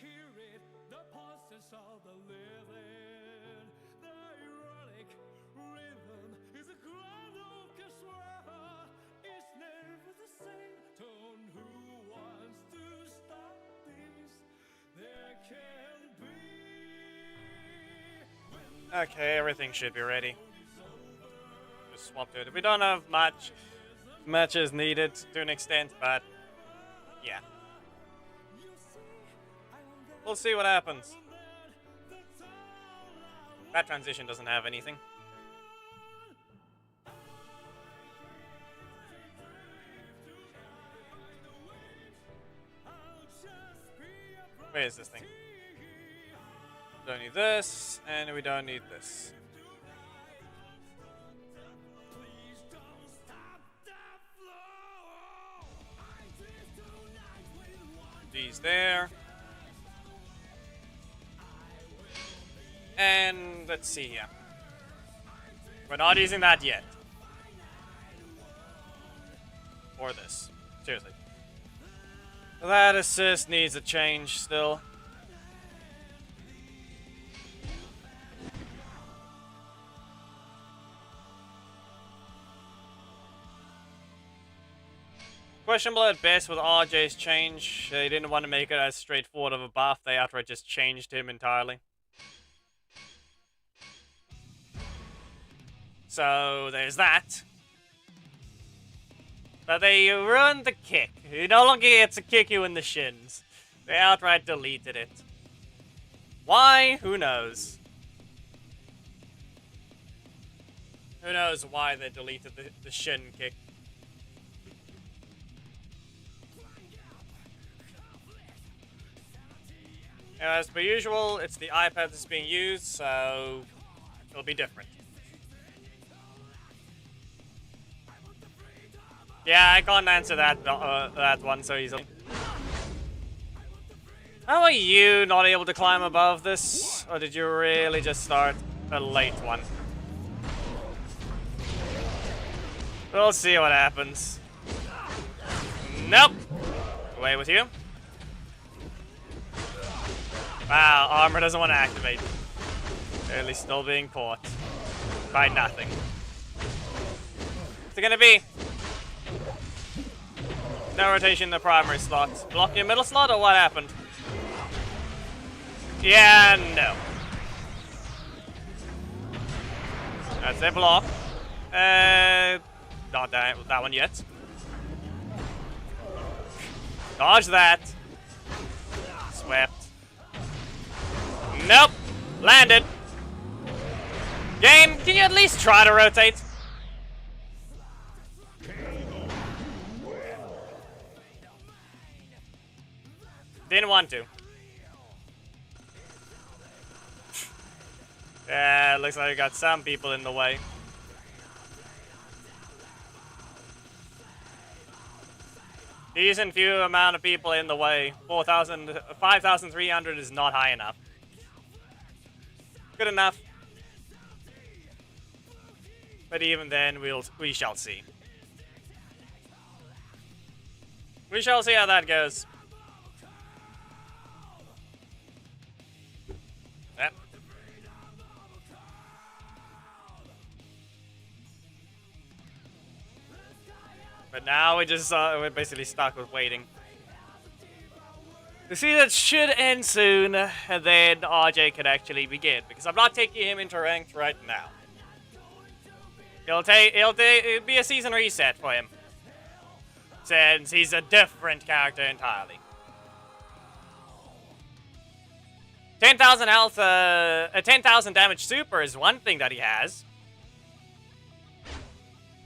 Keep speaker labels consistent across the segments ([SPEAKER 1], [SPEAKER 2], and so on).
[SPEAKER 1] hear it, the pulses of the living. The ironic rhythm is a grand orchestra. It's never the same tone. Who wants to stop this? There can be.
[SPEAKER 2] Okay, everything should be ready. Just swap to it. We don't have much matches needed to an extent, but yeah. We'll see what happens. That transition doesn't have anything. Where is this thing? We don't need this, and we don't need this. These there. And let's see here. We're not using that yet. Or this. Seriously. That assist needs a change still. Questionable at best with RJ's change. They didn't want to make it as straightforward of a buff. They outright just changed him entirely. So there's that. But they ruined the kick. You no longer get to kick you in the shins. They outright deleted it. Why? Who knows? Who knows why they deleted the shin kick? As per usual, it's the iPad that's being used, so it'll be different. Yeah, I can't answer that one so easily. How are you not able to climb above this? Or did you really just start a late one? We'll see what happens. Nope. Away with you. Wow, armor doesn't want to activate. Clearly still being caught by nothing. What's it gonna be? No rotation in the primary slot. Block your middle slot, or what happened? Yeah, no. That's a block. Not that one yet. Dodge that. Swept. Nope. Landed. Game, can you at least try to rotate? Didn't want to. Yeah, looks like we got some people in the way. Decent few amount of people in the way. 5,300 is not high enough. Good enough. But even then, we shall see. We shall see how that goes. Yep. But now we're basically stuck with waiting. You see, that should end soon, and then RJ can actually begin, because I'm not taking him into ranked right now. It'll be a season reset for him, since he's a different character entirely. 10,000 health, a 10,000 damage super is one thing that he has.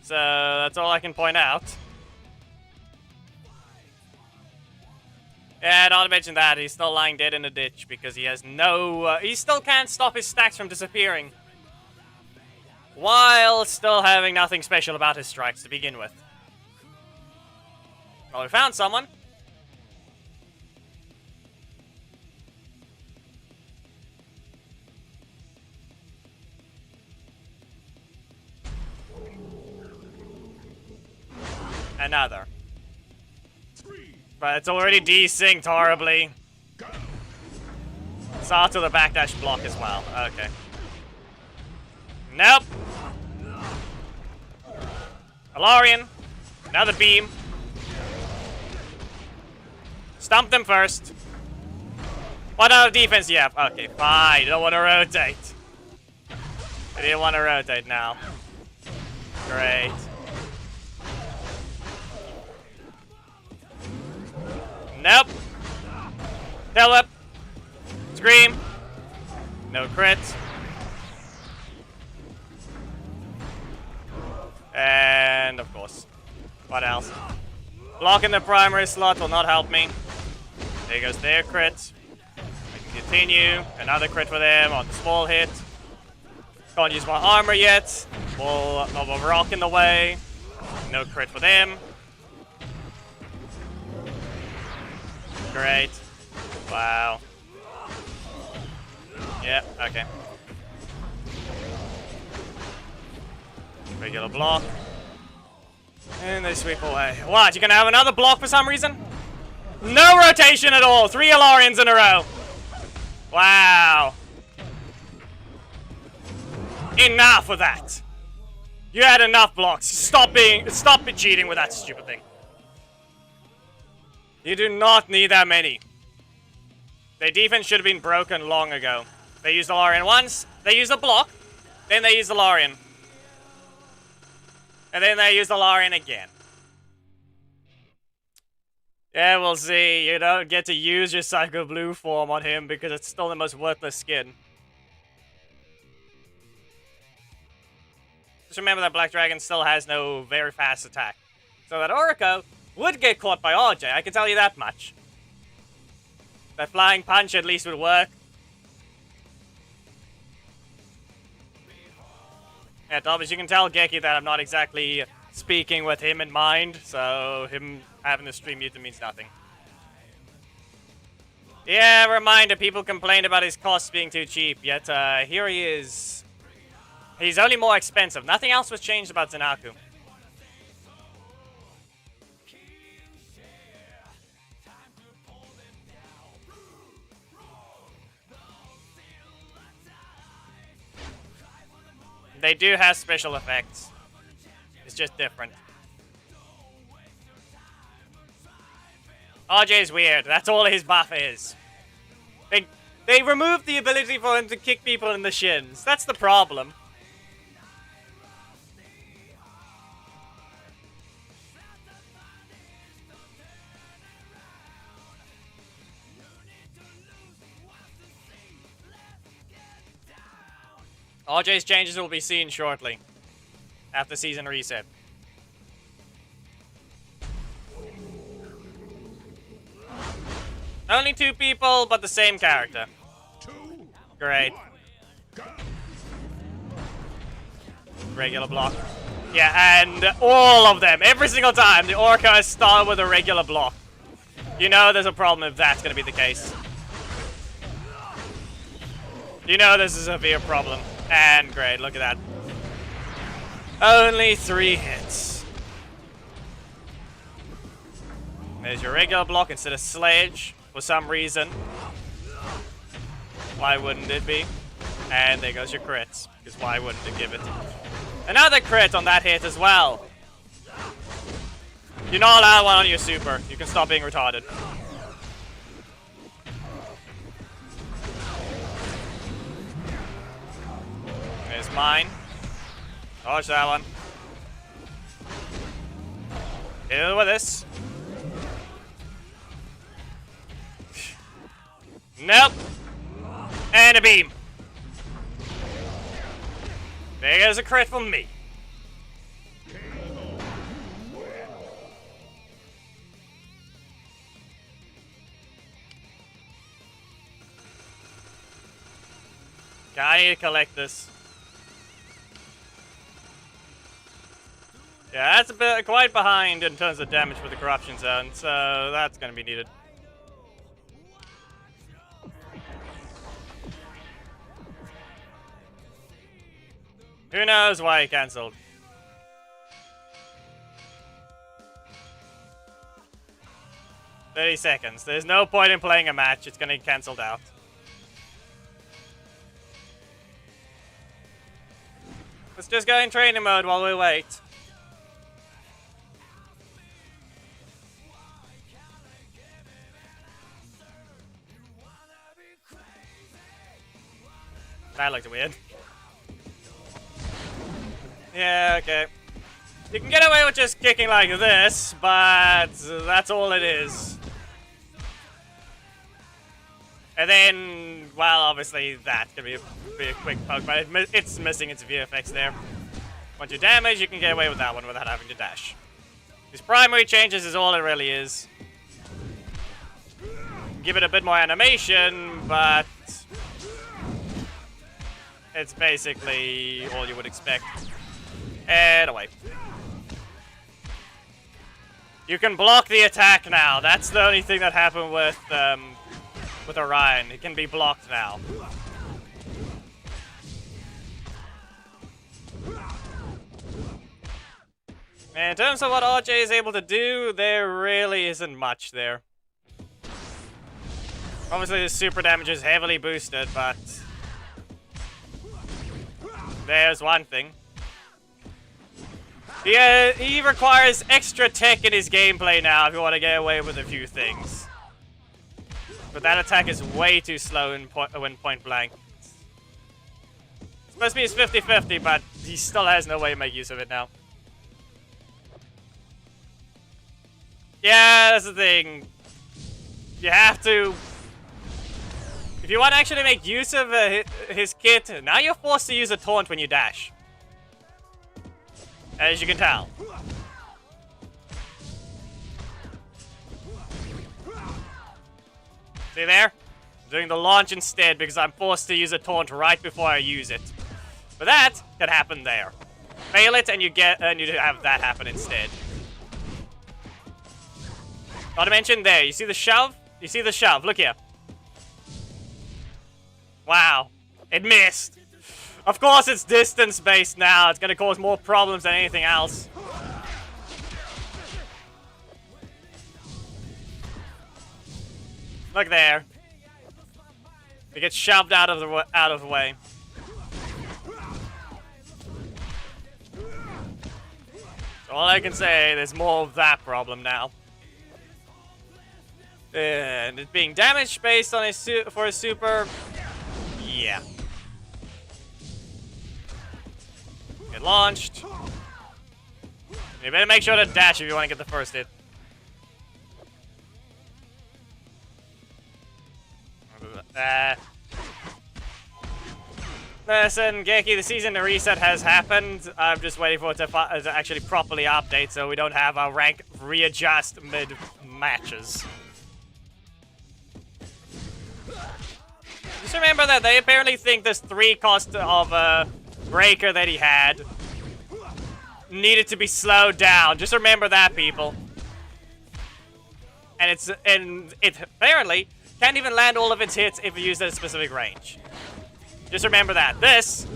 [SPEAKER 2] So that's all I can point out. Yeah, not to mention that he's still lying dead in a ditch because he has no. He still can't stop his stacks from disappearing, while still having nothing special about his strikes to begin with. Well, we found someone. Another. But it's already desynced horribly. Saw to the backdash block as well. Okay. Nope. Alarian. Another beam. Stump them first. What out of defense you have? Okay, fine. You don't want to rotate. I didn't want to rotate now. Great. Nope. Tail whip. Scream. No crits. And of course. What else? Blocking the primary slot will not help me. There goes their crit. I can continue. Another crit for them on the small hit. Can't use my armor yet. Wall of a rock in the way. No crit for them. Great. Wow. Yeah, okay. Regular block. And they sweep away. What, you gonna have another block for some reason? No rotation at all! 3 Alarians in a row! Wow. Enough of that! You had enough blocks. Stop cheating with that stupid thing. You do not need that many. Their defense should have been broken long ago. They used Alarian once, they used a block, then they used Alarian. And then they used Alarian again. Yeah, we'll see. You don't get to use your Psycho Blue form on him because it's still the most worthless skin. Just remember that Black Dragon still has no very fast attack. So that Orico would get caught by RJ, I can tell you that much. That flying punch at least would work. Yeah, Thomas, you can tell Geki that I'm not exactly speaking with him in mind, so him having the stream muted means nothing. Yeah, reminder, people complained about his costs being too cheap, yet here he is. He's only more expensive. Nothing else was changed about Zanaku. They do have special effects. It's just different. RJ's weird. That's all his buff is. They removed the ability for him to kick people in the shins. That's the problem. RJ's changes will be seen shortly. After season reset. Only 2 people, but the same character. Great. Regular block. Yeah, and all of them, every single time, the Orca start with a regular block. You know there's a problem if that's going to be the case. You know this is a severe problem. And great, look at that. Only 3 hits. There's your regular block instead of Sledge, for some reason. Why wouldn't it be? And there goes your crits, because why wouldn't it give it? Another crit on that hit as well. You're not allowed one on your super. You can stop being retarded. There's mine. Dodge that one. Deal with this. Nope. And a beam. There's a crit from me. I need to collect this. Yeah, that's a bit quite behind in terms of damage for the corruption zone, so that's gonna be needed. Who knows why he cancelled? $30. There's no point in playing a match. It's gonna get cancelled out. Let's just go in training mode while we wait. That looked weird. Yeah, okay. You can get away with just kicking like this, but that's all it is. And then, well, obviously that can be a quick poke, but it's missing its VFX there. Once you damage, you can get away with that one without having to dash. These primary changes is all it really is. Give it a bit more animation, but it's basically all you would expect. And away. You can block the attack now. That's the only thing that happened with Orion. It can be blocked now. And in terms of what RJ is able to do, there really isn't much there. Obviously, the super damage is heavily boosted, but there's one thing. He requires extra tech in his gameplay now if you want to get away with a few things. But that attack is way too slow when point blank. It's supposed to be his 50-50, but he still has no way to make use of it now. Yeah, that's the thing. You have to... If you want to actually make use of his kit, now you're forced to use a taunt when you dash. As you can tell. See there? I'm doing the launch instead because I'm forced to use a taunt right before I use it. But that can happen there. Fail it and you have that happen instead. Not to mention there, you see the shove? You see the shove, look here. Wow, it missed. Of course it's distance based now, it's gonna cause more problems than anything else. Look there. It gets shoved out of the way. So all I can say, there's more of that problem now. And it being damage based on for his super, yeah. Get launched. You better make sure to dash if you want to get the first hit. Listen, Geki, the season reset has happened. I'm just waiting for it to actually properly update so we don't have our rank readjust mid-matches. Just remember that they apparently think this 3 cost of breaker that he had needed to be slowed down. Just remember that, people. And it apparently can't even land all of its hits if you use at a specific range. Just remember that. This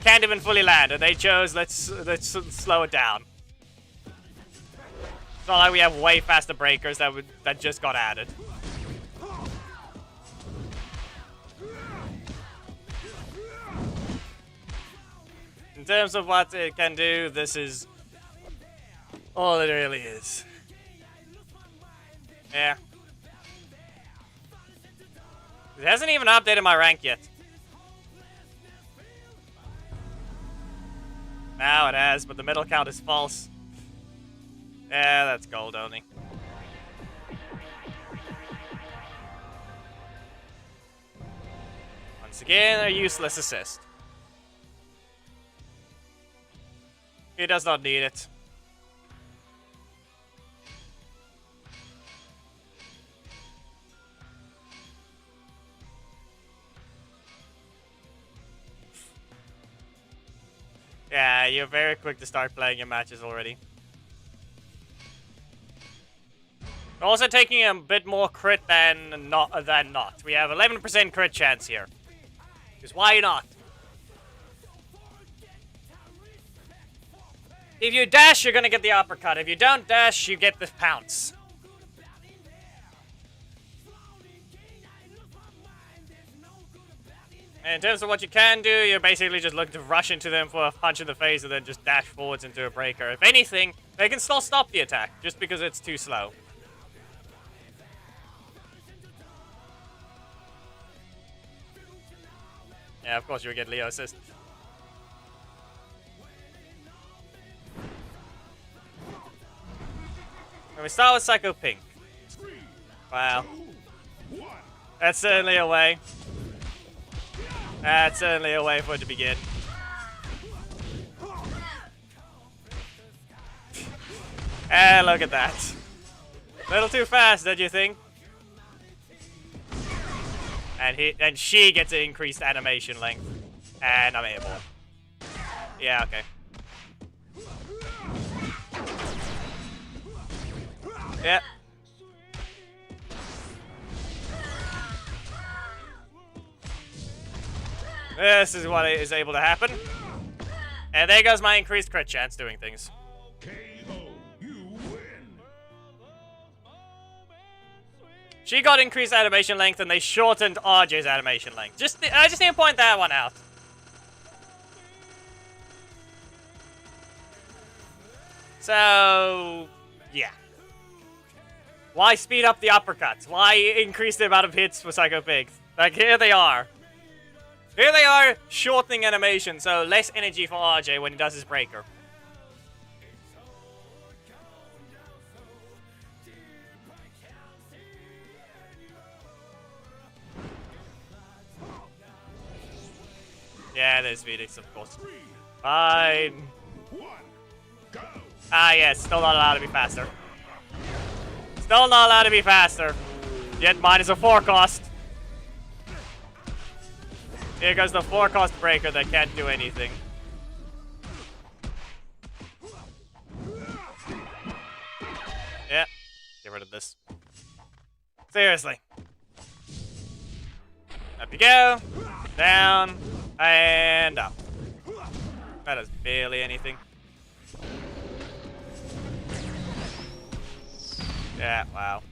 [SPEAKER 2] can't even fully land, and they chose let's slow it down. It's not like we have way faster breakers that just got added. In terms of what it can do, this is all it really is. Yeah. It hasn't even updated my rank yet. Now it has, but the middle count is false. Yeah, that's gold only. Once again, a useless assist. He does not need it. Yeah, you're very quick to start playing your matches already. We're also taking a bit more crit than not. We have 11% crit chance here. Because why not? If you dash, you're gonna get the uppercut. If you don't dash, you get the pounce. And in terms of what you can do, you're basically just looking to rush into them for a punch in the face and then just dash forwards into a breaker. If anything, they can still stop the attack, just because it's too slow. Yeah, of course you'll get Leo assist. And we start with Psycho Pink. Wow. That's certainly a way. That's certainly a way for it to begin. And look at that. A little too fast, don't you think? And she gets an increased animation length. And I'm airborne. Yeah, okay. Yep. This is what is able to happen. And there goes my increased crit chance doing things.
[SPEAKER 3] KO, you win.
[SPEAKER 2] She got increased animation length and they shortened RJ's animation length. I just need to point that one out. So, yeah. Why speed up the uppercuts? Why increase the amount of hits for Psycho Pigs? Like, here they are. Here they are, shortening animation, so less energy for RJ when he does his breaker. Yeah, there's Phoenix, of course. Fine. Ah, yes, still not allowed to be faster. Still not allowed to be faster. Yet mine is a 4 cost. Here goes the 4 cost breaker that can't do anything. Yeah, get rid of this. Seriously. Up you go. Down. And up. That is barely anything. Yeah, wow.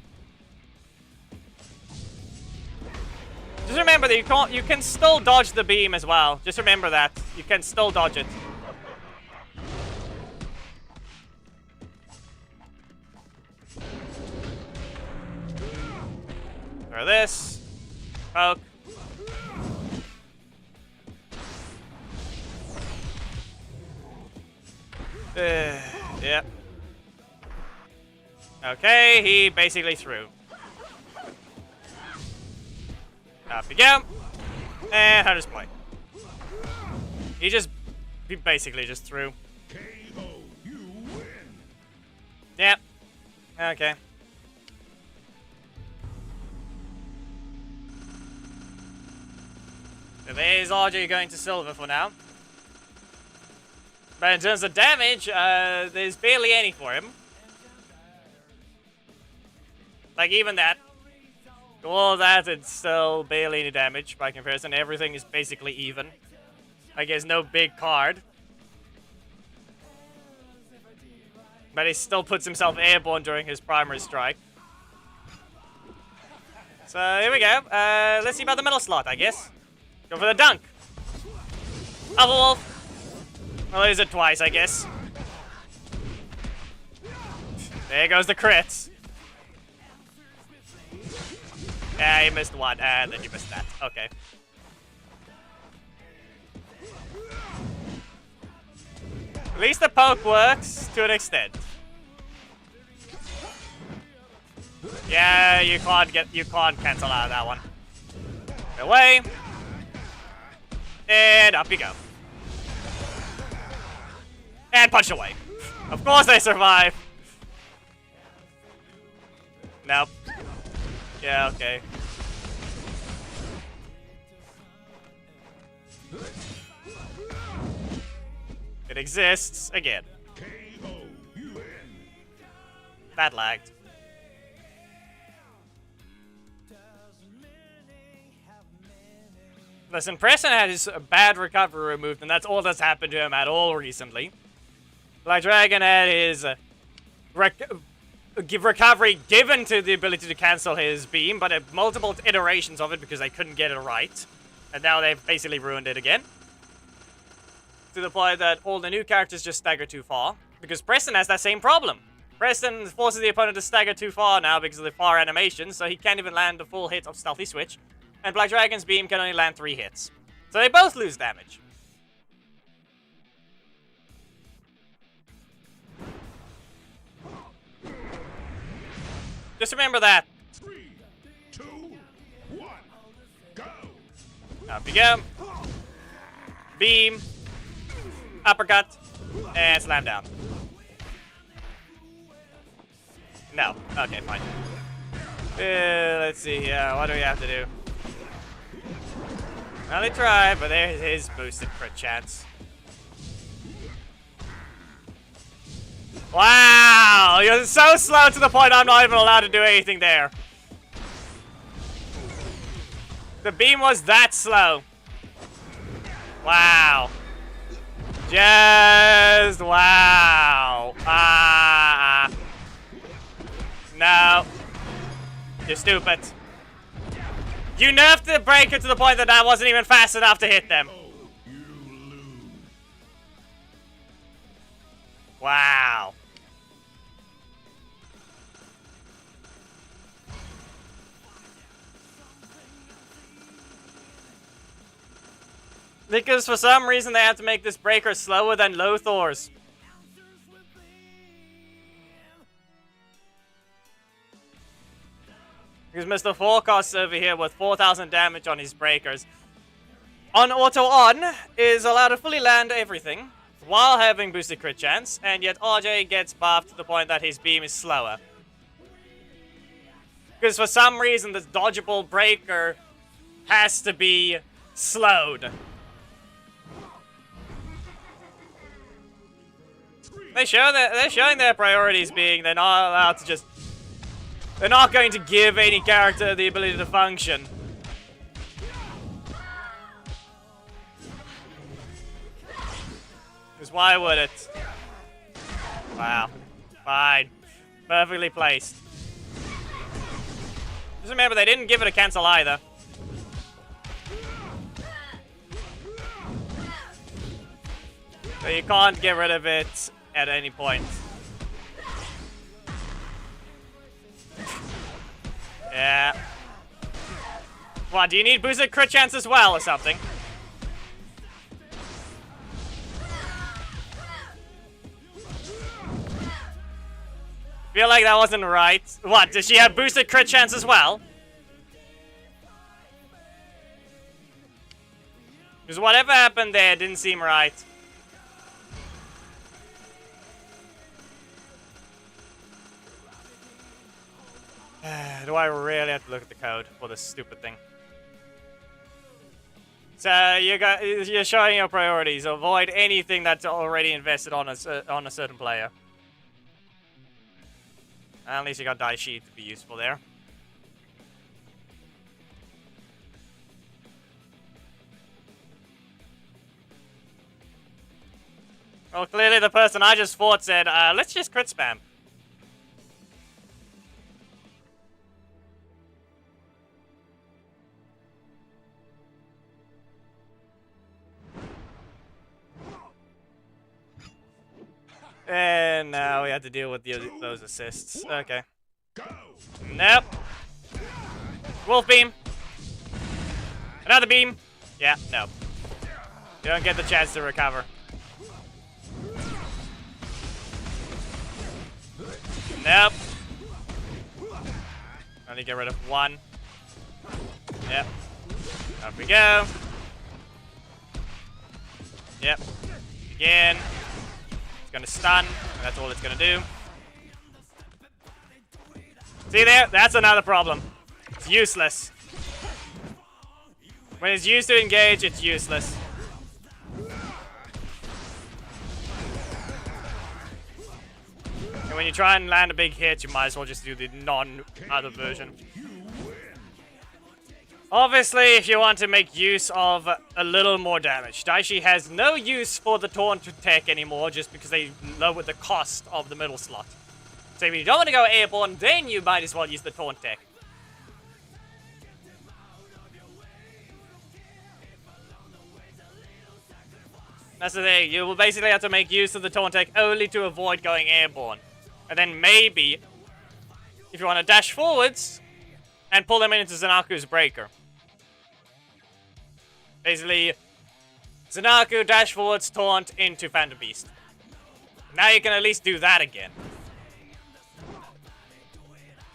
[SPEAKER 2] Just remember that you can still dodge the beam as well. Just remember that. You can still dodge it. Throw this. Poke. Yep. Okay, he basically threw. Up you go. And Hunter's Point. He basically just threw.
[SPEAKER 3] KO, you win.
[SPEAKER 2] Yeah. Okay. So there's RJ going to silver for now. But in terms of damage, there's barely any for him. Like, even that. All that, it's still barely any damage by comparison. Everything is basically even. Like, there's no big card. But he still puts himself airborne during his primary strike. So, here we go. Let's see about the middle slot, I guess. Go for the dunk. Alpha Wolf. I'll use it twice, I guess. There goes the crits. Yeah, you missed one, and then you missed that. Okay. At least the poke works to an extent. Yeah, you can't cancel out of that one. Away. And up you go. And punch away. Of course they survive. Nope. Yeah, okay. It exists again.
[SPEAKER 3] KO, you win.
[SPEAKER 2] That lagged. Listen, Preston had his bad recovery removed, and that's all that's happened to him at all recently. Black Dragon had his recovery given to the ability to cancel his beam, but multiple iterations of it because they couldn't get it right. And now they've basically ruined it again. To the point that all the new characters just stagger too far. Because Preston has that same problem. Preston forces the opponent to stagger too far now because of the far animation, so he can't even land the full hit of Stealthy Switch. And Black Dragon's beam can only land 3 hits. So they both lose damage. Just remember that.
[SPEAKER 3] 3, 2, 1, go.
[SPEAKER 2] Up you go. Beam. Uppercut. And slam down. No. Okay, fine. Let's see here. What do we have to do? Well, they try, but there's his boosted crit chance. Wow! You're so slow to the point I'm not even allowed to do anything there. The beam was that slow. Wow. Just wow. No. You're stupid. You nerfed the breaker to the point that I wasn't even fast enough to hit them.
[SPEAKER 3] You lose.
[SPEAKER 2] Wow. Because for some reason they have to make this breaker slower than Lothor's. Because Mr. Forecast over here with 4,000 damage on his breakers. On auto on is allowed to fully land everything while having boosted crit chance, and yet RJ gets buffed to the point that his beam is slower. Because for some reason this dodgeable breaker has to be slowed. They're showing their priorities being they're not allowed to just... They're not going to give any character the ability to function. Because why would it? Wow. Fine. Perfectly placed. Just remember, they didn't give it a cancel either. So you can't get rid of it at any point. Yeah. What, do you need boosted crit chance as well or something? Feel like that wasn't right. What, does she have boosted crit chance as well? Because whatever happened there didn't seem right. Do I really have to look at the code for this stupid thing? So you're showing your priorities. Avoid anything that's already invested on a certain player. At least you got die sheet to be useful there. Well, clearly the person I just fought said, let's just crit spam. And now we have to deal with those assists. Okay. Nope. Wolf beam. Another beam. Yeah, no. You don't get the chance to recover. Nope. Only get rid of one. Yep. Up we go. Yep. Again. Gonna stun, and that's all it's gonna do. See there? That's another problem. It's useless. When it's used to engage, it's useless. And when you try and land a big hit, you might as well just do the non-other version. Obviously, if you want to make use of a little more damage, Daishi has no use for the taunt tech anymore just because they lowered the cost of the middle slot. So if you don't want to go airborne, then you might as well use the taunt tech. That's the thing, you will basically have to make use of the taunt tech only to avoid going airborne. And then maybe, if you want to dash forwards, and pull them into Zanaku's breaker. Basically, Zanaku, dash forwards, taunt into Phantom Beast. Now you can at least do that again.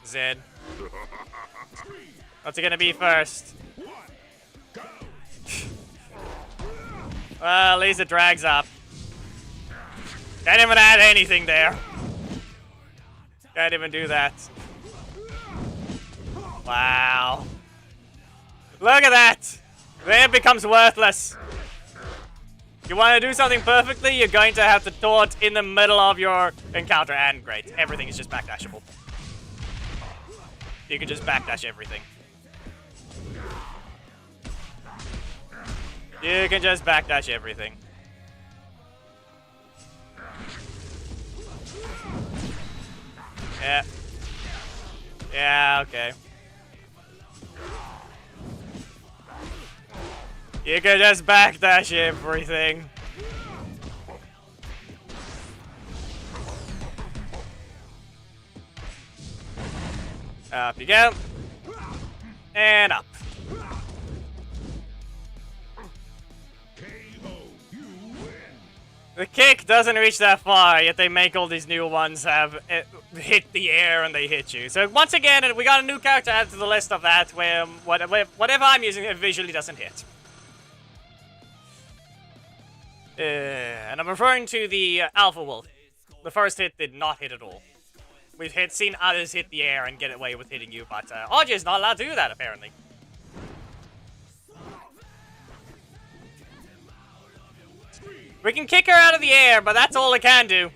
[SPEAKER 2] Zed. What's it gonna be first? Well, at least it drags up. Can't even add anything there. Can't even do that. Wow. Look at that! Then it becomes worthless. You want to do something perfectly, you're going to have to taunt in the middle of your encounter, and great. Everything is just backdashable. You can just backdash everything. You can just backdash everything. Yeah. Yeah, okay. You can just backdash everything. Up you go. And up. The kick doesn't reach that far, yet they make all these new ones have hit the air and they hit you. So once again, we got a new character added to the list of that, where whatever I'm using, it visually doesn't hit. And I'm referring to the Alpha Wolf. The first hit did not hit at all. We've seen others hit the air and get away with hitting you, but Audrey is not allowed to do that, apparently. We can kick her out of the air, but that's all it can do.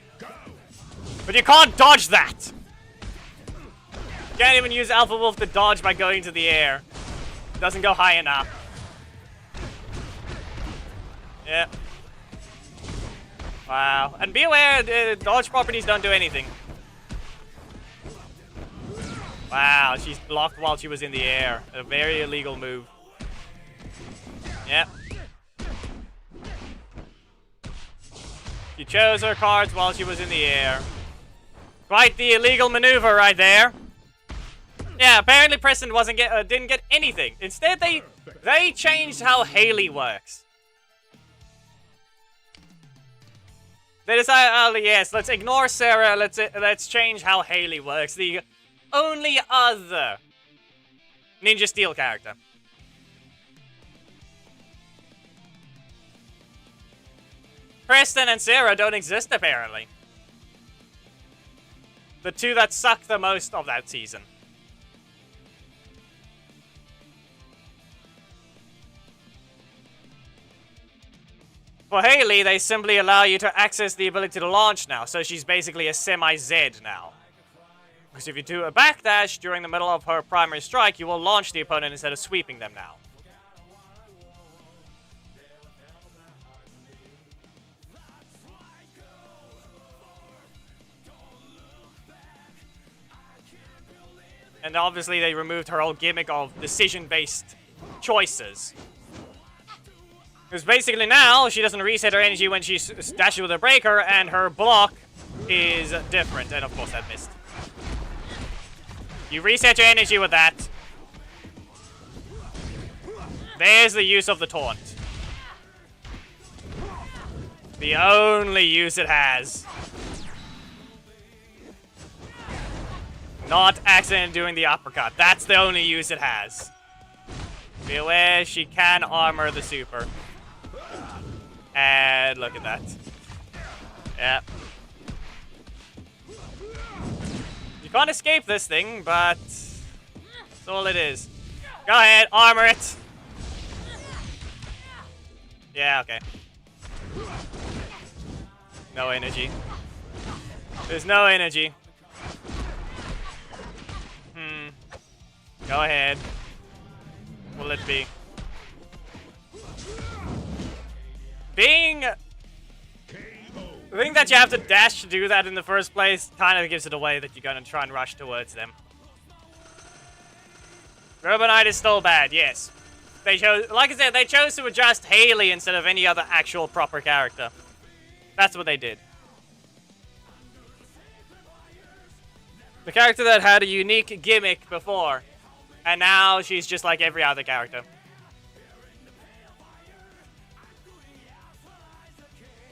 [SPEAKER 2] But you can't dodge that! You can't even use Alpha Wolf to dodge by going to the air. It doesn't go high enough. Yeah. Wow. And be aware, dodge properties don't do anything. Wow, she's blocked while she was in the air. A very illegal move. Yep. She chose her cards while she was in the air. Quite the illegal maneuver right there. Yeah, apparently Preston didn't get anything. Instead, they changed how Haley works. They decided, oh yes, let's ignore Sarah. Let's change how Haley works. The only other Ninja Steel character. Preston and Sarah don't exist, apparently. The two that suck the most of that season. For Haley, they simply allow you to access the ability to launch now, so she's basically a semi-Z now. Because if you do a backdash during the middle of her primary strike, you will launch the opponent instead of sweeping them now. And obviously they removed her whole gimmick of decision-based choices. Because basically now, she doesn't reset her energy when she dashes with her breaker, and her block is different. And of course that missed. You reset your energy with that. There's the use of the taunt. The only use it has. Not accidentally doing the uppercut. That's the only use it has. Be aware, she can armor the super. And look at that. Yep. You can't escape this thing, but that's all it is. Go ahead, armor it. Yeah, okay. No energy. There's no energy. Go ahead. Will it be? The thing that you have to dash to do that in the first place kind of gives it away that you're going to try and rush towards them. Ribbit is still bad, yes. They chose, like I said, they chose to adjust Haley instead of any other actual proper character. That's what they did. The character that had a unique gimmick before, and now she's just like every other character.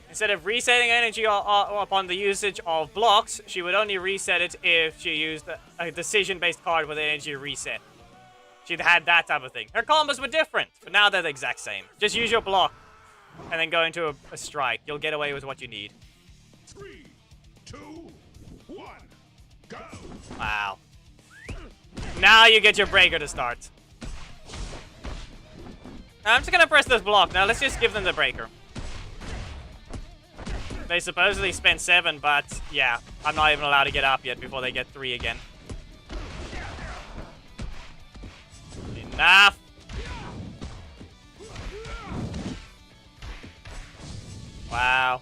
[SPEAKER 2] Instead of resetting energy upon the usage of blocks, she would only reset it if she used a decision-based card with energy reset. She'd had that type of thing. Her combos were different, but now they're the exact same. Just use your block, and then go into a strike. You'll get away with what you need.
[SPEAKER 3] 3, 2, 1, go!
[SPEAKER 2] Wow. Now you get your breaker to start. I'm just gonna press this block. Now let's just give them the breaker. They supposedly spent 7, but yeah, I'm not even allowed to get up yet before they get 3 again. Enough! Wow.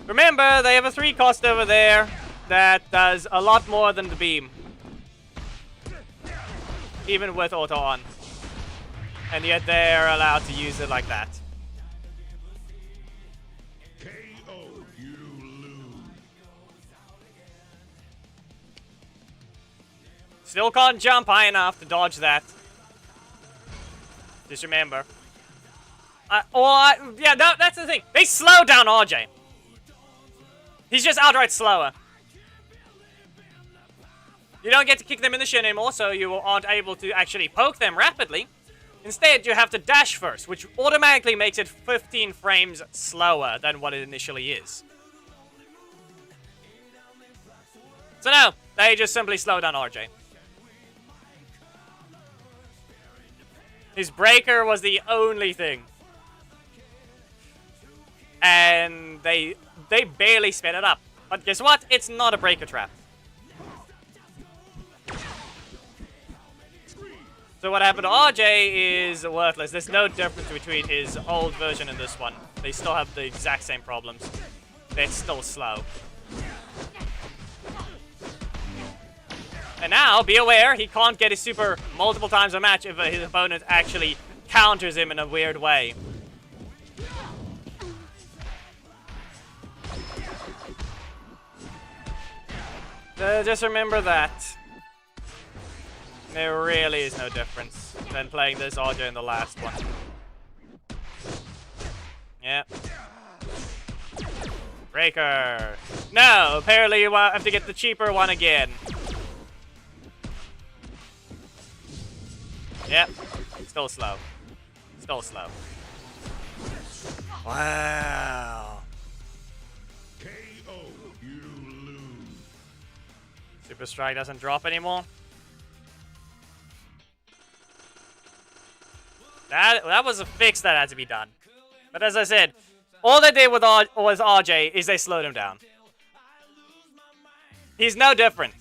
[SPEAKER 2] Remember, they have a 3 cost over there that does a lot more than the beam. Even with auto on. And yet they're allowed to use it like that. Still can't jump high enough to dodge that. Just remember. Yeah, no, that's the thing. They slow down RJ. He's just outright slower. You don't get to kick them in the shin anymore, so you aren't able to actually poke them rapidly. Instead, you have to dash first, which automatically makes it 15 frames slower than what it initially is. So no, they just simply slow down RJ. His breaker was the only thing. And they barely sped it up. But guess what? It's not a breaker trap. So what happened to RJ is worthless. There's no difference between his old version and this one. They still have the exact same problems. They're still slow. And now, be aware, he can't get his super multiple times a match if his opponent actually counters him in a weird way. Just remember that. There really is no difference than playing this RJ in the last one. Yep. Breaker. No, apparently you have to get the cheaper one again. Yep. Still slow. Still slow. Wow. Super Strike doesn't drop anymore. That was a fix that had to be done. But as I said, all they did with was RJ is they slowed him down. He's no different.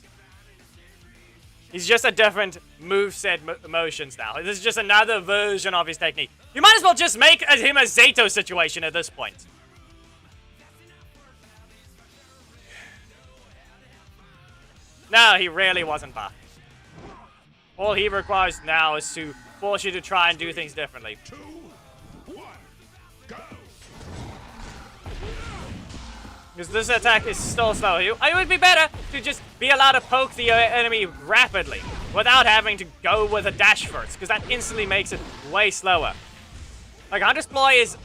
[SPEAKER 2] He's just a different moveset motions now. This is just another version of his technique. You might as well just make him a Zato situation at this point. No, he really wasn't buffed. All he requires now is to force you to try and do things differently.
[SPEAKER 3] 2, 1, go!
[SPEAKER 2] Because this attack is still slow. It would be better to just be allowed to poke the enemy rapidly without having to go with a dash first, because that instantly makes it way slower. Like, Hunter's Ploy is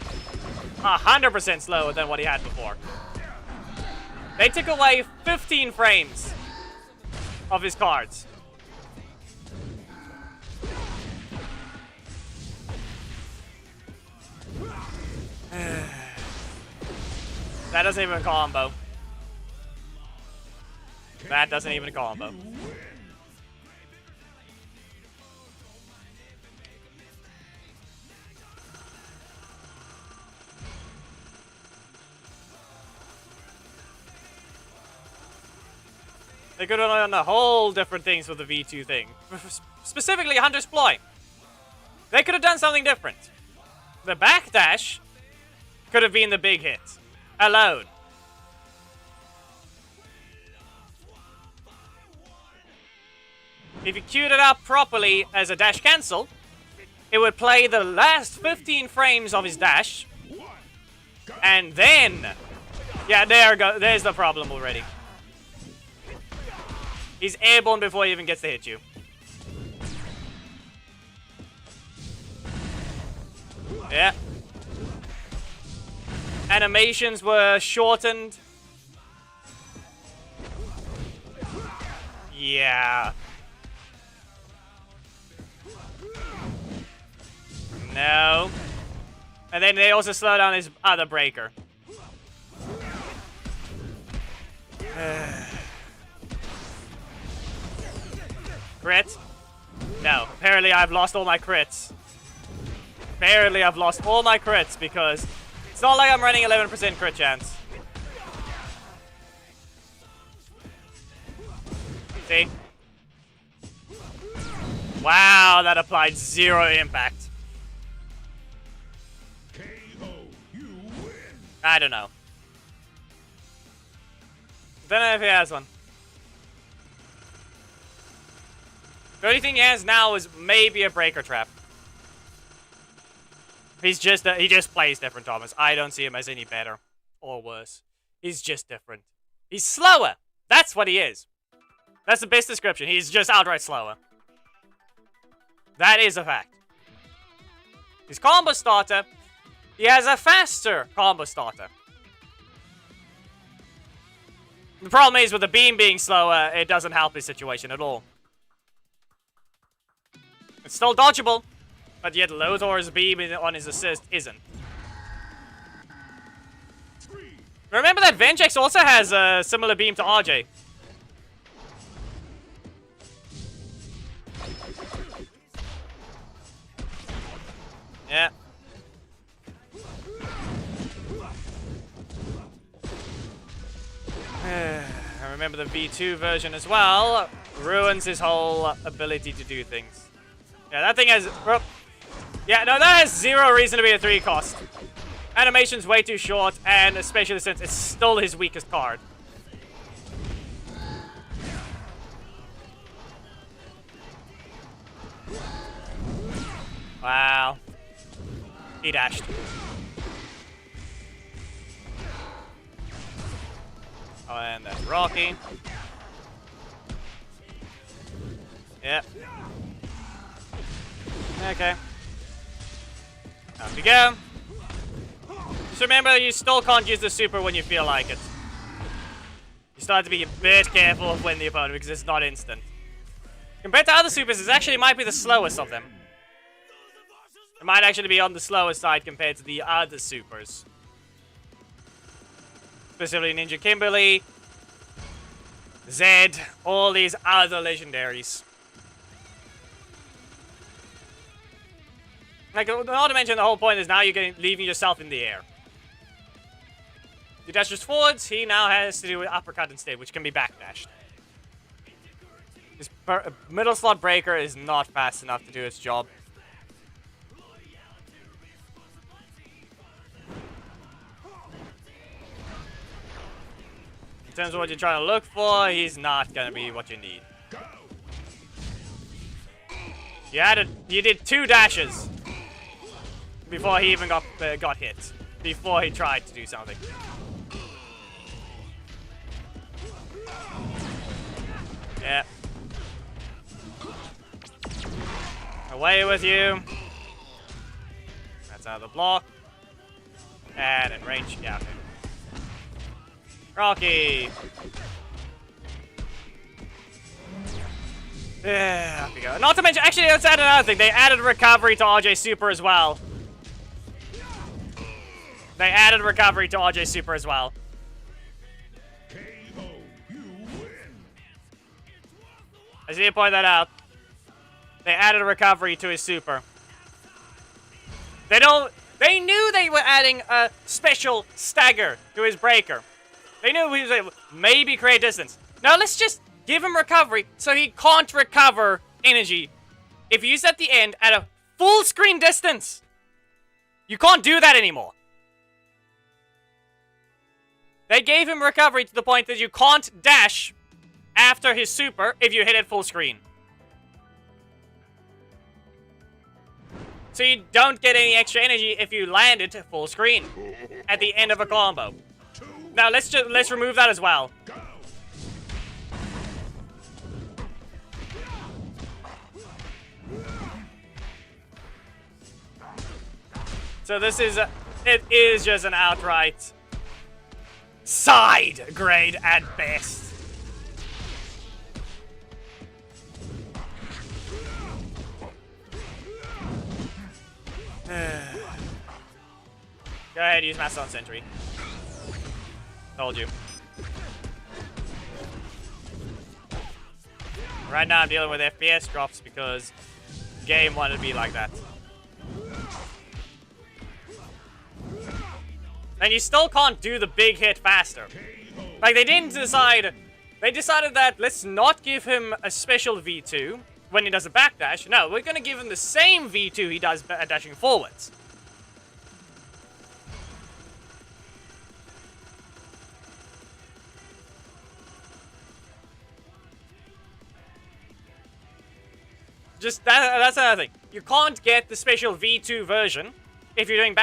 [SPEAKER 2] 100% slower than what he had before. They took away 15 frames of his cards. That doesn't even combo. That doesn't even combo. They could have done a whole different things with the V2 thing. Specifically, Hunter's Ploy. They could have done something different. The backdash could have been the big hit. Alone. If you queued it up properly as a dash cancel, it would play the last 15 frames of his dash. And then... Yeah, there's the problem already. He's airborne before he even gets to hit you. Yeah. Animations were shortened. Yeah. No. And then they also slow down his other breaker. Crit? No. Apparently I've lost all my crits. Apparently I've lost all my crits because it's not like I'm running 11% crit chance. See? Wow, that applied 0 impact. I don't know. Don't know if he has one. The only thing he has now is maybe a breaker trap. He just plays different, Thomas. I don't see him as any better or worse. He's just different. He's slower. That's what he is. That's the best description. He's just outright slower. That is a fact. His combo starter, he has a faster combo starter. The problem is with the beam being slower, it doesn't help his situation at all. It's still dodgeable, but yet Lothor's beam on his assist isn't. Remember that Vengex also has a similar beam to RJ. Yeah. I remember the V2 version as well. Ruins his whole ability to do things. Yeah, that thing has... Yeah, no, that has 0 reason to be a 3 cost. Animation's way too short, and especially since it's still his weakest card. Wow. He dashed. Oh, and that's Rocky. Yep. Okay. Up we go. Just remember, you still can't use the super when you feel like it. You start to be a bit careful of when the opponent, because it's not instant. Compared to other supers, it actually might be the slowest of them. It might actually be on the slower side compared to the other supers. Specifically Ninja Kimberly. Zed, all these other legendaries. Like, not to mention the whole point is now you're leaving yourself in the air. You dash just forwards, he now has to do an uppercut instead, which can be backdashed. His middle slot breaker is not fast enough to do its job. In terms of what you're trying to look for, he's not gonna be what you need. You did 2 dashes before he even got hit. Before he tried to do something. Yeah. Away with you. That's out of the block. And in range, yeah. Okay. Rocky. Yeah, up we go. Not to mention, actually, let's add another thing. They added recovery to RJ Super as well. They added recovery to RJ Super as well.
[SPEAKER 3] KO, you win.
[SPEAKER 2] I just need to point that out. They added recovery to his super. They knew they were adding a special stagger to his breaker. They knew he was able to maybe create distance. Now let's just give him recovery so he can't recover energy if you use at the end at a full screen distance. You can't do that anymore. They gave him recovery to the point that you can't dash after his super if you hit it full screen. So you don't get any extra energy if you land it full screen at the end of a combo. Now let's remove that as well. So this is it is just an outright side grade at best. Go ahead, use Mastodon Sentry. Told you. Right now I'm dealing with FPS drops because the game wanted to be like that. And you still can't do the big hit faster. Like, they decided that let's not give him a special V2 when he does a backdash. No, we're gonna give him the same V2 he does dashing forwards. Just that's another thing. You can't get the special V2 version if you're doing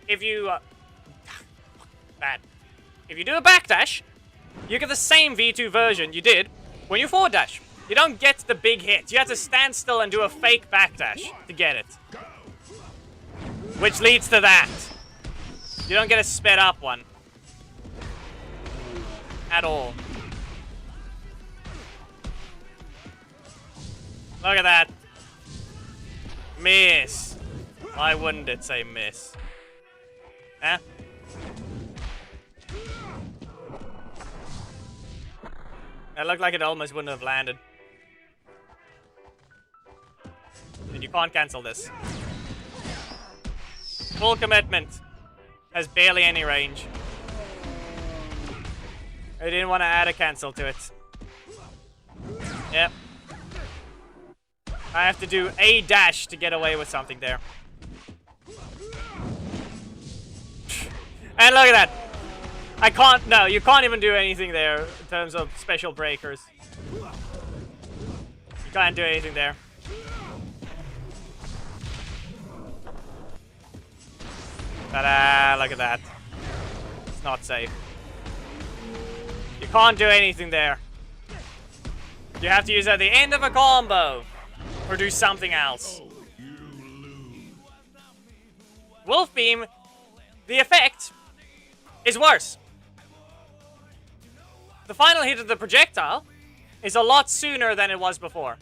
[SPEAKER 2] if you do a backdash, you get the same V2 version you did when you forward dash. You don't get the big hit. You have to stand still and do a fake backdash to get it. Which leads to that. You don't get a sped up one. At all. Look at that. Miss. Why wouldn't it say miss? Huh? It looked like it almost wouldn't have landed. And you can't cancel this. Full commitment. Has barely any range. I didn't want to add a cancel to it. Yep. I have to do a dash to get away with something there. And look at that. I can't, no, you can't even do anything there in terms of special breakers. You can't do anything there. Ta-da, look at that. It's not safe. You can't do anything there. You have to use it at the end of a combo. Or do something else. Wolf Beam, the effect is worse. The final hit of the projectile is a lot sooner than it was before.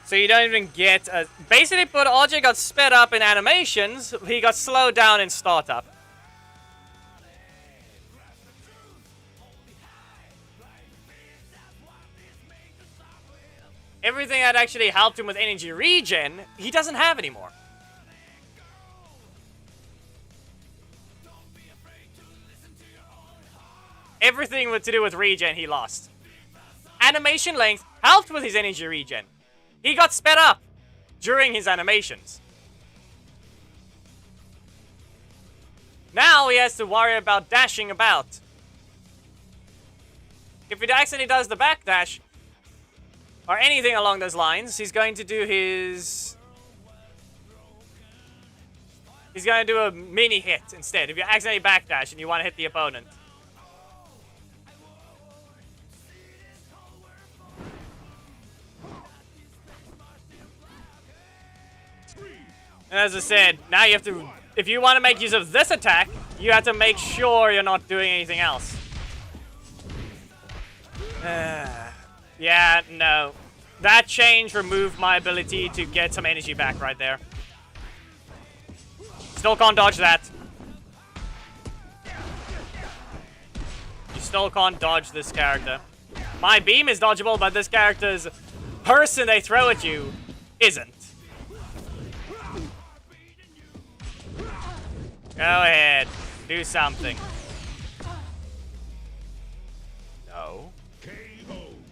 [SPEAKER 2] So you don't even get a... Basically, but RJ got sped up in animations, he got slowed down in startup. everything that actually helped him with energy regen, he doesn't have anymore. Everything to do with regen, he lost. Animation length helped with his energy regen. He got sped up during his animations. Now he has to worry about dashing about. If he accidentally does the backdash, or anything along those lines, he's going to do his... He's going to do a mini hit instead. If you accidentally backdash and you want to hit the opponent. And as I said, now you have to... If you want to make use of this attack, you have to make sure you're not doing anything else. Yeah, no. That change removed my ability to get some energy back right there. Still can't dodge that. You still can't dodge this character. My beam is dodgeable, but this character's person they throw at you isn't. Go ahead. Do something. No.
[SPEAKER 3] KO,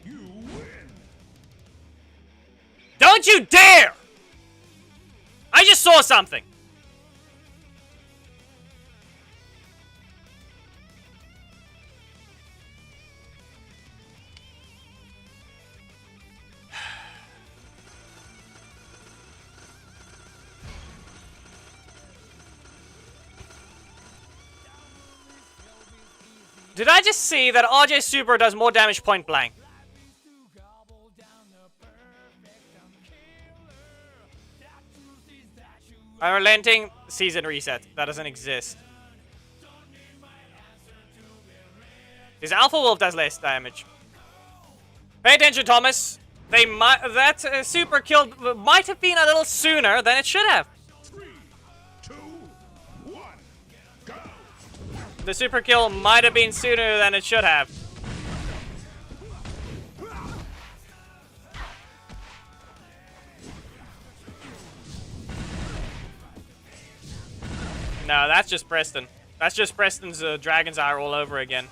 [SPEAKER 3] you win.
[SPEAKER 2] Don't you dare! I just saw something. Did I just see that RJ Super does more damage point blank? Unrelenting season reset. That doesn't exist. His Alpha Wolf does less damage. Pay attention, Thomas. They might that super kill might have been a little sooner than it should have.
[SPEAKER 3] 3, 2, 1, go.
[SPEAKER 2] The super kill might have been sooner than it should have. No, that's just Preston. That's just Preston's Dragon's Ire all over again.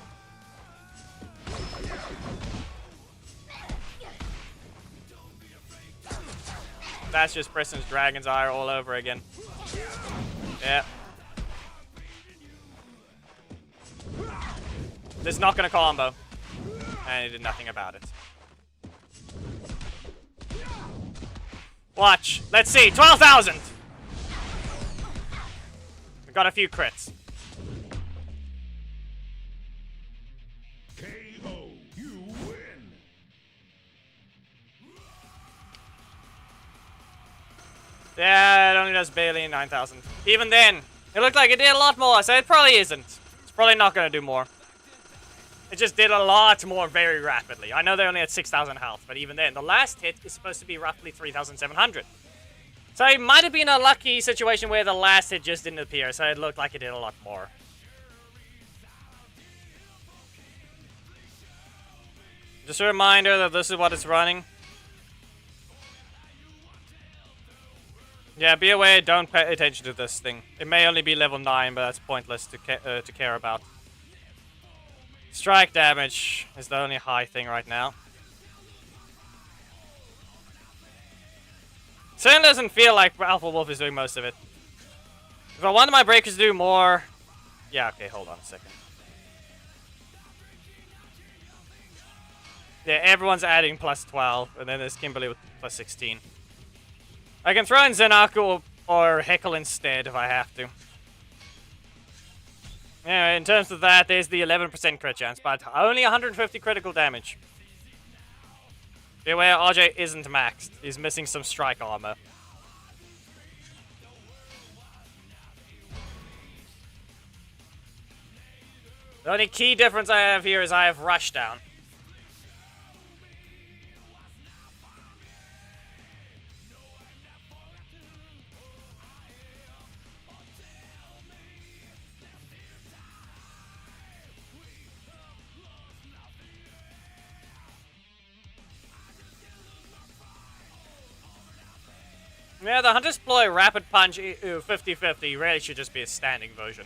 [SPEAKER 2] That's just Preston's Dragon's Ire all over again. Yeah. This is not gonna combo. And he did nothing about it. Watch. Let's see. 12,000! We got a few crits.
[SPEAKER 3] KO, you win.
[SPEAKER 2] Yeah, it only does barely 9,000. Even then, it looked like it did a lot more, so it probably isn't. It's probably not going to do more. It just did a lot more very rapidly. I know they only had 6,000 health, but even then, the last hit is supposed to be roughly 3,700. So it might have been a lucky situation where the last hit just didn't appear, so it looked like it did a lot more. Just a reminder that this is what it's running. Yeah, be aware, don't pay attention to this thing. It may only be level 9, but that's pointless to care about. Strike damage is the only high thing right now. Certainly doesn't feel like Alpha Wolf is doing most of it. If I wanted my breakers to do more... Yeah, okay, hold on a second. Yeah, everyone's adding plus 12, and then there's Kimberly with plus 16. I can throw in Zenaku or Heckle instead if I have to. Yeah, in terms of that, there's the 11% crit chance, but only 150 critical damage. Be aware, RJ isn't maxed. He's missing some strike armor. The only key difference I have here is I have Rushdown. Yeah, the Hunter's Ploy Rapid Punch 50-50 really should just be a standing version.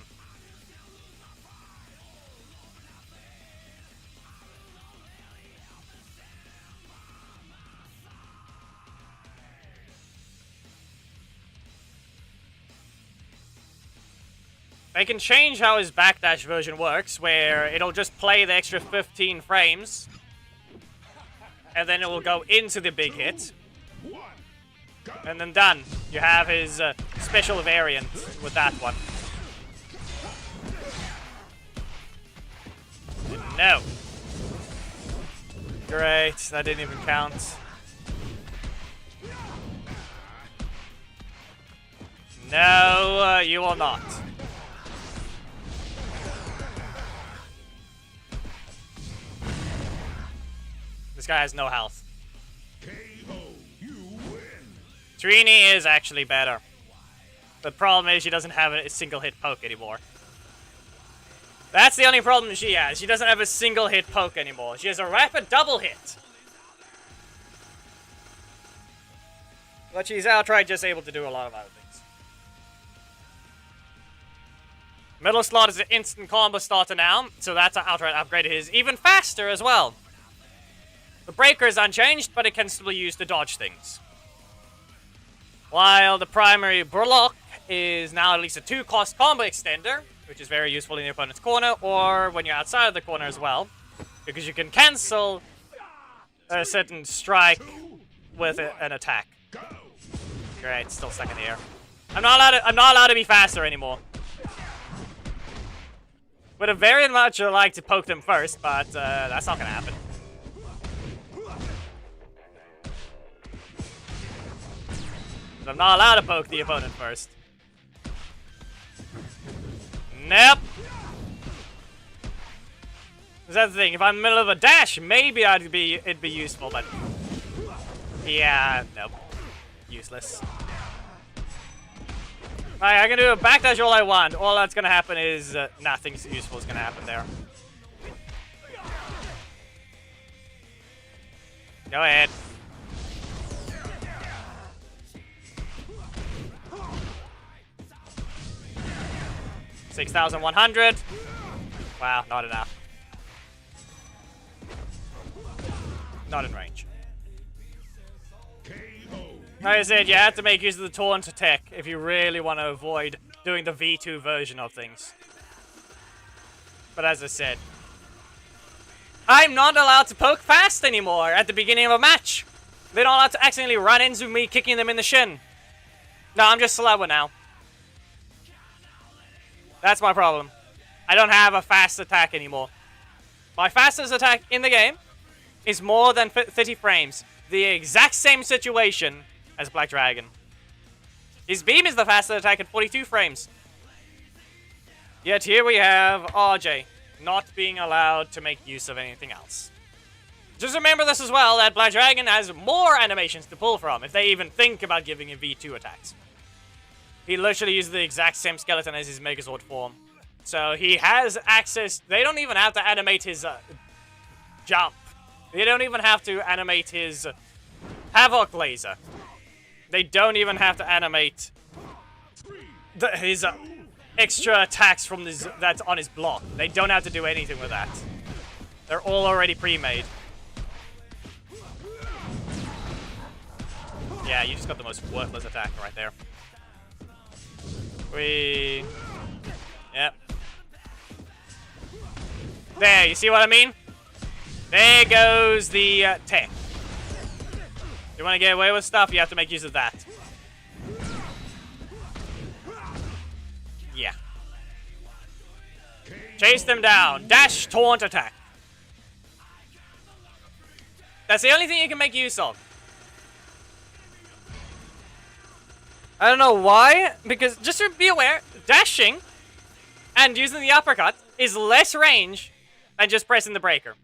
[SPEAKER 2] They can change how his backdash version works, where it'll just play the extra 15 frames, and then it will go into the big hit. And then done. You have his special variant with that one. No. Great, that didn't even count. No, you will not. This guy has no health.
[SPEAKER 3] KO, you win.
[SPEAKER 2] Trini is actually better. The problem is she doesn't have a single hit poke anymore. That's the only problem she has. She doesn't have a single hit poke anymore. She has a rapid double hit. But she's outright just able to do a lot of other things. Middle slot is an instant combo starter now, so that's an outright upgrade. It is even faster as well. The breaker is unchanged, but it can still be used to dodge things. While the primary block is now at least a 2-cost combo extender, which is very useful in your opponent's corner, or when you're outside of the corner as well, because you can cancel a certain strike with an attack. Great, still stuck in the air. I'm not allowed to be faster anymore. Would have very much liked to poke them first, but that's not gonna happen. I'm not allowed to poke the opponent first. Nope. That's the thing. If I'm in the middle of a dash, maybe it'd be useful, but yeah, nope. Useless. Alright, I can do a backdash all I want. All that's gonna happen is nothing useful is gonna happen there. Go ahead. 6,100. Wow, not enough. Not in range. Like I said, you have to make use of the taunt attack if you really want to avoid doing the V2 version of things. But as I said, I'm not allowed to poke fast anymore at the beginning of a match. They're not allowed to accidentally run into me kicking them in the shin. No, I'm just slower now. That's my problem. I don't have a fast attack anymore. My fastest attack in the game is more than 30 frames. The exact same situation as Black Dragon. His beam is the fastest attack at 42 frames. Yet here we have RJ not being allowed to make use of anything else. Just remember this as well, that Black Dragon has more animations to pull from if they even think about giving him V2 attacks. He literally uses the exact same skeleton as his Megazord form. So he has access. They don't even have to animate his jump. They don't even have to animate his Havoc laser. They don't even have to animate his extra attacks from that's on his block. They don't have to do anything with that. They're all already pre-made. Yeah, you just got the most worthless attack right there. Yep. There, you see what I mean? There goes the tech. You want to get away with stuff, you have to make use of that. Yeah. Chase them down. Dash, taunt, attack. That's the only thing you can make use of. I don't know why, because just to be aware, dashing and using the uppercut is less range than just pressing the breaker.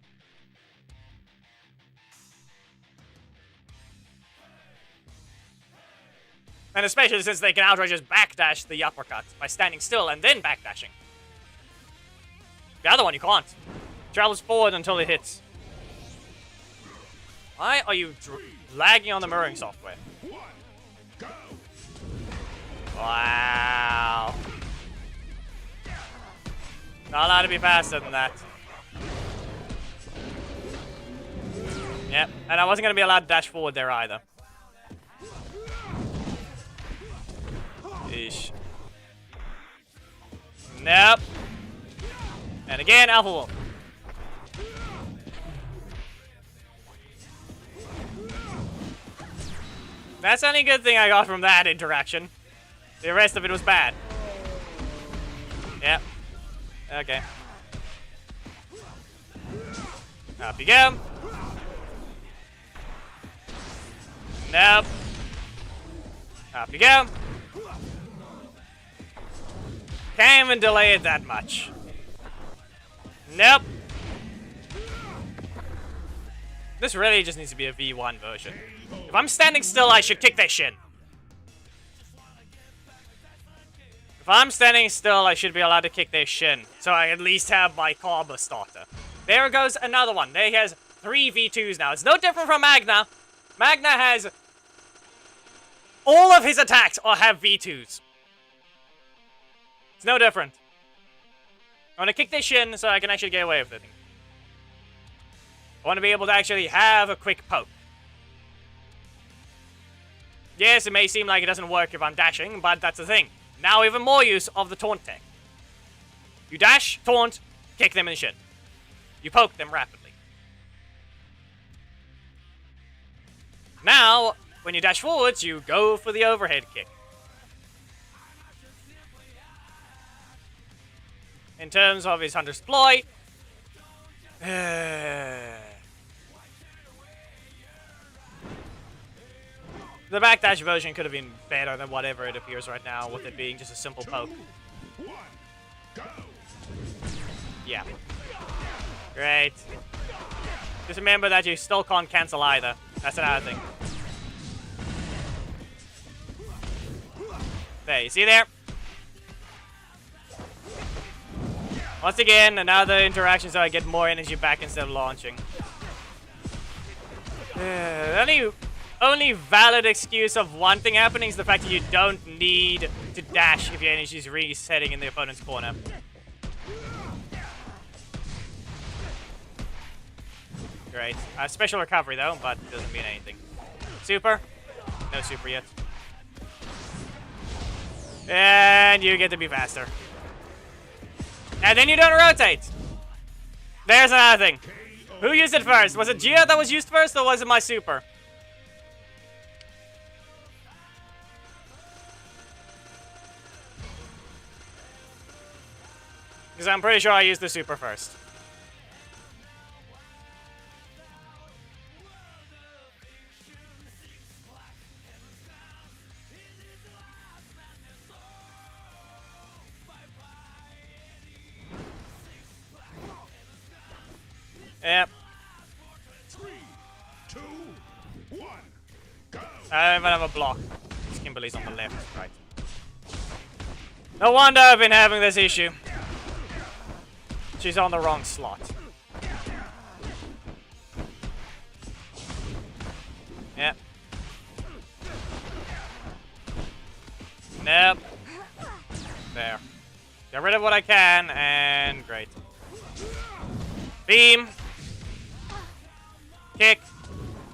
[SPEAKER 2] And especially since they can outright just backdash the uppercut by standing still and then backdashing. The other one you can't. Travels forward until it hits. Why are you lagging on the mirroring software? Wow. Not allowed to be faster than that. Yep, and I wasn't going to be allowed to dash forward there either. Eesh. Nope. And again, Alpha Wolf. That's the only good thing I got from that interaction. The rest of it was bad. Yep. Okay. Up you go. Nope. Up you go. Can't even delay it that much. Nope. This really just needs to be a V1 version. If I'm standing still, I should kick that shin. If I'm standing still, I should be allowed to kick their shin. So I at least have my combo starter. There goes another one. There he has 3 V2s now. It's no different from Magna. Magna has... all of his attacks have V2s. It's no different. I want to kick their shin so I can actually get away with it. I want to be able to actually have a quick poke. Yes, it may seem like it doesn't work if I'm dashing, but that's the thing. Now even more use of the taunt tech. You dash, taunt, kick them in the shin. You poke them rapidly. Now, when you dash forwards, you go for the overhead kick. In terms of his Hunter's Ploy, the backdash version could have been better than whatever it appears right now, with it being just a simple poke. Yeah. Great. Just remember that you still can't cancel either. That's another thing. There, you see there? Once again, another interaction so I get more energy back instead of launching. The only valid excuse of one thing happening is the fact that you don't need to dash if your energy is resetting in the opponent's corner. Great. Special recovery though, but it doesn't mean anything. Super? No super yet. And you get to be faster. And then you don't rotate. There's another thing. Who used it first? Was it Gia that was used first, or was it my super? Because I'm pretty sure I used the super first. Yep.
[SPEAKER 3] 3, 2, 1, go.
[SPEAKER 2] I don't even have a block. Kimberly's on the left, right. No wonder I've been having this issue. She's on the wrong slot. Yep. Nope. There. Get rid of what I can, and great. Beam. Kick.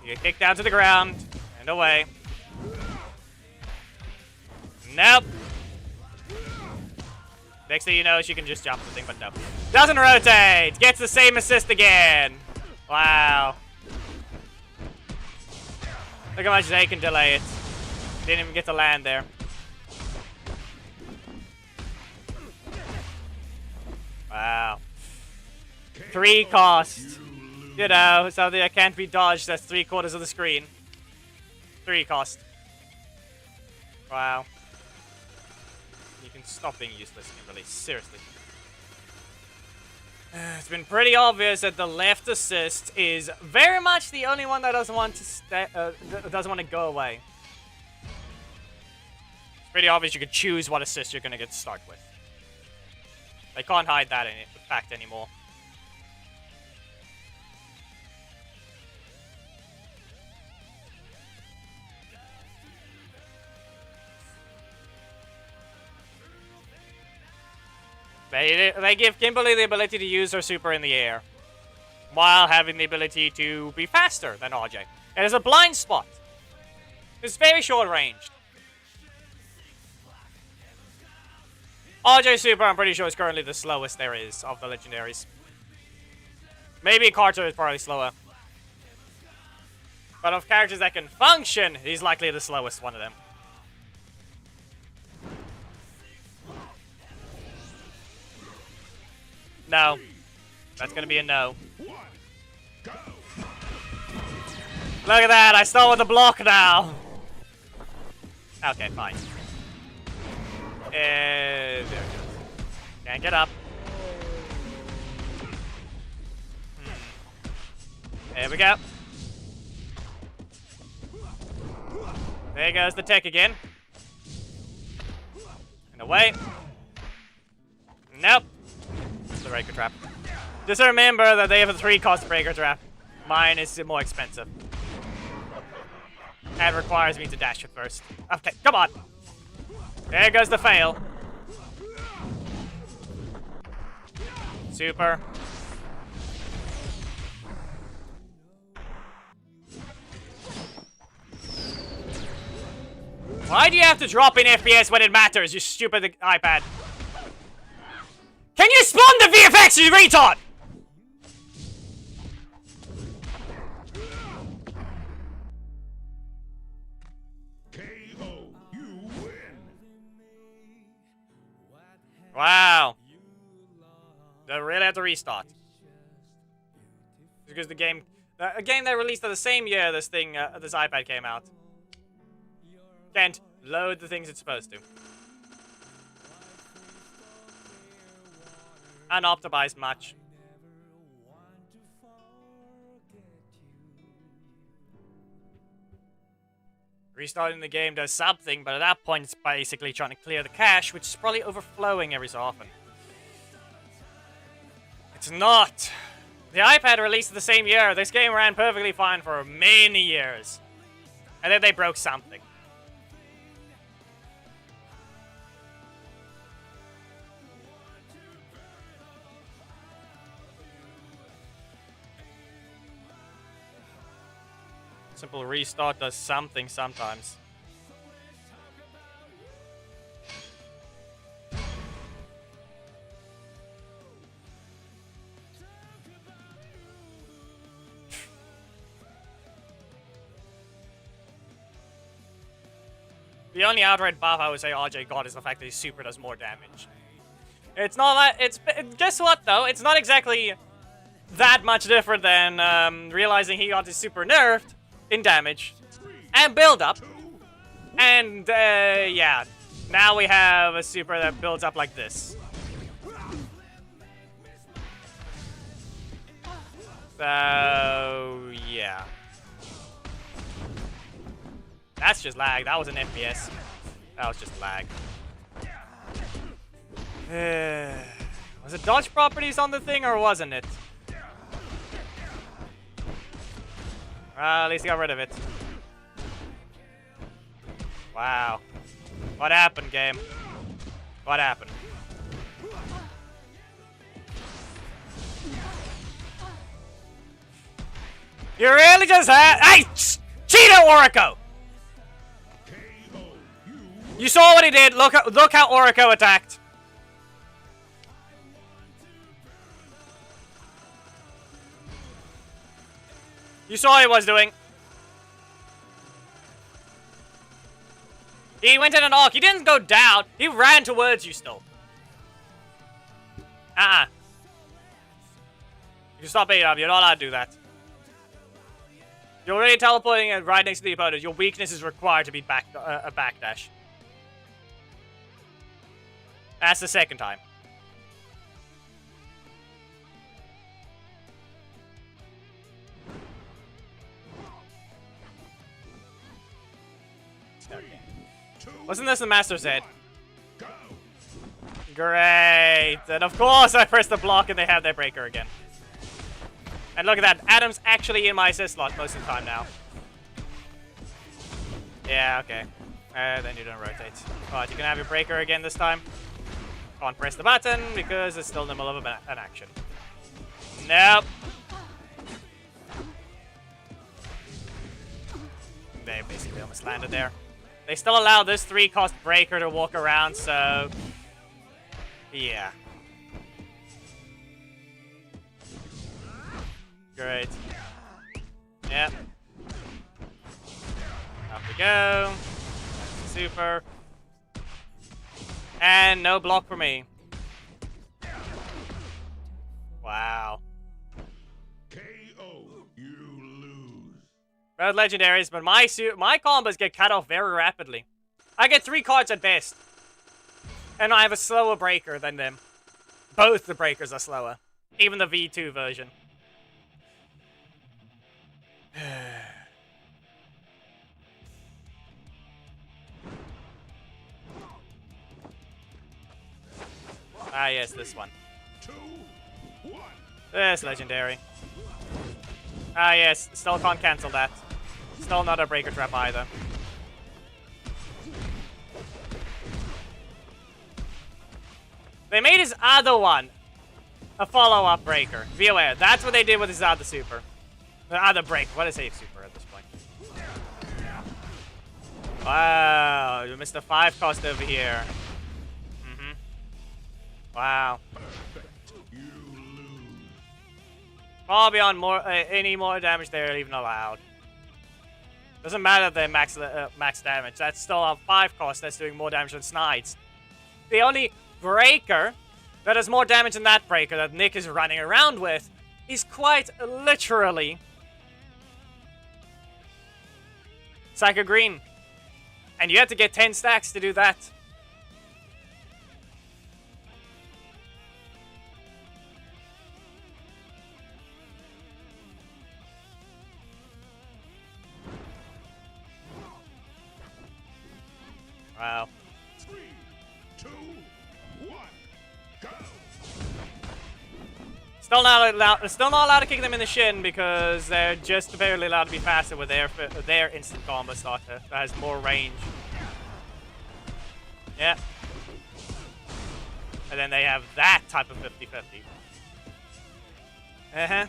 [SPEAKER 2] You get kicked down to the ground, and away. Nope. Next thing you know, she can just jump the thing, but no. Doesn't rotate! Gets the same assist again! Wow. Look how much they can delay it. Didn't even get to land there. Wow. 3 cost. You know, something that can't be dodged, that's 3/4 of the screen. 3 cost. Wow. You can stop being useless, Kimberly. Seriously. It's been pretty obvious that the left assist is very much the only one that doesn't want to go away. It's pretty obvious you can choose what assist you're gonna get to start with. They can't hide that fact anymore. They give Kimberly the ability to use her super in the air, while having the ability to be faster than RJ. It is a blind spot. It's very short ranged. RJ super, I'm pretty sure, is currently the slowest there is of the legendaries. Maybe Carter is probably slower. But of characters that can function, he's likely the slowest one of them. No. That's gonna be a no. Look at that, I start with the block now. Okay, fine. There it goes. Can't get up. There we go. There goes the tech again. And away. Nope. It's the breaker trap. Just remember that they have a 3-cost breaker trap. Mine is more expensive. And requires me to dash it first. Okay, come on. There goes the fail. Super. Why do you have to drop in FPS when it matters, you stupid iPad? Can you spawn the VFX, you retard?
[SPEAKER 3] KO, you win.
[SPEAKER 2] Wow. They really have to restart. Because the game... a game they released at the same year this iPad came out. Can't load the things it's supposed to. Unoptimized much. Restarting the game does something, but at that point it's basically trying to clear the cache, which is probably overflowing every so often. It's not. The iPad released the same year. This game ran perfectly fine for many years. And then they broke something. Simple restart does something sometimes. The only outright buff I would say RJ got is the fact that his super does more damage. It's not that, guess what though? It's not exactly that much different than realizing he got his super nerfed in damage and build up. And yeah, now we have a super that builds up like this. So yeah. That's just lag. That was an FPS. That was just lag. Was it dodge properties on the thing or wasn't it? At least I got rid of it. Wow. What happened, game? What happened? You really just had... Hey! Cheetah Orico! You saw what he did. Look how Orico attacked. You saw what he was doing. He went in an arc. He didn't go down. He ran towards you still. You stop beating up. You're not allowed to do that. You're already teleporting and right next to the opponent. Your weakness is required to beat a backdash. That's the second time. Wasn't this the Master's Head? Great! And of course I pressed the block and they have their breaker again. And look at that, Adam's actually in my assist slot most of the time now. Yeah, okay. Then you don't rotate. Alright, you can have your breaker again this time. Can't press the button because it's still in the middle of an action. Nope. They basically almost landed there. They still allow this 3-cost breaker to walk around, so... yeah. Great. Yep. Up we go. That's the super. And no block for me. Wow.
[SPEAKER 3] KO. You lose.
[SPEAKER 2] Road legendaries, but my combos get cut off very rapidly. I get 3 cards at best. And I have a slower breaker than them. Both the breakers are slower. Even the V2 version. Ah, yes, this one.
[SPEAKER 3] 2, 1.
[SPEAKER 2] This legendary. Ah, yes, still can't cancel that. Still not a breaker trap either. They made his other one a follow-up breaker. Be aware, that's what they did with his other super. The other break. What is a super at this point? Wow, you missed a 5-cost over here. Wow.
[SPEAKER 3] You lose.
[SPEAKER 2] Far beyond any more damage they're even allowed. Doesn't matter if they max damage. That's still a 5-cost that's doing more damage than Snides. The only breaker that does more damage than that breaker that Nick is running around with is quite literally Psycho Green. And you have to get 10 stacks to do that. Wow.
[SPEAKER 3] 3, 2, 1. Go.
[SPEAKER 2] Still not allowed to kick them in the shin because they're just barely allowed to be faster with their instant combo starter that has more range. Yeah. And then they have that type of 50-50. Uh-huh.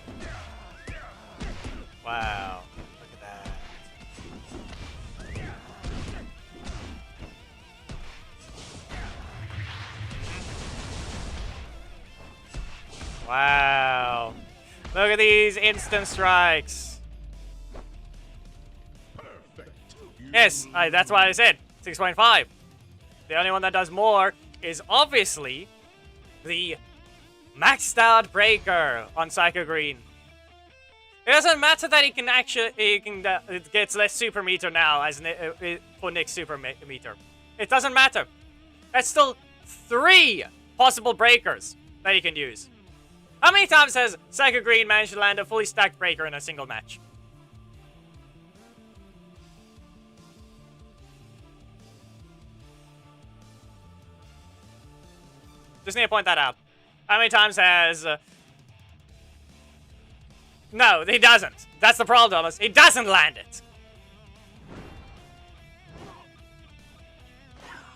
[SPEAKER 2] Wow. Look at that. Wow. Look at these instant strikes.
[SPEAKER 3] Perfect.
[SPEAKER 2] Yes, that's why I said 6.5. The only one that does more is obviously the maxed out breaker on Psycho Green. It doesn't matter that it gets less super meter now as for Nick's super meter. It doesn't matter. That's still 3 possible breakers that he can use. How many times has Psycho Green managed to land a fully stacked breaker in a single match? Just need to point that out. How many times has... No, he doesn't. That's the problem, Thomas. He doesn't land it.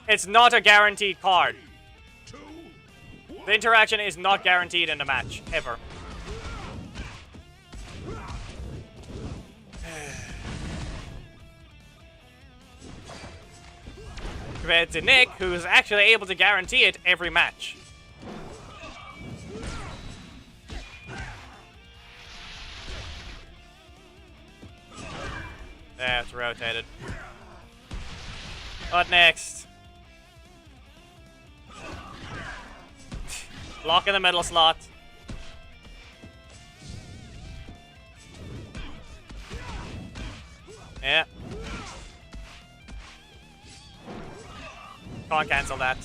[SPEAKER 2] It's not a guaranteed card. The interaction is not guaranteed in the match, ever. Compared to Nick, who's actually able to guarantee it every match. There, it's rotated. What next? Block in the middle slot. Yeah. Can't cancel that.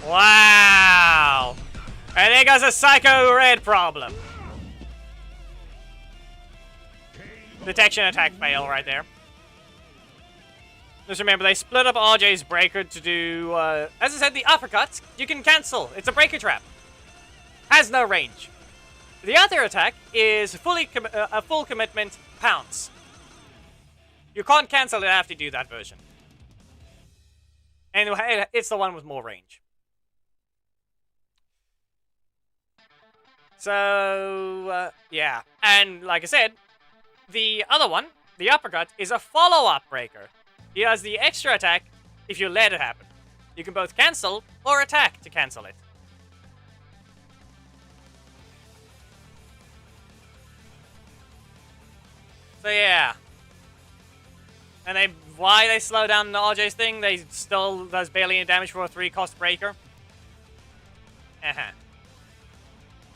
[SPEAKER 2] Wow! And there goes a Psycho Red problem. Detection attack fail right there. Just remember, they split up RJ's breaker to do, as I said, the uppercuts. You can cancel. It's a breaker trap. Has no range. The other attack is a full commitment pounce. You can't cancel it after you do that version. And it's the one with more range. So, yeah. And like I said, the other one, the uppercut, is a follow-up breaker. He has the extra attack if you let it happen. You can both cancel or attack to cancel it. So yeah. And why they slow down the RJ's thing? They still does barely any damage for a 3-cost breaker. As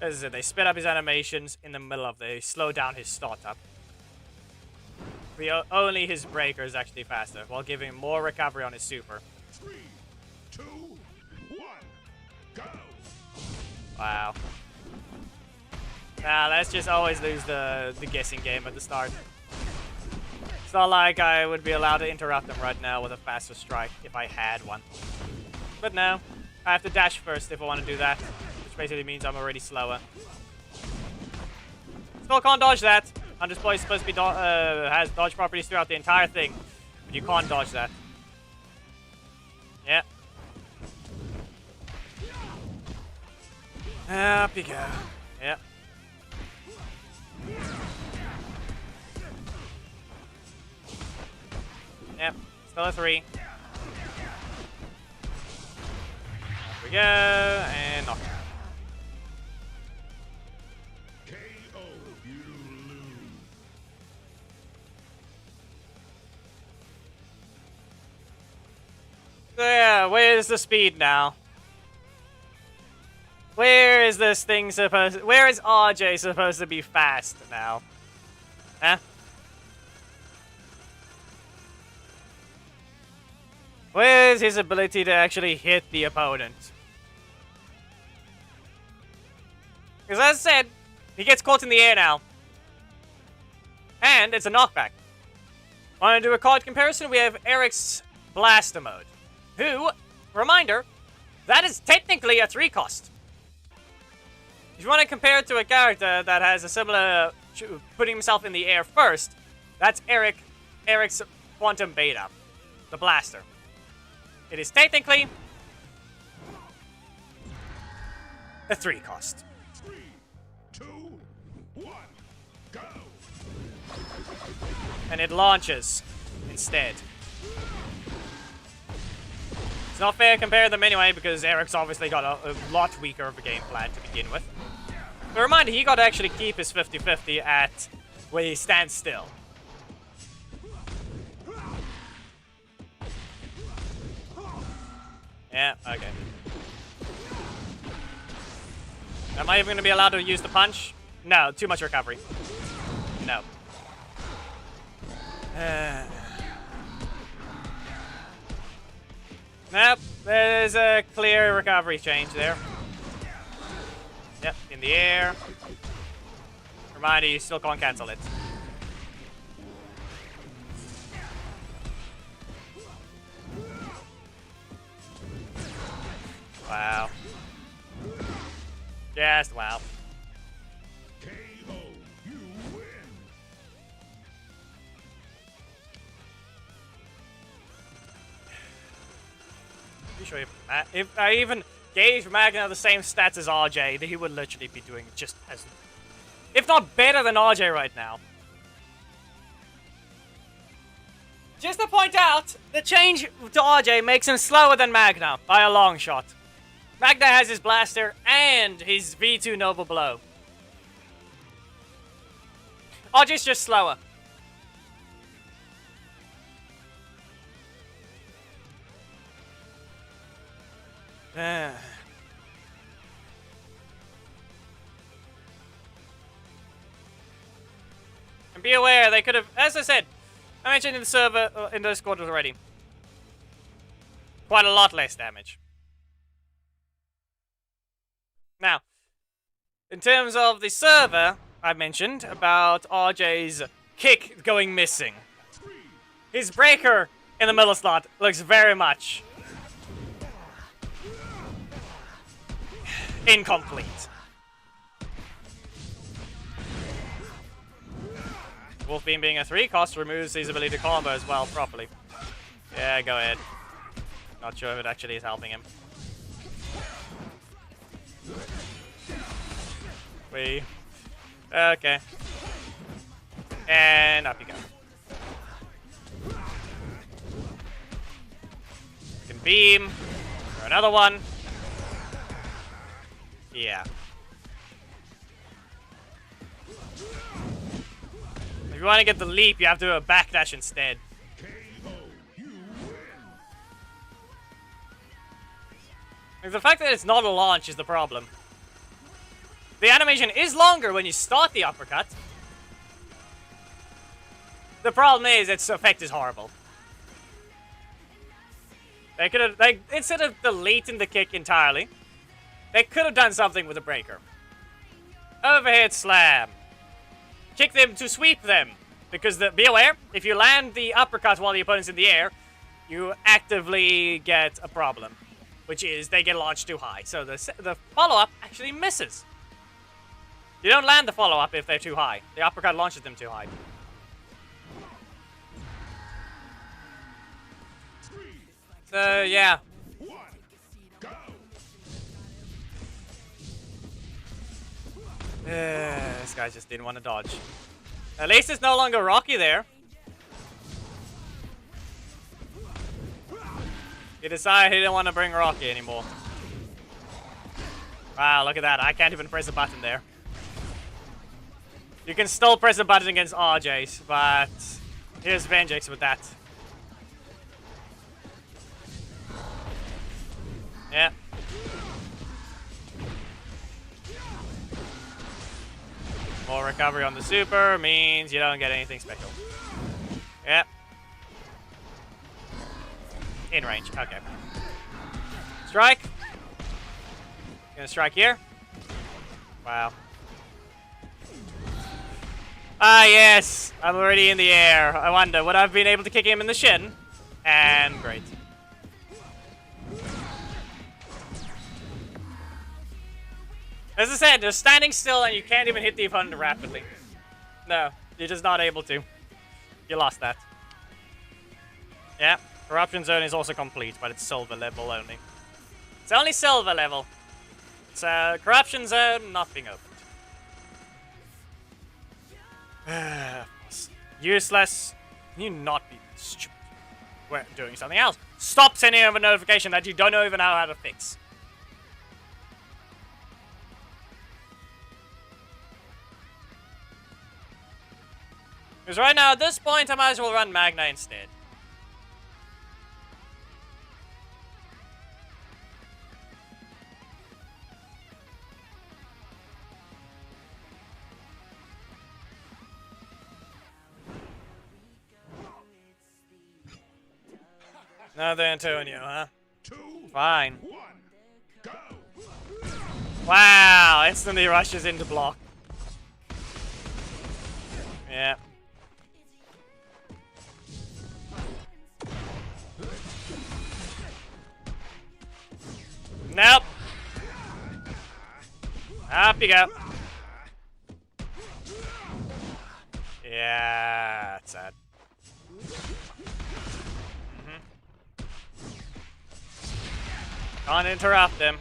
[SPEAKER 2] I said, they sped up his animations in the middle of they slow down his startup. Only his breaker is actually faster, while giving more recovery on his super.
[SPEAKER 3] 3, 2, 1, go!
[SPEAKER 2] Wow. Nah, let's just always lose the guessing game at the start. It's not like I would be allowed to interrupt them right now with a faster strike if I had one. But no, I have to dash first if I want to do that, which basically means I'm already slower. Still can't dodge that. Undisplay is supposed to be has dodge properties throughout the entire thing, but you can't dodge that. Yeah. Up you go. Yeah. Yep, still a 3. There we go, and knock.
[SPEAKER 3] KO, you lose.
[SPEAKER 2] So yeah, where's the speed now? Where is this thing supposed? Where is RJ supposed to be fast now? Huh? Where is his ability to actually hit the opponent? Because as I said, he gets caught in the air now. And it's a knockback. Want to do a card comparison? We have Eric's Blaster Mode. Who, reminder, that is technically a 3-cost. If you want to compare it to a character that has a similar putting himself in the air first, that's Eric's Quantum Beta, the Blaster. It is technically a 3-cost.
[SPEAKER 3] 3, 2, 1, go!
[SPEAKER 2] And it launches instead. It's not fair to compare them anyway, because Eric's obviously got a lot weaker of a game plan to begin with. But reminder, he got to actually keep his 50-50 at where he stands still. Yeah, okay. Am I even going to be allowed to use the punch? No, too much recovery. No. Nope, there's a clear recovery change there. Yep, in the air. Reminder, you still can't cancel it. Wow. Just wow.
[SPEAKER 3] KO, you win.
[SPEAKER 2] Pretty sure if I even gave Magna the same stats as RJ, he would literally be doing just as, if not better than RJ right now. Just to point out, the change to RJ makes him slower than Magna by a long shot. Magna has his blaster and his V2 Noble Blow. RJ's just slower. And be aware, they could have, as I said, I mentioned in the server, in those quarters already, quite a lot less damage. Now, in terms of the server, I mentioned about RJ's kick going missing. His breaker in the middle slot looks very much incomplete. Wolfbeam being a 3-cost removes his ability to combo as well properly. Yeah, go ahead. Not sure if it actually is helping him. Wait. Okay. And up you go. You can beam. For another one. Yeah. If you want to get the leap, you have to do a backdash instead. Like, the fact that it's not a launch is the problem. The animation is longer when you start the uppercut. The problem is its effect is horrible. They could have, like, instead of deleting the kick entirely, they could have done something with the breaker. Overhead slam. Kick them to sweep them. Because, be aware, if you land the uppercut while the opponent's in the air, you actively get a problem. Which is, they get launched too high. So the follow-up actually misses. You don't land the follow-up if they're too high. The uppercut launches them too high. So, yeah. This guy just didn't want to dodge. At least it's no longer Rocky there. He decided he didn't want to bring Rocky anymore. Wow, look at that. I can't even press a button there. You can still press a button against RJs, but here's Vengex with that. Yeah. More recovery on the super means you don't get anything special. Yeah. In range. Okay. Strike. Gonna strike here. Wow. Ah, yes. I'm already in the air. I wonder, would I have been able to kick him in the shin? And great. As I said, they're standing still and you can't even hit the opponent rapidly. No, you're just not able to. You lost that. Yeah, Corruption Zone is also complete, but it's silver level only. It's only silver level. It's a Corruption Zone not being opened. Useless. Can you not be stupid? We're doing something else. Stop sending over a notification that you don't even know how to fix. Because right now, at this point, I might as well run Magna instead. Another Antonio, huh? Fine. Wow, instantly rushes into block. Yeah. Nope. Up you go. Yeah, that's sad. Can't interrupt him.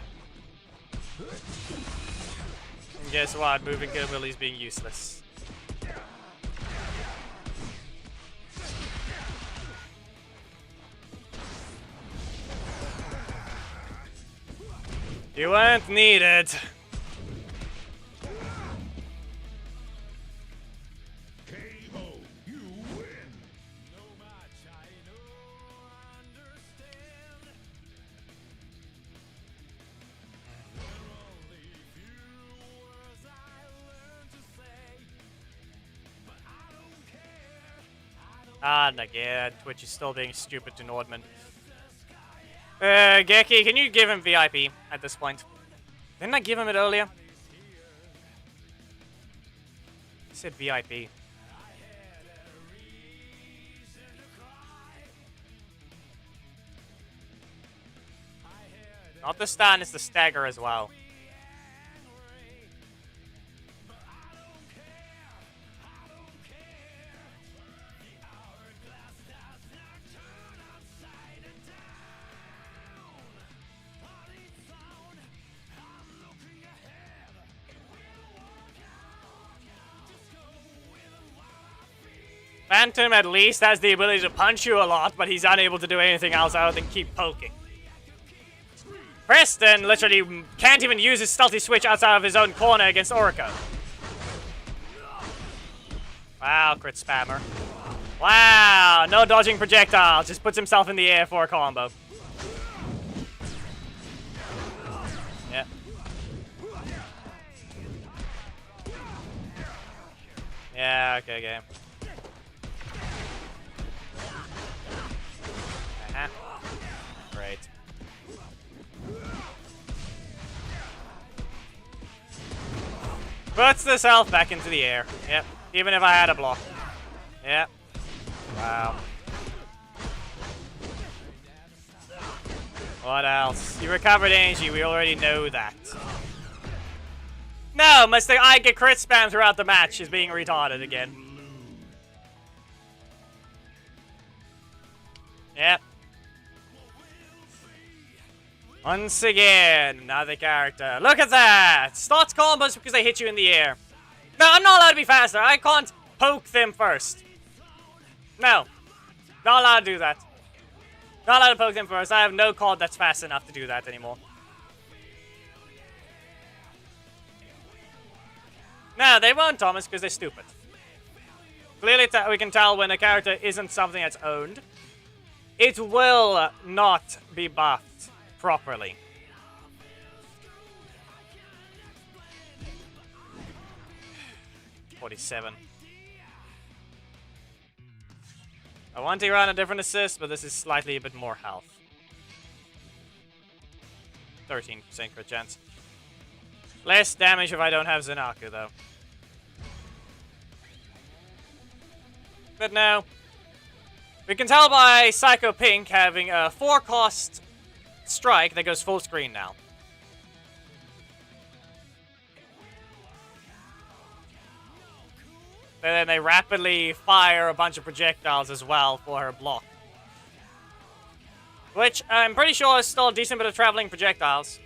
[SPEAKER 2] And guess what? Moving ability is being useless. You weren't needed.
[SPEAKER 3] KO, you win.
[SPEAKER 2] And again, Twitch is still being stupid to Nordman. Geki, can you give him VIP at this point? Didn't I give him it earlier? I said VIP. Not the stun, it's the stagger as well. Phantom at least has the ability to punch you a lot, but he's unable to do anything else other than keep poking. Preston literally can't even use his stealthy switch outside of his own corner against Orico. Wow, crit spammer. Wow, no dodging projectiles, just puts himself in the air for a combo. Yeah. Yeah, okay, game. Great. Puts this health back into the air. Yep. Even if I had a block. Yep. Wow. What else? You recovered energy. We already know that. No, must I get crit spam throughout the match is being retarded again. Yep. Once again, another character. Look at that! Starts combos because they hit you in the air. No, I'm not allowed to be faster. I can't poke them first. No. Not allowed to do that. Not allowed to poke them first. I have no card that's fast enough to do that anymore. No, they won't, Thomas, because they're stupid. Clearly, we can tell when a character isn't something that's owned. It will not be buffed properly. $47. I want to run a different assist, but this is slightly a bit more health. 13% crit chance. Less damage if I don't have Zanaku, though. But no. We can tell by Psycho Pink having a 4-cost strike that goes full screen now. And then they rapidly fire a bunch of projectiles as well for her block. Which I'm pretty sure is still a decent bit of traveling projectiles.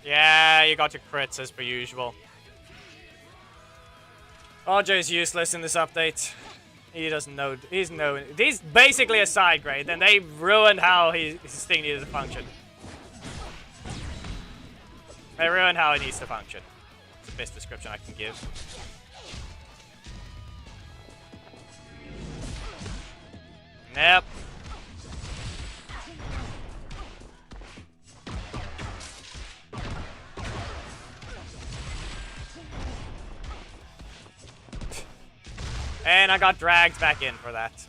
[SPEAKER 2] Yeah, you got your crits as per usual. RJ is useless in this update. He doesn't know. He's basically a side grade, and they ruined how his thing needs to function. They ruined how it needs to function. It's the best description I can give. Yep. And I got dragged back in for that.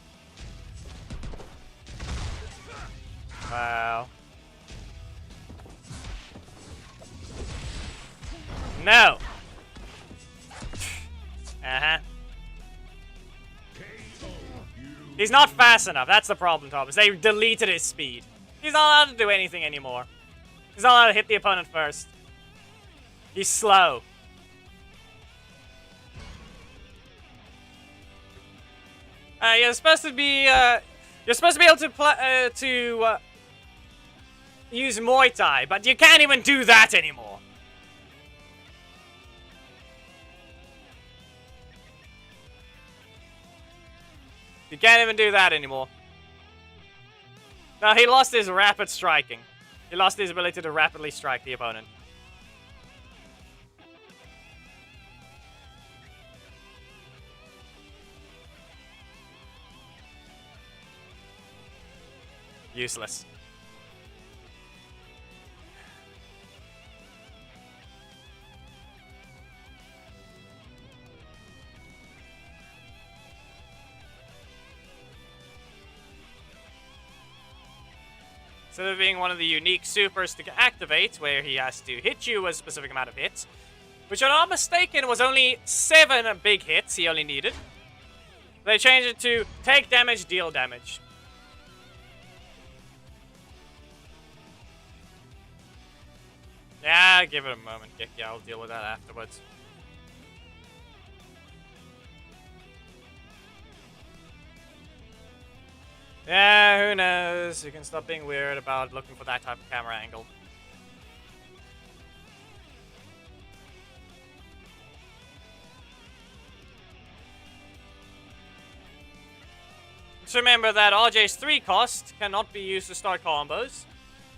[SPEAKER 2] Wow. No! Uh-huh. He's not fast enough. That's the problem, Thomas. They deleted his speed. He's not allowed to do anything anymore. He's not allowed to hit the opponent first. He's slow. You're supposed to be able to use Muay Thai, but you can't even do that anymore. You can't even do that anymore. No, he lost his rapid striking. He lost his ability to rapidly strike the opponent. Useless. Instead of being one of the unique supers to activate, where he has to hit you a specific amount of hits, which, if I'm not mistaken, was only 7 big hits he only needed, they changed it to take damage, deal damage. Yeah, give it a moment, Geki. I'll deal with that afterwards. Yeah, who knows? You can stop being weird about looking for that type of camera angle. to remember that RJ's 3 cost cannot be used to start combos,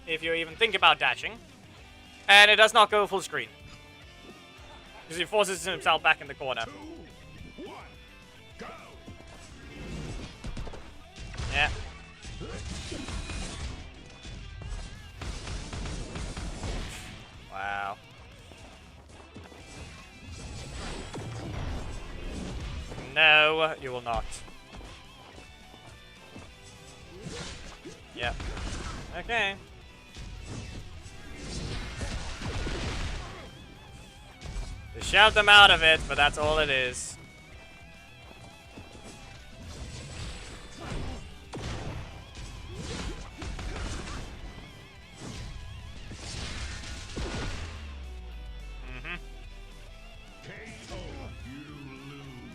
[SPEAKER 2] if you even think about dashing. And it does not go full screen. Because he forces himself back in the corner.
[SPEAKER 3] 2, 1, go.
[SPEAKER 2] Yeah. Wow. No, you will not. Yep. Okay. They shoved them out of it, but that's all it is.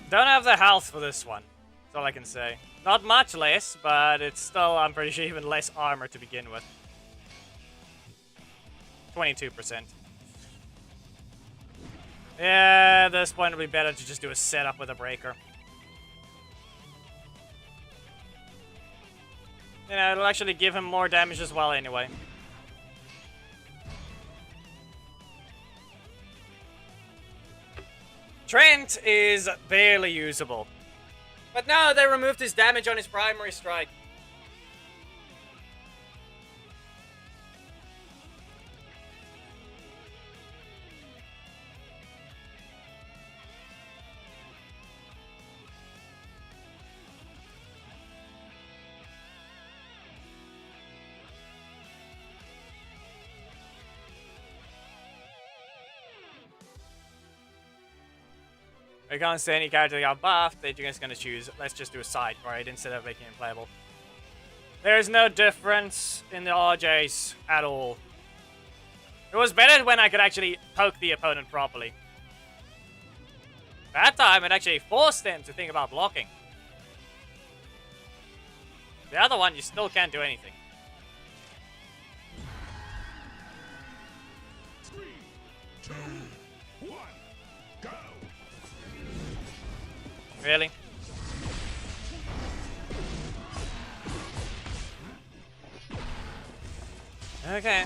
[SPEAKER 2] Don't have the health for this one. That's all I can say. Not much less, but it's still, I'm pretty sure, even less armor to begin with. 22%. Yeah, at this point it would be better to just do a setup with a breaker. You know, it'll actually give him more damage as well anyway. Trent is barely usable. But no, they removed his damage on his primary strike. We can't see any character that got buffed, they're just gonna choose, let's just do a side right instead of making it playable. There's no difference in the RJs at all. It was better when I could actually poke the opponent properly. That time it actually forced them to think about blocking. The other one, you still can't do anything.
[SPEAKER 3] 3, 2, 1, go.
[SPEAKER 2] Really? Okay.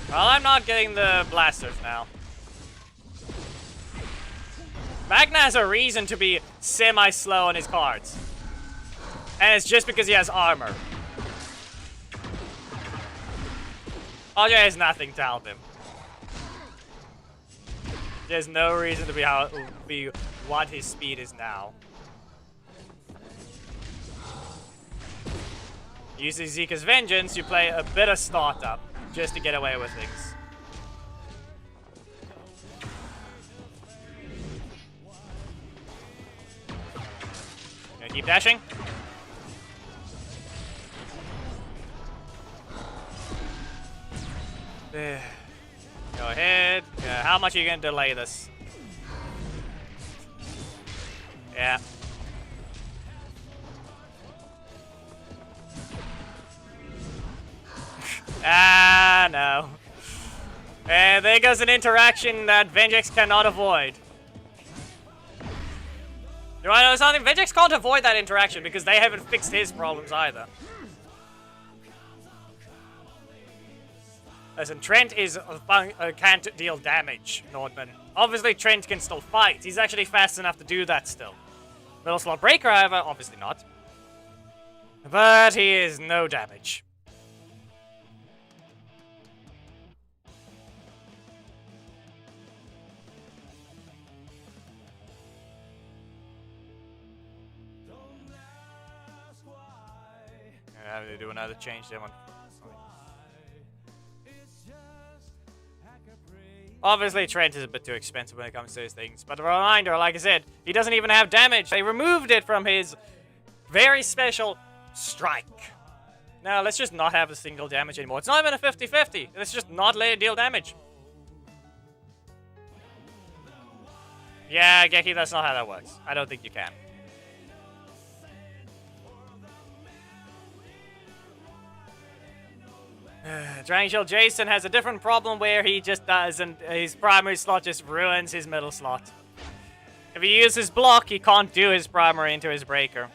[SPEAKER 2] Well, I'm not getting the blasters now. Magna has a reason to be semi-slow on his cards. And it's just because he has armor. RJ has nothing to help him. There's no reason to be what his speed is now. Using Zika's Vengeance, you play a bit of startup just to get away with things. Gonna keep dashing. Go ahead. How much are you gonna delay this? Yeah. Ah, no. And there goes an interaction that Vengex cannot avoid. You wanna know something? Vengex can't avoid that interaction because they haven't fixed his problems either. Listen, Trent can't deal damage, Nordman. Obviously, Trent can still fight. He's actually fast enough to do that still. Middle slot breaker, however, obviously not. But he is no damage. I have to do another change there one. Obviously, Trent is a bit too expensive when it comes to these things. But a reminder, like I said, he doesn't even have damage. They removed it from his very special strike. Now, let's just not have a single damage anymore. It's not even a 50-50. Let's just not let it deal damage. Yeah, Geki, that's not how that works. I don't think you can. Dragon Shield Jason has a different problem where he just doesn't, his primary slot just ruins his middle slot. If he uses block, he can't do his primary into his breaker.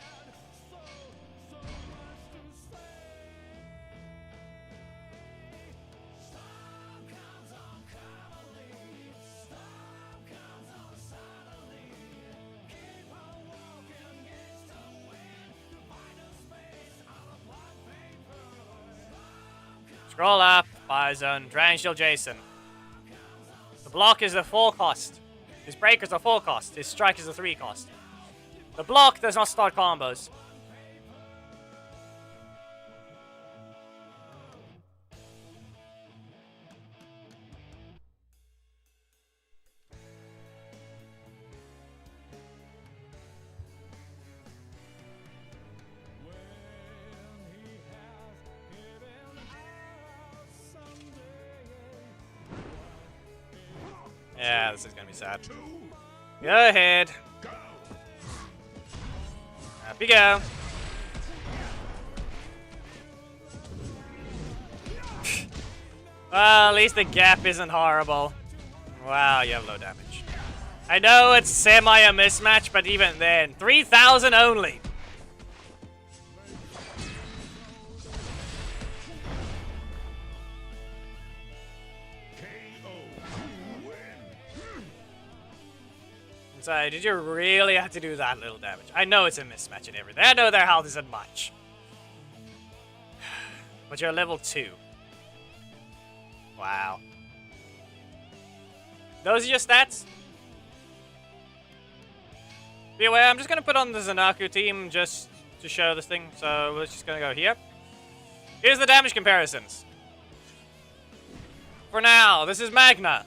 [SPEAKER 2] Scroll up, fire zone, drain shield Jason. The block is a 4 cost. His breakers are 4 cost. His strike is a 3 cost. The block does not start combos. Yeah, this is gonna be sad. Go ahead. Up you go. Well, at least the gap isn't horrible. Wow, you have low damage. I know it's semi a mismatch, but even then, 3,000 only. So, did you really have to do that little damage? I know it's a mismatch and everything. I know their health isn't much. But you're level 2. Wow. Those are your stats? Be aware, I'm just going to put on the Zanaku team just to show this thing. So, we're just going to go here. Here's the damage comparisons. For now, this is Magna.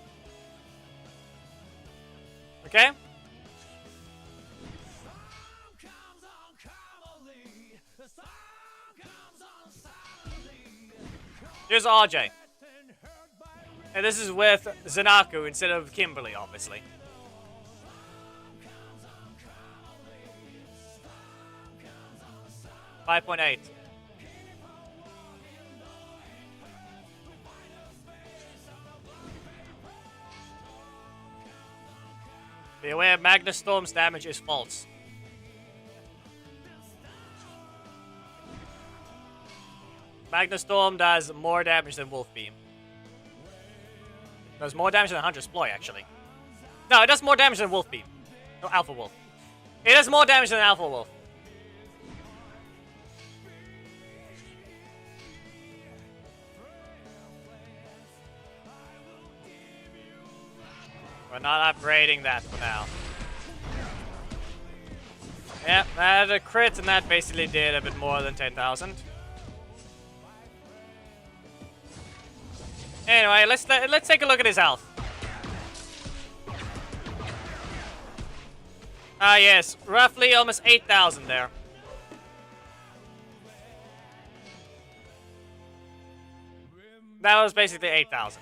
[SPEAKER 2] Okay? Here's RJ. And this is with Zanaku instead of Kimberly, obviously. $5.8. Be aware, Magnus Storm's damage is false. Magnus Storm does more damage than Wolf Beam. Does more damage than Hunter's Ploy, actually. No, it does more damage than Wolf Beam. No, Alpha Wolf. It does more damage than Alpha Wolf. We're not upgrading that for now. Yep, that had a crit, and that basically did a bit more than 10,000. Anyway, let's take a look at his health. Ah, yes, roughly almost 8,000 there. That was basically 8,000.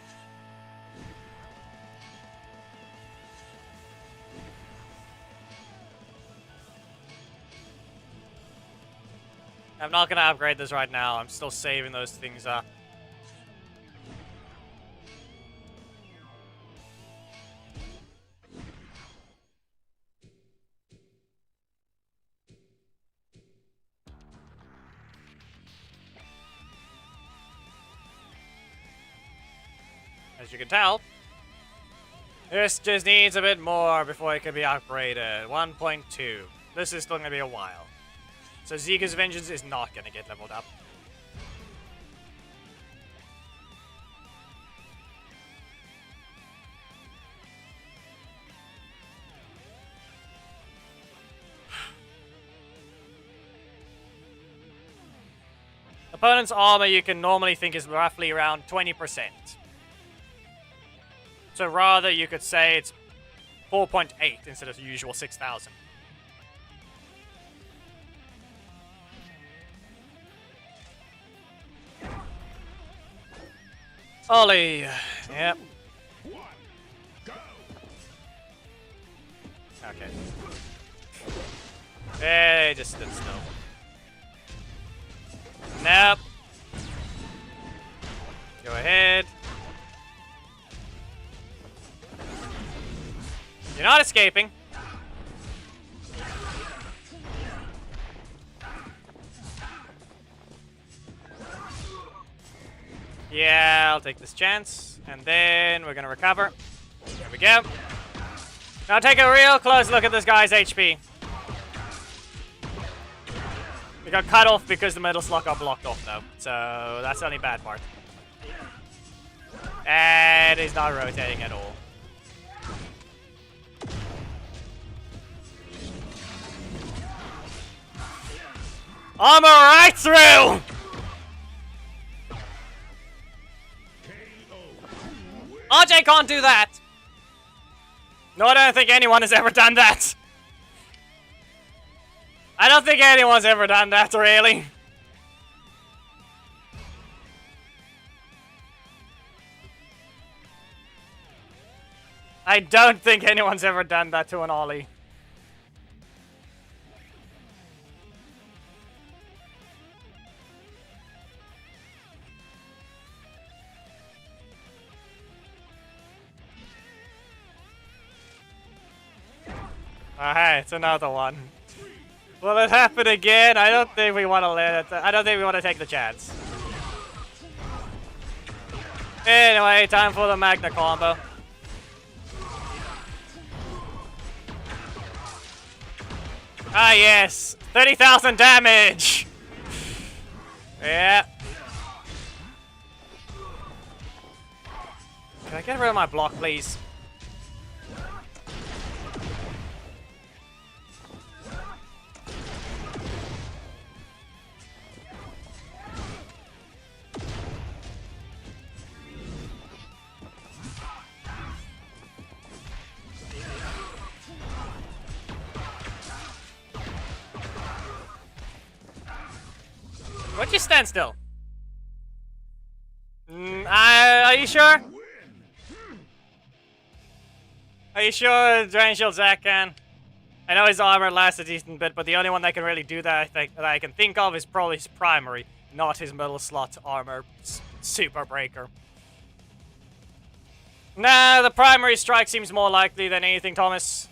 [SPEAKER 2] I'm not gonna upgrade this right now. I'm still saving those things up. As you can tell, this just needs a bit more before it can be upgraded. 1.2. This is still going to be a while. So Zika's Vengeance is not going to get leveled up. Opponent's armor you can normally think is roughly around 20%. So rather, you could say it's 4.8 instead of the usual 6,000. Ollie. Yep. Okay. They just stood still. Nope. Go ahead. You're not escaping. Yeah, I'll take this chance. And then we're gonna recover. There we go. Now take a real close look at this guy's HP. We got cut off because the middle slot got blocked off though. So that's the only bad part. And he's not rotating at all. Armor right through! RJ can't do that! No, I don't think anyone has ever done that. I don't think anyone's ever done that, really. I don't think anyone's ever done that to an Ollie. Alright, it's another one. Will it happen again? I don't think we want to let it. I don't think we want to take the chance. Anyway, time for the Magna combo. Ah, yes. 30,000 damage. Yeah. Can I get rid of my block, please? Why'd you stand still? Are you sure? Are you sure Drain Shield Zac can? I know his armor lasts a decent bit, but the only one that can really do that that I can think of is probably his primary, not his middle slot armor super breaker. Nah, the primary strike seems more likely than anything, Thomas.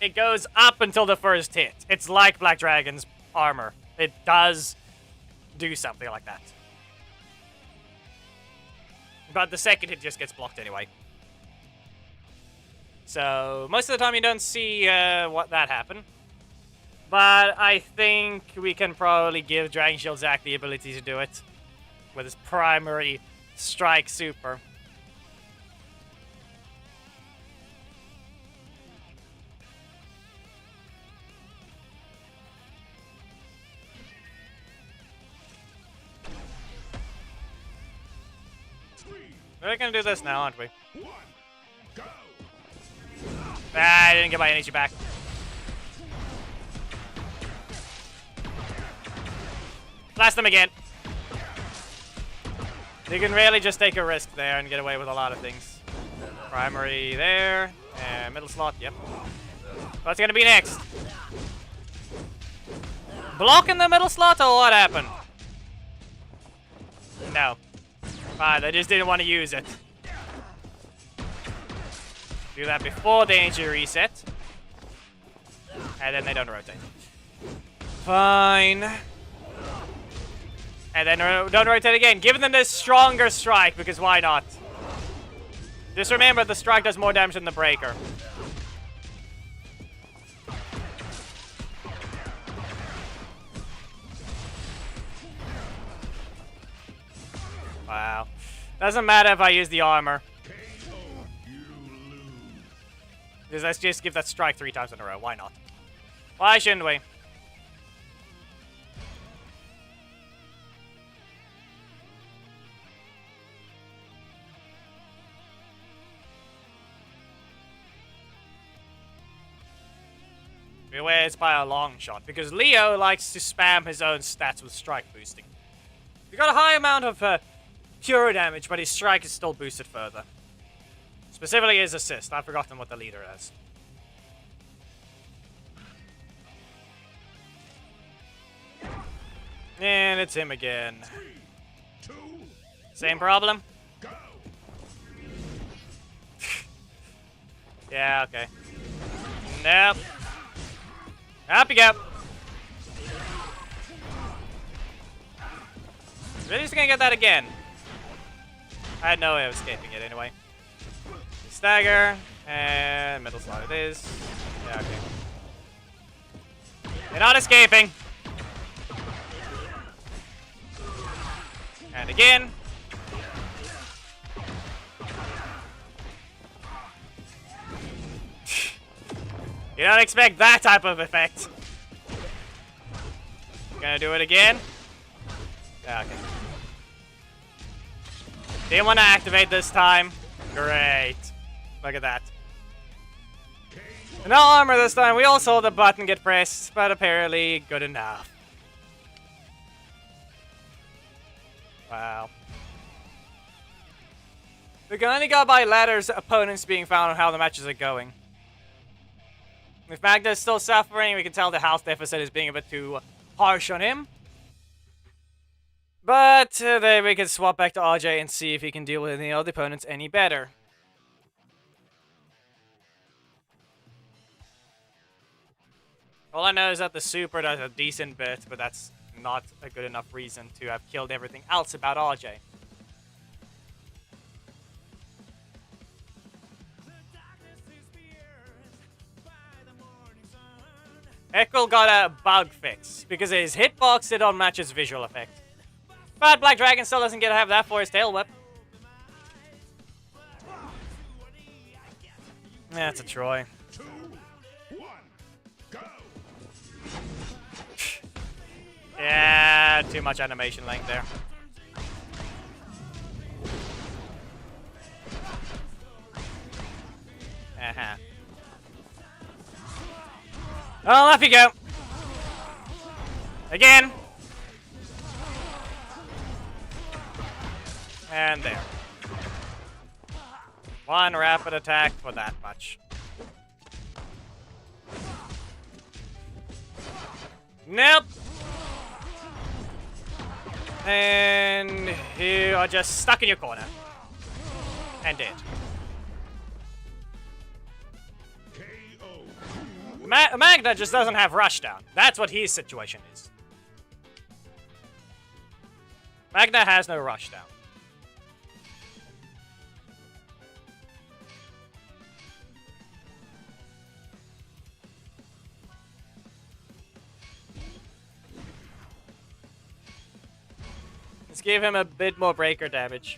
[SPEAKER 2] It goes up until the first hit. It's like Black Dragon's armor. It does do something like that. But the second hit just gets blocked anyway. So, most of the time you don't see what that happen. But I think we can probably give Dragon Shield Zac the ability to do it. With his primary strike super. We're gonna do this now, aren't we? Ah, I didn't get my energy back. Blast them again. You can really just take a risk there and get away with a lot of things. Primary there. And middle slot, yep. What's gonna be next? Block in the middle slot or what happened? No. Fine, they just didn't want to use it. Do that before the energy reset. And then they don't rotate. Fine. And then don't rotate again. Give them this stronger strike, because why not? Just remember, the strike does more damage than the breaker. Wow. Doesn't matter if I use the armor. Because let's just give that strike 3 times in a row. Why not? Why shouldn't we? Beware, it's by a long shot. Because Leo likes to spam his own stats with strike boosting. He's got a high amount of pure damage, but his strike is still boosted further. Specifically his assist. I've forgotten what the leader has. And it's him again. Same problem? Yeah, okay. Nope. Up you go. Really just gonna get that again? I had no way of escaping it anyway. Stagger, and middle slot it is. Yeah, okay. You're not escaping! And again. You don't expect that type of effect. Gonna do it again. Yeah, okay. Didn't want to activate this time. Great. Look at that. No armor this time. We all saw the button get pressed, but apparently good enough. Wow. We can only go by ladders opponents being found on how the matches are going. If Magda is still suffering, we can tell the health deficit is being a bit too harsh on him. But then we can swap back to RJ and see if he can deal with any other opponents any better. All I know is that the super does a decent bit, but that's not a good enough reason to have killed everything else about RJ. Ekkel got a bug fix, because his hitbox did not match his visual effect. But Black Dragon still doesn't get to have that for his tail whip. That's a Troy.
[SPEAKER 3] 2, 1, go!
[SPEAKER 2] Yeah, too much animation length there. Uh-huh. Oh, off you go. Again. And there. One rapid attack for that much. Nope. And you are just stuck in your corner. And dead. Magna just doesn't have rushdown. That's what his situation is. Magna has no rushdown. Let's give him a bit more breaker damage.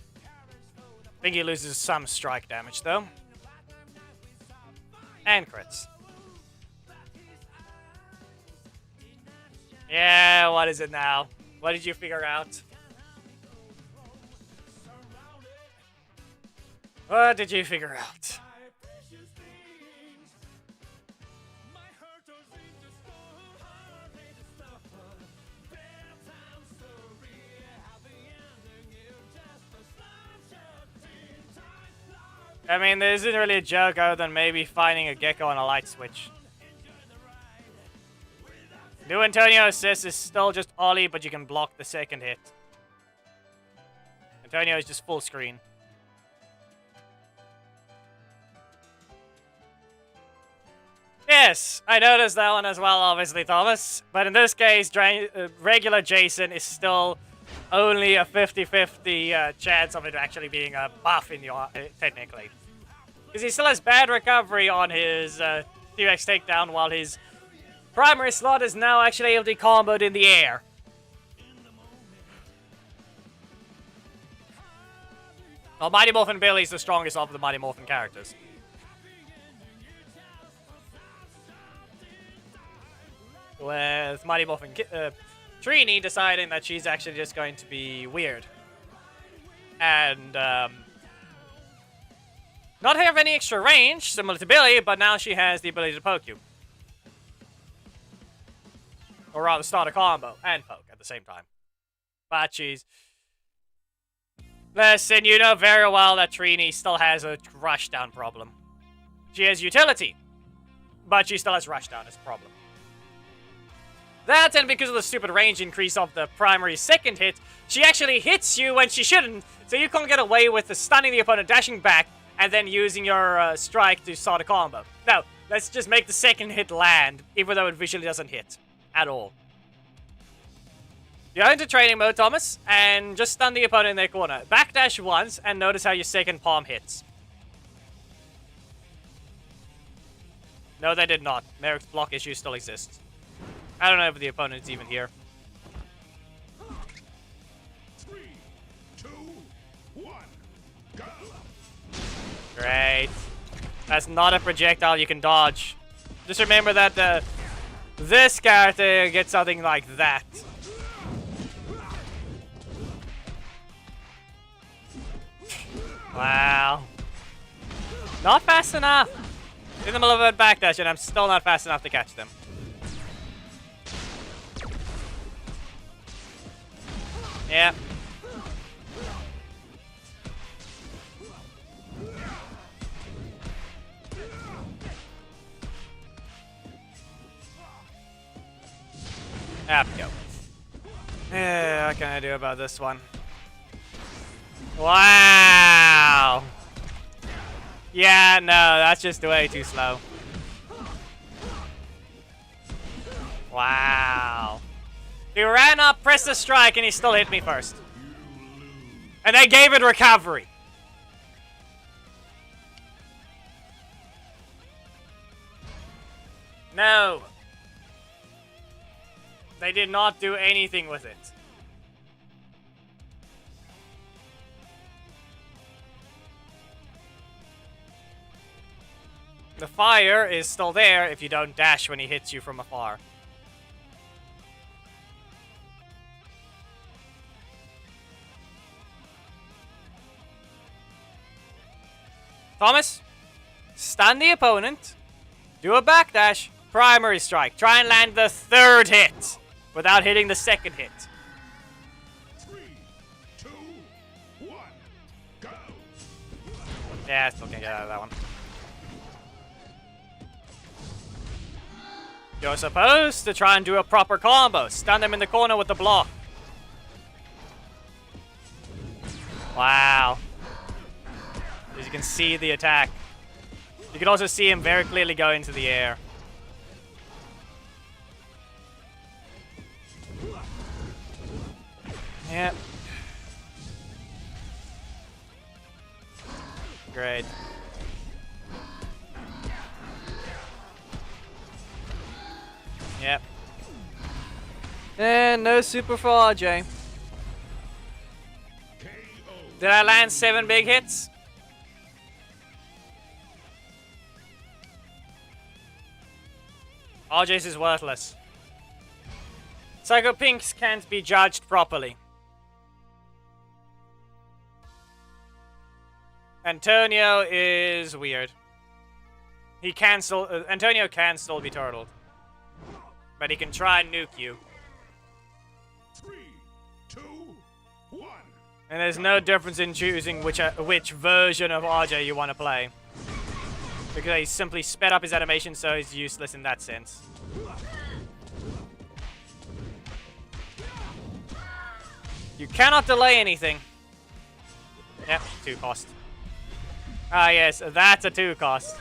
[SPEAKER 2] I think he loses some strike damage though. And crits. Yeah, what is it now? What did you figure out? What did you figure out? I mean, there isn't really a joke other than maybe finding a gecko on a light switch. New Antonio assist is still just Ollie, but you can block the second hit. Antonio is just full screen. Yes, I noticed that one as well, obviously, Thomas. But in this case, regular Jason is still only a 50-50 chance of it actually being a buff in your technically. Because he still has bad recovery on his 3x takedown, while his primary slot is now actually able to be comboed in the air. Well, Mighty Morphin Billy is the strongest of the Mighty Morphin characters. With Mighty Morphin Trini deciding that she's actually just going to be weird. And not have any extra range, similar to Billy, but now she has the ability to poke you. Or rather, start a combo and poke at the same time. But she's... Listen, you know very well that Trini still has a rushdown problem. She has utility, but she still has rushdown as a problem. That, and because of the stupid range increase of the primary second hit, she actually hits you when she shouldn't, so you can't get away with the stunning the opponent, dashing back, and then using your strike to start a combo. No, let's just make the second hit land, even though it visually doesn't hit. At all. You go into training mode, Thomas, and just stun the opponent in their corner. Backdash once, and notice how your second palm hits. No, they did not. Merrick's block issue still exists. I don't know if the opponent's even here.
[SPEAKER 3] 3, 2, 1, go!
[SPEAKER 2] Great. That's not a projectile you can dodge. Just remember that this character gets something like that. Wow. Not fast enough. In the middle of a backdash, and I'm still not fast enough to catch them. Yeah. There we go. Yeah, what can I do about this one? Wow! Yeah, no, that's just way too slow. Wow. He ran up, pressed the strike, and he still hit me first. And they gave it recovery. No. They did not do anything with it. The fire is still there if you don't dash when he hits you from afar. Thomas, stun the opponent, do a backdash, primary strike. Try and land the third hit without hitting the second hit.
[SPEAKER 3] 3, 2, 1, go!
[SPEAKER 2] Yeah, I still can't get out of that one. You're supposed to try and do a proper combo. Stun them in the corner with the block. Wow. As you can see the attack. You can also see him very clearly go into the air. Yep. Great. Yep. And no super for RJ. Did I land 7 big hits? RJ's is worthless. Psycho Pinks can't be judged properly. Antonio is weird. Antonio can still be turtled. But he can try and nuke you.
[SPEAKER 3] 3, 2, 1.
[SPEAKER 2] And there's no difference in choosing which version of RJ you want to play. Because he simply sped up his animation, so he's useless in that sense. You cannot delay anything. Yep, 2 cost. Ah yes, that's a 2 cost.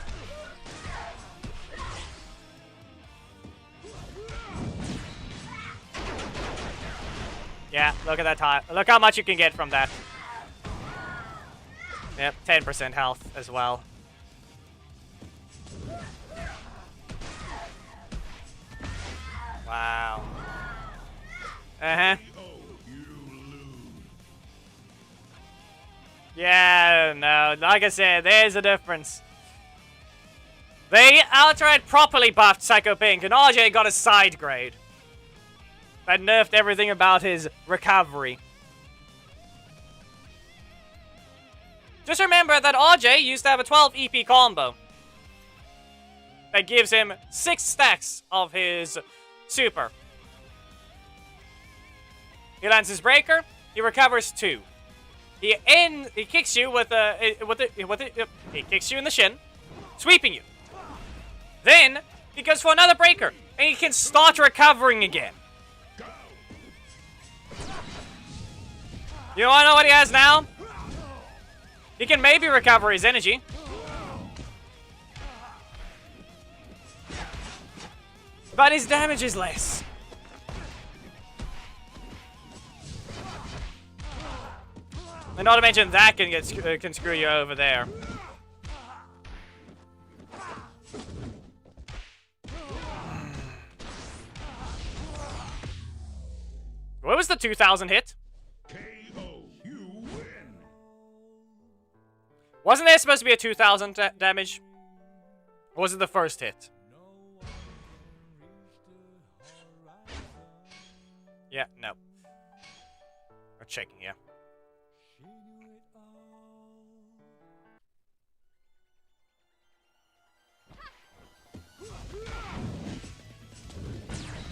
[SPEAKER 2] Yeah, look at that time. Look how much you can get from that. Yep, 10% health as well. Wow. Uh-huh. Yeah, no, like I said, there's a difference. They outright properly buffed Psycho Pink, and RJ got a side grade. That nerfed everything about his recovery. Just remember that RJ used to have a 12 EP combo. That gives him 6 stacks of his super. He lands his breaker, he recovers 2. He kicks you he kicks you in the shin, sweeping you. Then he goes for another breaker, and he can start recovering again. You wanna know what he has now? He can maybe recover his energy. But his damage is less. And not to mention that can screw you over there. What was the 2000 hit?
[SPEAKER 3] KO. You win.
[SPEAKER 2] Wasn't there supposed to be a 2000 damage? Or was it the first hit? Yeah, no. We're checking here.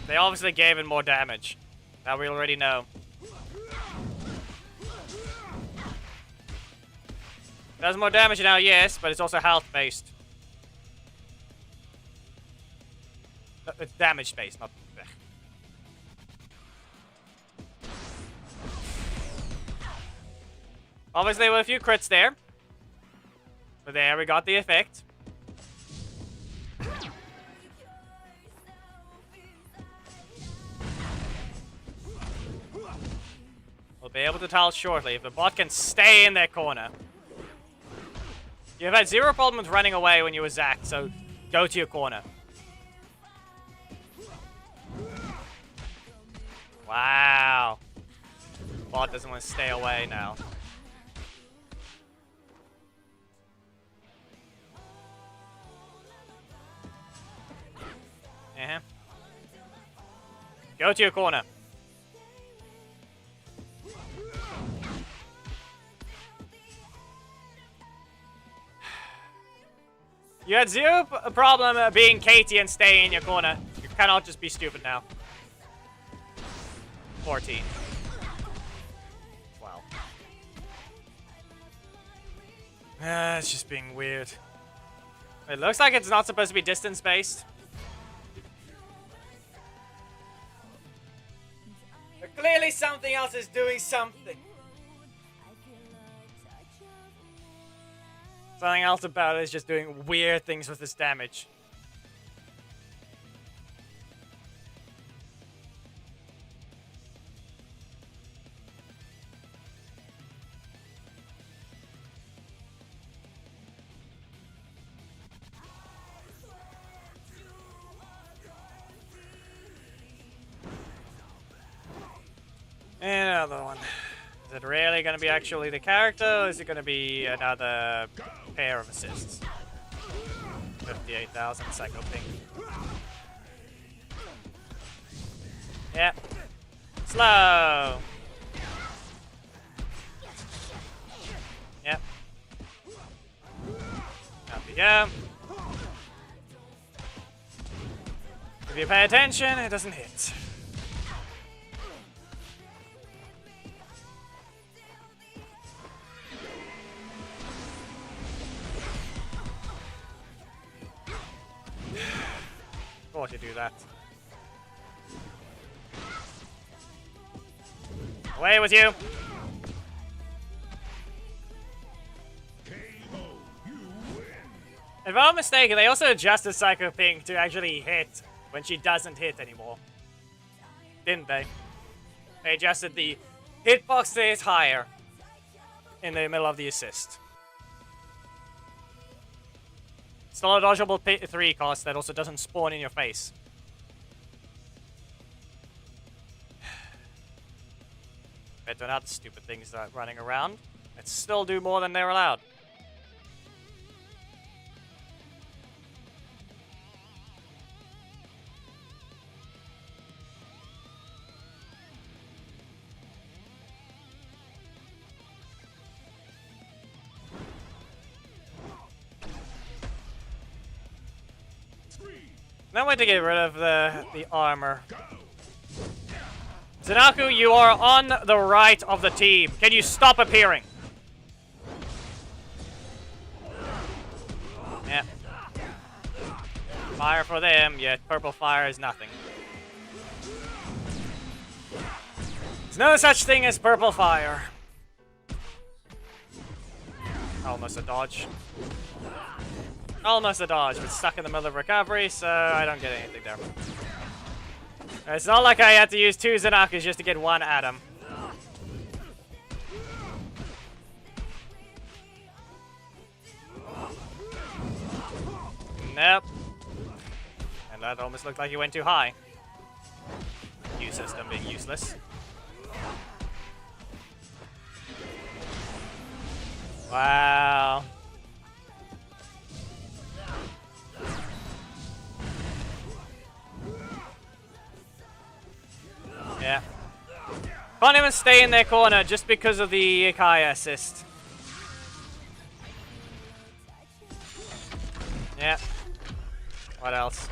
[SPEAKER 2] They obviously gave it more damage. That we already know. Does more damage now, yes, but it's also health based. It's damage based, not. Obviously, with a few crits there. But there, we got the effect. We'll be able to tell shortly if the bot can stay in their corner. You've had zero problems running away when you were zacked, so go to your corner. Wow. Bot doesn't want to stay away now. Go to your corner. You had zero problem being Katie and staying in your corner. You cannot just be stupid now. 14. 12. It's just being weird. It looks like it's not supposed to be distance-based. But clearly something else is doing something. Something else about it is just doing weird things with this damage. And another one. Is it really going to be actually the character, or is it going to be another pair of assists? 58,000, Psycho Pink. Yeah. Slow! Yep. Up we go. If you pay attention, it doesn't hit. Of course you do that. Away with you! If I'm not mistaken, they also adjusted Psycho Pink to actually hit when she doesn't hit anymore. Didn't they? They adjusted the hitbox to hit higher in the middle of the assist. Still a dodgeable 3 cost that also doesn't spawn in your face. Better not stupid things that are running around. Let's still do more than they're allowed. No way to get rid of the armor. Zanaku, you are on the right of the team. Can you stop appearing? Yeah. Fire for them, yet purple fire is nothing. There's no such thing as purple fire. Almost a dodge. Almost a dodge, but stuck in the middle of recovery, so I don't get anything there. It's not like I had to use 2 Zanakus just to get 1 Atom. Nope. And that almost looked like he went too high. Q system being useless. Wow. Yeah. Can't even stay in their corner just because of the Ikai assist. Yeah. What else?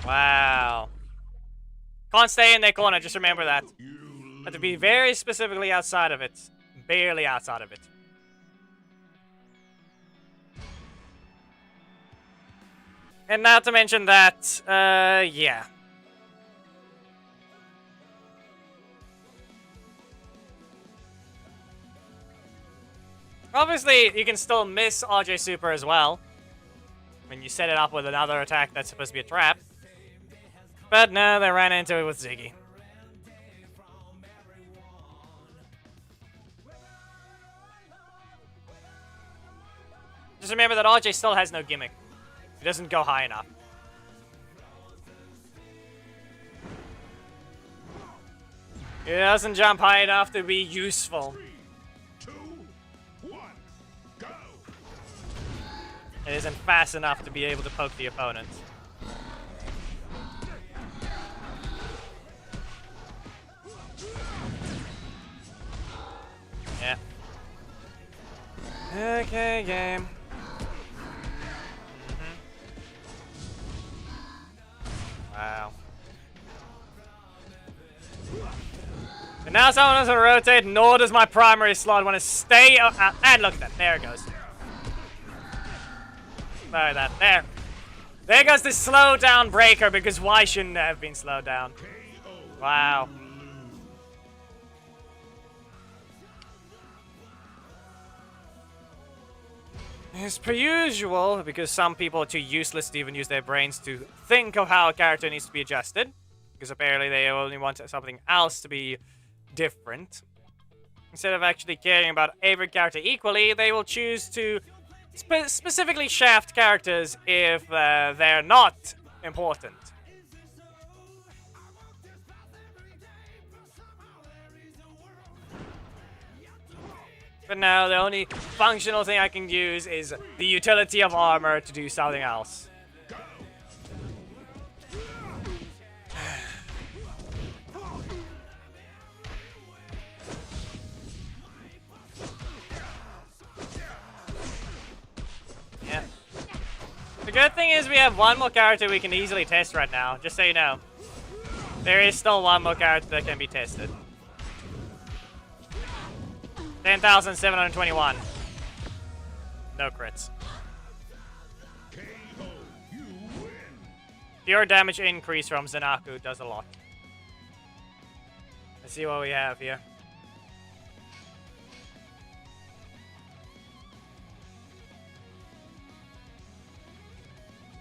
[SPEAKER 2] Wow. Can't stay in their corner, just remember that. Have to be very specifically outside of it. Barely outside of it. And not to mention that, yeah. Obviously, you can still miss RJ Super as well. When you set it up with another attack that's supposed to be a trap. But no, they ran into it with Ziggy. Just remember that RJ still has no gimmick. He doesn't go high enough. He doesn't jump high enough to be useful.
[SPEAKER 3] 3, 2, 1, go!
[SPEAKER 2] It isn't fast enough to be able to poke the opponent. Yeah. Okay, game. Wow. And now someone doesn't rotate, nor does my primary slot want to stay and look at that. There it goes. Look at that. There. There goes the slow down breaker, because why shouldn't it have been slowed down? Wow. As per usual, because some people are too useless to even use their brains to think of how a character needs to be adjusted, because apparently they only want something else to be different. Instead of actually caring about every character equally, they will choose to specifically shaft characters if they're not important. But now the only functional thing I can use is the utility of armor to do something else. Yeah. The good thing is we have one more character we can easily test right now, just so you know. There is still one more character that can be tested. 10,721. No crits.
[SPEAKER 3] KO, you win.
[SPEAKER 2] Pure damage increase from Zanaku does a lot. Let's see what we have here.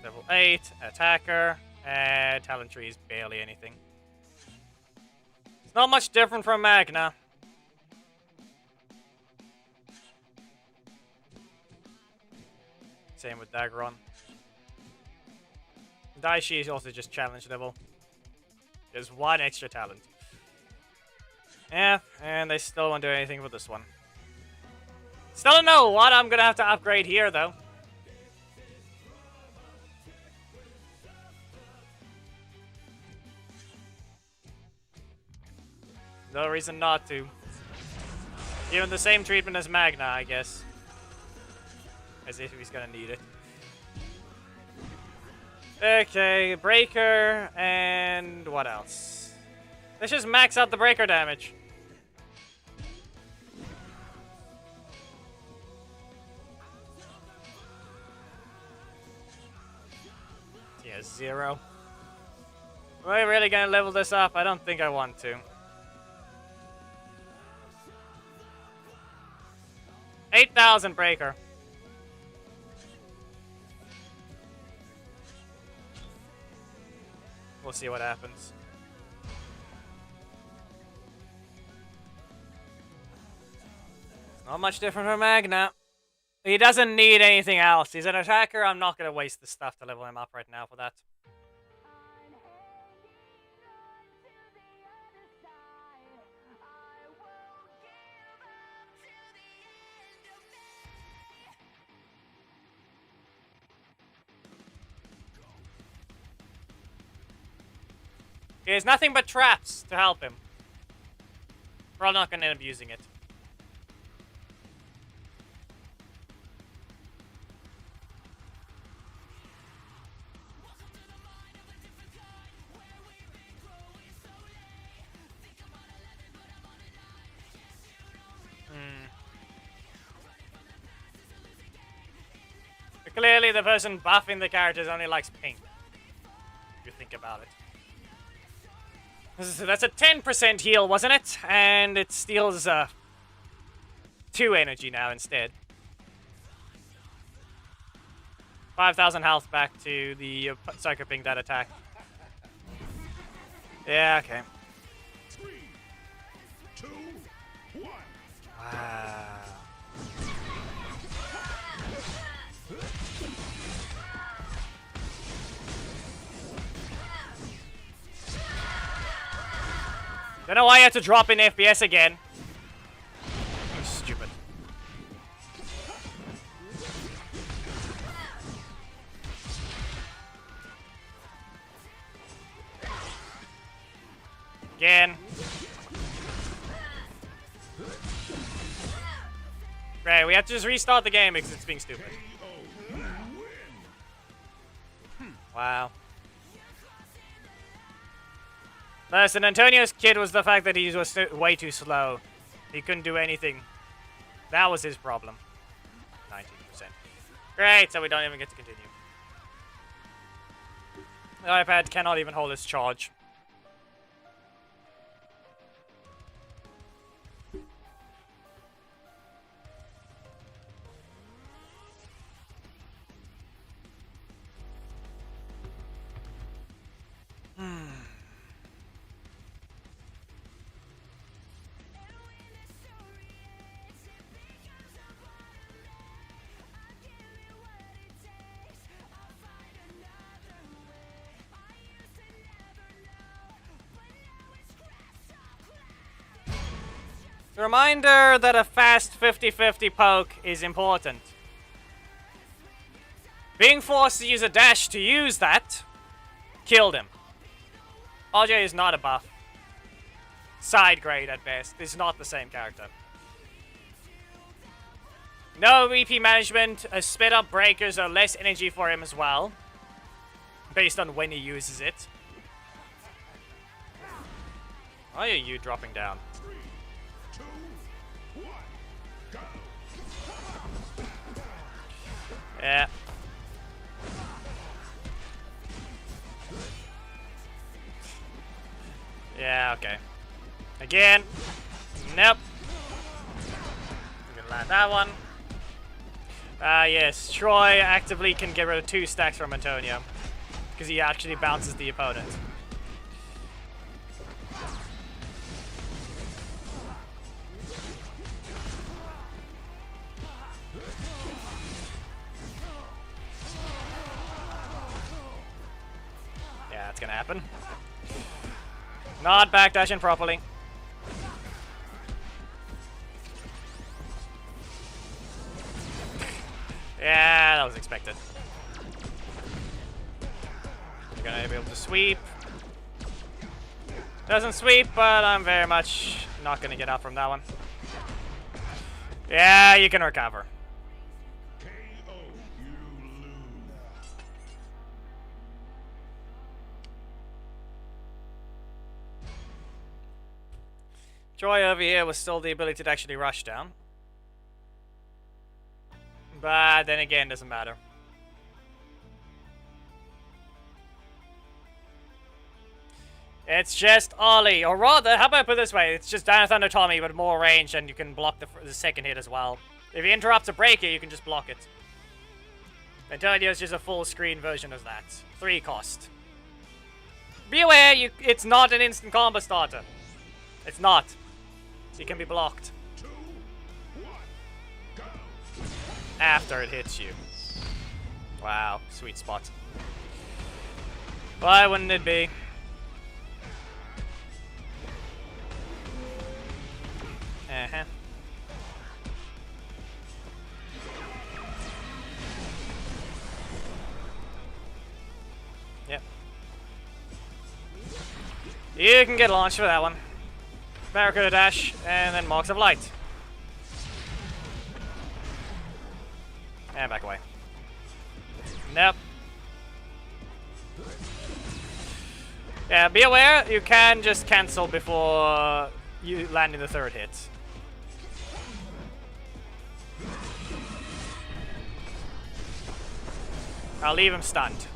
[SPEAKER 2] Level 8, attacker, and talent tree is barely anything. It's not much different from Magna. Same with Daggeron. Daishi is also just challenge level. There's one extra talent. Yeah, and they still won't do anything with this one. Still don't know what I'm gonna have to upgrade here, though. No reason not to. Given the same treatment as Magna, I guess. As if he's gonna need it. Okay, breaker, and what else? Let's just max out the breaker damage. Yeah, 0. Am I really gonna level this up? I don't think I want to. 8,000 breaker. We'll see what happens. It's not much different from Magna. He doesn't need anything else. He's an attacker. I'm not going to waste the stuff to level him up right now for that. He has nothing but traps to help him. We're all not going to end up using it. But clearly the person buffing the characters only likes pink. If you think about it. That's a 10% heal, wasn't it? And it steals 2 energy now instead. 5,000 health back to the Psycho Pink that attack. Yeah, okay.
[SPEAKER 3] 3, 2, 1.
[SPEAKER 2] Wow. Don't know why you had to drop in FPS again. Stupid. Again. Right, we have to just restart the game because it's being stupid. Wow. Listen, Antonio's kid was the fact that he was way too slow. He couldn't do anything. That was his problem. 19%. Great, so we don't even get to continue. The iPad cannot even hold its charge. Reminder that a fast 50-50 poke is important. Being forced to use a dash to use that killed him. RJ is not a buff. Side grade at best. He's not the same character. No VP management, sped up breakers or less energy for him as well. Based on when he uses it. Why are you dropping down?
[SPEAKER 3] 3, 2, 1, go.
[SPEAKER 2] Yeah. Yeah, okay. Again. Nope. We're gonna land that one. Yes. Troy actively can get rid of 2 stacks from Antonio. Because he actually bounces the opponent. Yeah, that's gonna happen. Not backdashing properly. Yeah, that was expected. You're gonna be able to sweep. Doesn't sweep, but I'm very much not gonna get out from that one. Yeah, you can recover.
[SPEAKER 3] KO, you lose.
[SPEAKER 2] Troy over here was still the ability to actually rush down. But then again, doesn't matter. It's just Ollie, or rather, how about I put it this way? It's just Dino Thunder Tommy, but more range, and you can block the second hit as well. If he interrupts a breaker, you can just block it. Antonio is just a full screen version of that. 3 cost. Be aware, it's not an instant combo starter. It's not. He can be blocked.
[SPEAKER 3] 2, 1, go.
[SPEAKER 2] after it hits you. Wow, sweet spot. Why wouldn't it be? Uh-huh. Yep. You can get launched for that one. Barracuda dash, and then Marks of Light. And back away. Nope. Yeah, be aware, you can just cancel before you land in the third hit. I'll leave him stunned.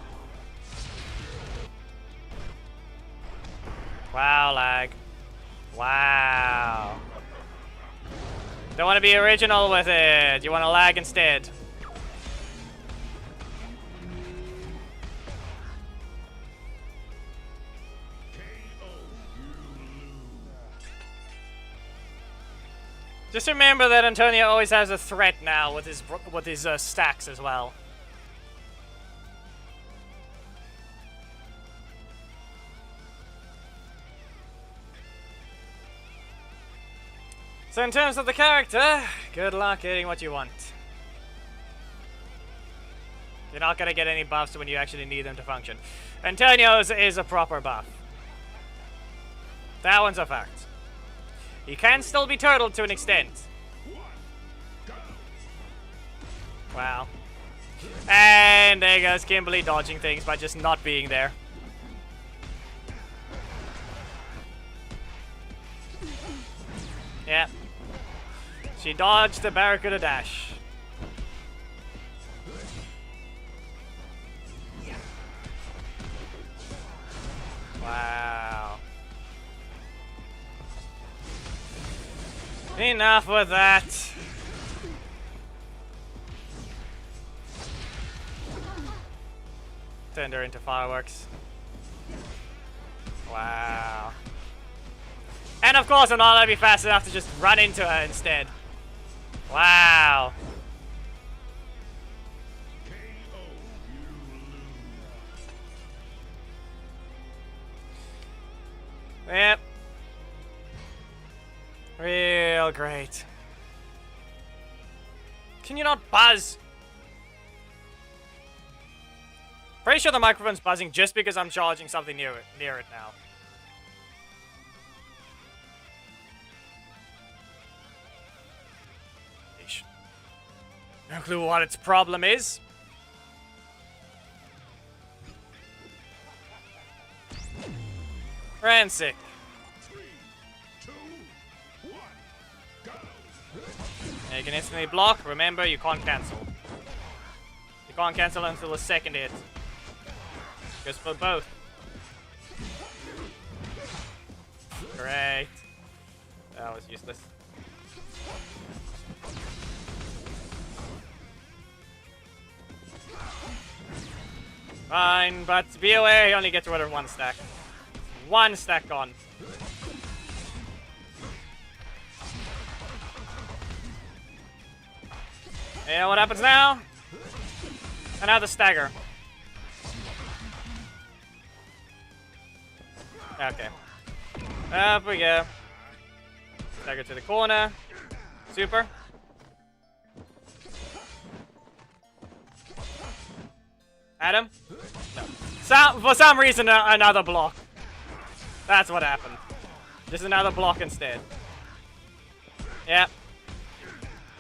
[SPEAKER 2] Wow, lag. Wow. Don't want to be original with it. You want to lag instead. Just remember that Antonio always has a threat now with his stacks as well. So in terms of the character, good luck getting what you want. You're not gonna get any buffs when you actually need them to function. Antonio's is a proper buff. That one's a fact. He can still be turtled to an extent. Wow. And there goes Kimberly dodging things by just not being there. Yeah. She dodged the Barracuda dash. Wow. Enough with that. Turned her into fireworks. Wow. And of course I'm not gonna be fast enough to just run into her instead. Wow. Yep. Real great. Can you not buzz? Pretty sure the microphone's buzzing just because I'm charging something near it now. Eesh. No clue what its problem is. Rancic.
[SPEAKER 3] 3, 2, 1, go.
[SPEAKER 2] You can instantly block. Remember, you can't cancel. You can't cancel until the second hit. Goes for both. Great. That was useless. Fine, but be aware, he only gets rid of one stack. One stack gone. And what happens now? Another stagger. Okay. Up we go. Stagger to the corner. Super. Adam? No. For some reason, another block. That's what happened. Just another block instead. Yeah.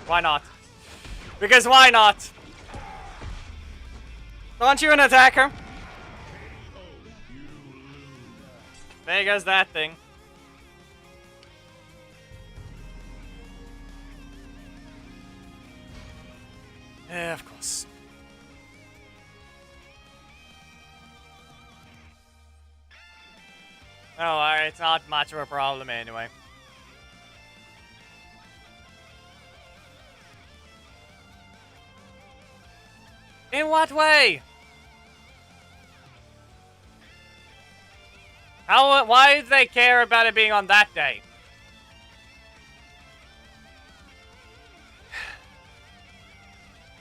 [SPEAKER 2] Why not? Because why not? Aren't you an attacker? There goes that thing. Yeah, of course. Oh, alright, it's not much of a problem anyway. In what way? Why do they care about it being on that day?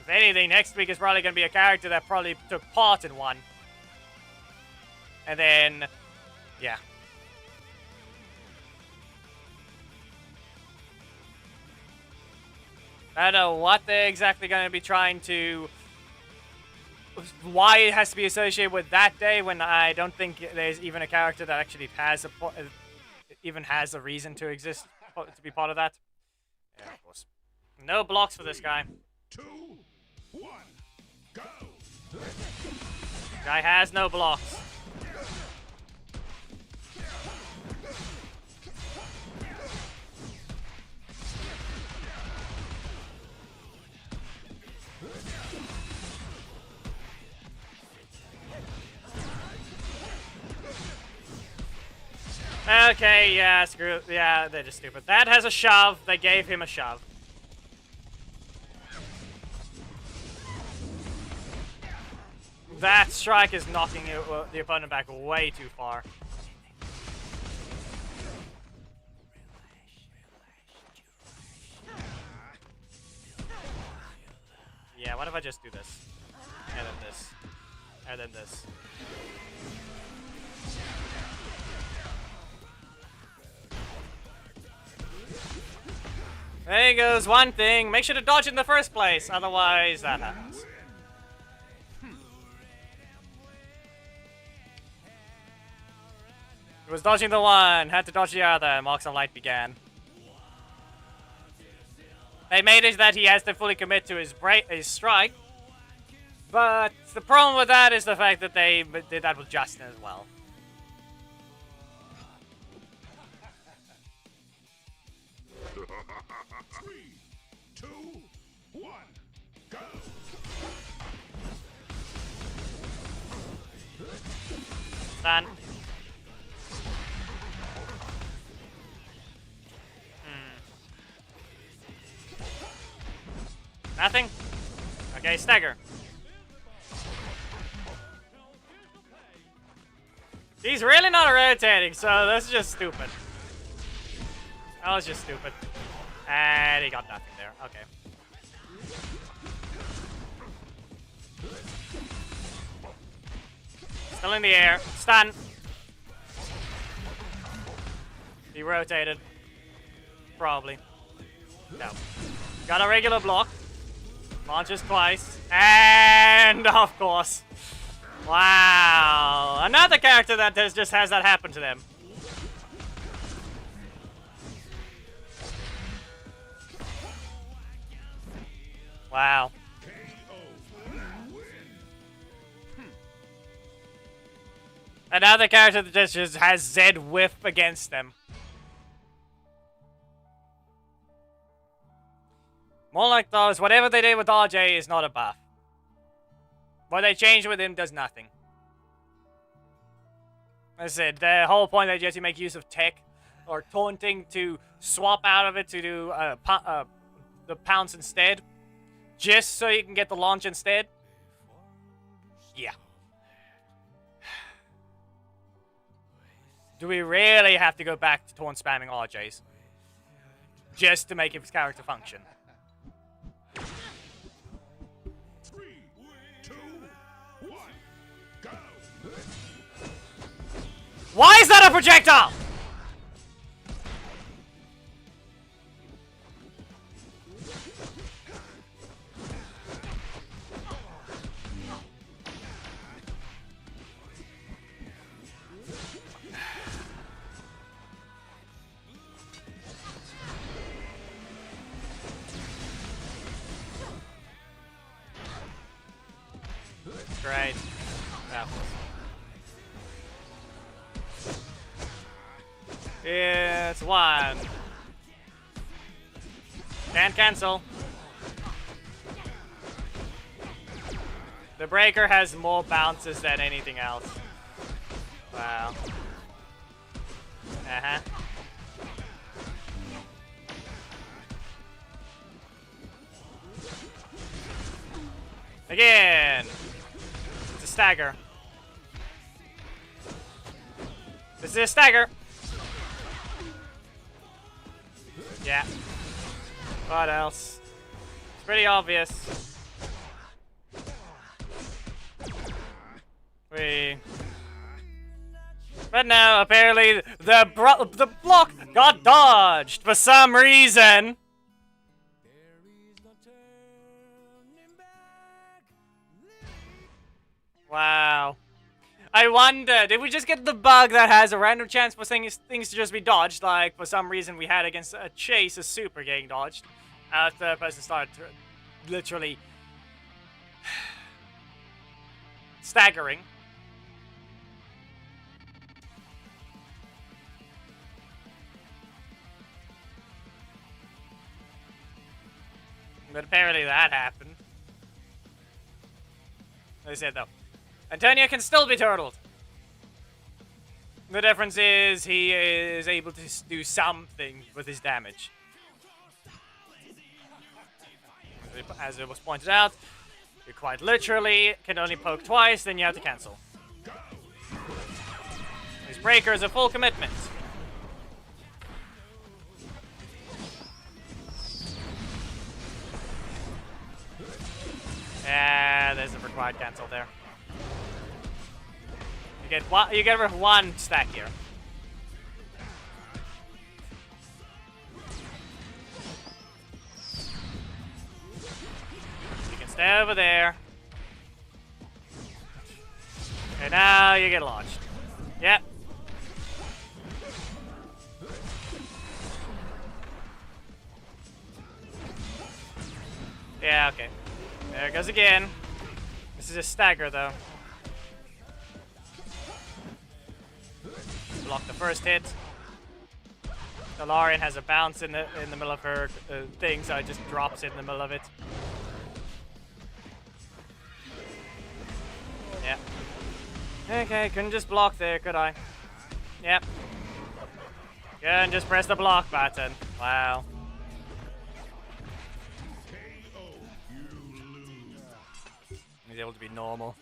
[SPEAKER 2] If anything, next week is probably going to be a character that probably took part in one. And then, yeah. I don't know what they're exactly going to be trying to... Why it has to be associated with that day when I don't think there's even a character that actually has a reason to exist, to be part of that. Yeah, of course. No blocks for this guy.
[SPEAKER 3] 2, 1, go!
[SPEAKER 2] Guy has no blocks. Okay, yeah, screw. Yeah, they're just stupid. That has a shove. They gave him a shove. That strike is knocking the opponent back way too far. Yeah, what if I just do this? And then this. And then this. There goes one thing. Make sure to dodge in the first place. Otherwise, that happens. It was dodging the one. Had to dodge the other. Marks of Light began. They made it that he has to fully commit to his strike. But the problem with that is the fact that they did that with Justin as well.
[SPEAKER 3] Three, 2, 1, go!
[SPEAKER 2] Done. Nothing? Okay, stagger. He's really not rotating, so this is just stupid. That was just stupid. And he got nothing there. Okay. Still in the air. Stun. He rotated. Probably. No. Got a regular block. Launches twice. And of course. Wow. Another character that just has that happen to them. Wow. Another character that just has Z whiff against them. More like those, whatever they did with RJ is not a buff. What they changed with him does nothing. As I said, the whole point that you have to make use of tech or taunting to swap out of it to do the pounce instead. Just so you can get the launch instead. Yeah. Do we really have to go back to taunt spamming RJs? Just to make his character function?
[SPEAKER 3] 3, 2, 1, go!
[SPEAKER 2] Why is that a projectile? Great. Yeah. It's one. Can't cancel. The breaker has more bounces than anything else. Wow. Uh-huh. Again. It's a stagger. This is a stagger. Yeah. What else? It's pretty obvious. Wait. But no, apparently the block got dodged for some reason. Wow. I wonder, did we just get the bug that has a random chance for things to just be dodged, like for some reason we had against a Chase, a super getting dodged, after the person started literally staggering. But apparently that happened. They said though, Antonio can still be turtled. The difference is he is able to do something with his damage. As it was pointed out, you quite literally can only poke twice, then you have to cancel. His breaker is a full commitment. Yeah, there's a required cancel there. You get rid of one stack here. You can stay over there. And now you get launched. Yep. Yeah, okay. There it goes again. This is a stagger, though. Block the first hit. Galarian has a bounce in the middle of her thing, so it just drops it in the middle of it. Yeah. Okay, couldn't just block there, could I? Yep. Couldn't just press the block button. Wow. He's able to be normal.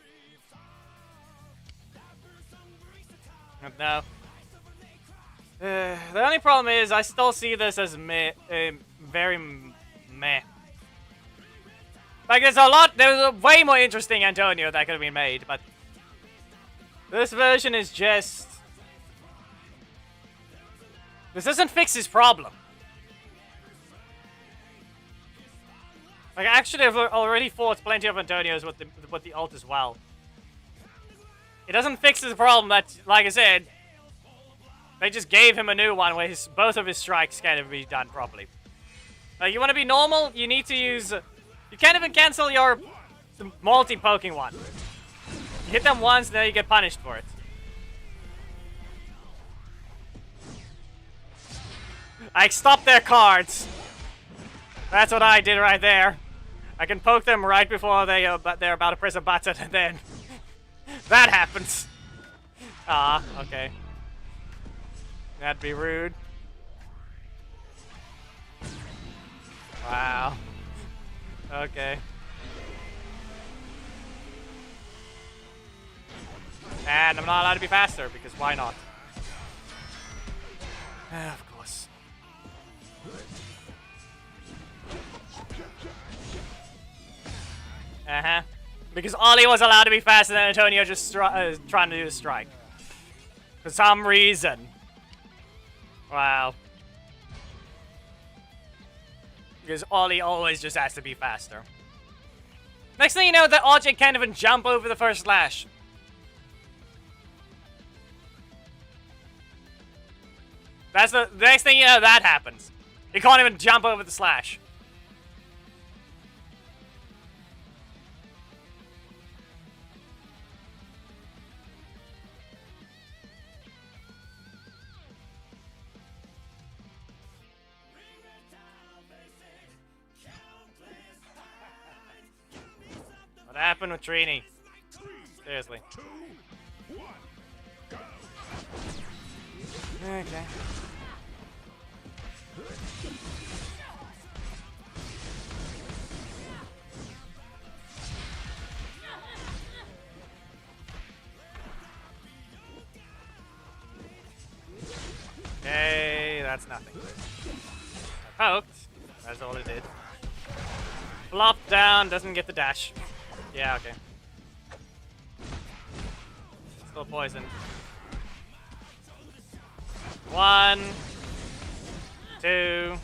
[SPEAKER 2] No. The only problem is I still see this as very meh. Like there's a way more interesting Antonio that could have been made, but this version is just... This doesn't fix his problem. Like actually I've already fought plenty of Antonios with the ult as well. It doesn't fix his problem that, like I said, they just gave him a new one where both of his strikes can't be done properly. Like, you want to be normal, you need to use... You can't even cancel your multi-poking one. You hit them once, then you get punished for it. I stopped their cards. That's what I did right there. I can poke them right before they're about to press a button, and then... that happens. Ah, okay. That'd be rude. Wow. Okay. And I'm not allowed to be faster, because why not? Of course. Uh-huh. Because Ollie was allowed to be faster than Antonio just trying to do a strike. For some reason. Wow. Because Ollie always just has to be faster. Next thing you know, the object can't even jump over the first slash. That's the next thing you know, that happens. He can't even jump over the slash. What happened with Trini? Seriously. Okay. Okay, that's nothing. I poked. That's all it did. Flop down, doesn't get the dash. Yeah, okay. Still poisoned. 1, 2.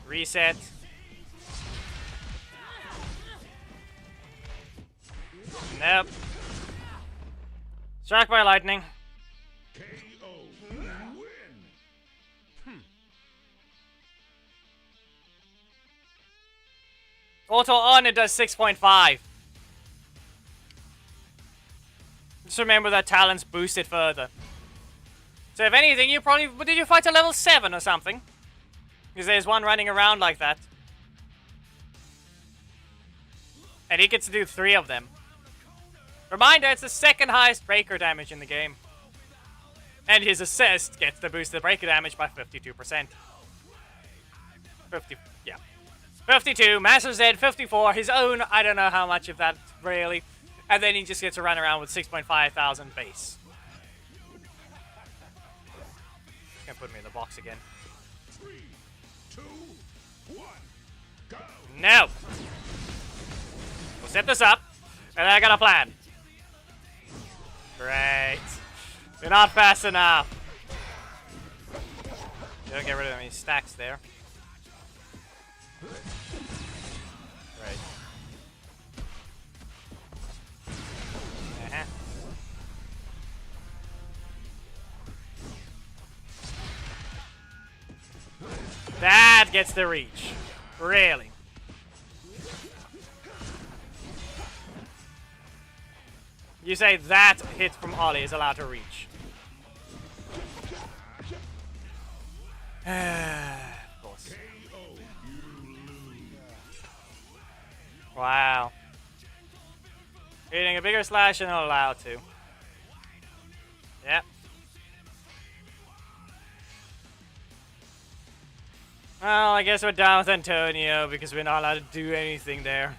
[SPEAKER 2] Reset. Nope. Struck by lightning.
[SPEAKER 3] KO. Win.
[SPEAKER 2] Auto on, it does 6.5. Just remember that talents boost it further. So if anything, you probably... Did you fight to level 7 or something? Because there's one running around like that. And he gets to do 3 of them. Reminder, it's the second highest breaker damage in the game. And his assist gets to boost the breaker damage by 52%. 50, yeah. 52, Master Z 54, his own, I don't know how much of that, really. And then he just gets to run around with 6.5 thousand base. Can't put me in the box again.
[SPEAKER 3] 3, 2, 1, go.
[SPEAKER 2] No! We'll set this up, and I got a plan. Great. You're not fast enough. Don't get rid of any stacks there. Right. That gets the reach. Really. You say that hit from Ollie is allowed to reach. Of course. Wow. Hitting a bigger slash and not allowed to. Yep. Well, I guess we're down with Antonio because we're not allowed to do anything there.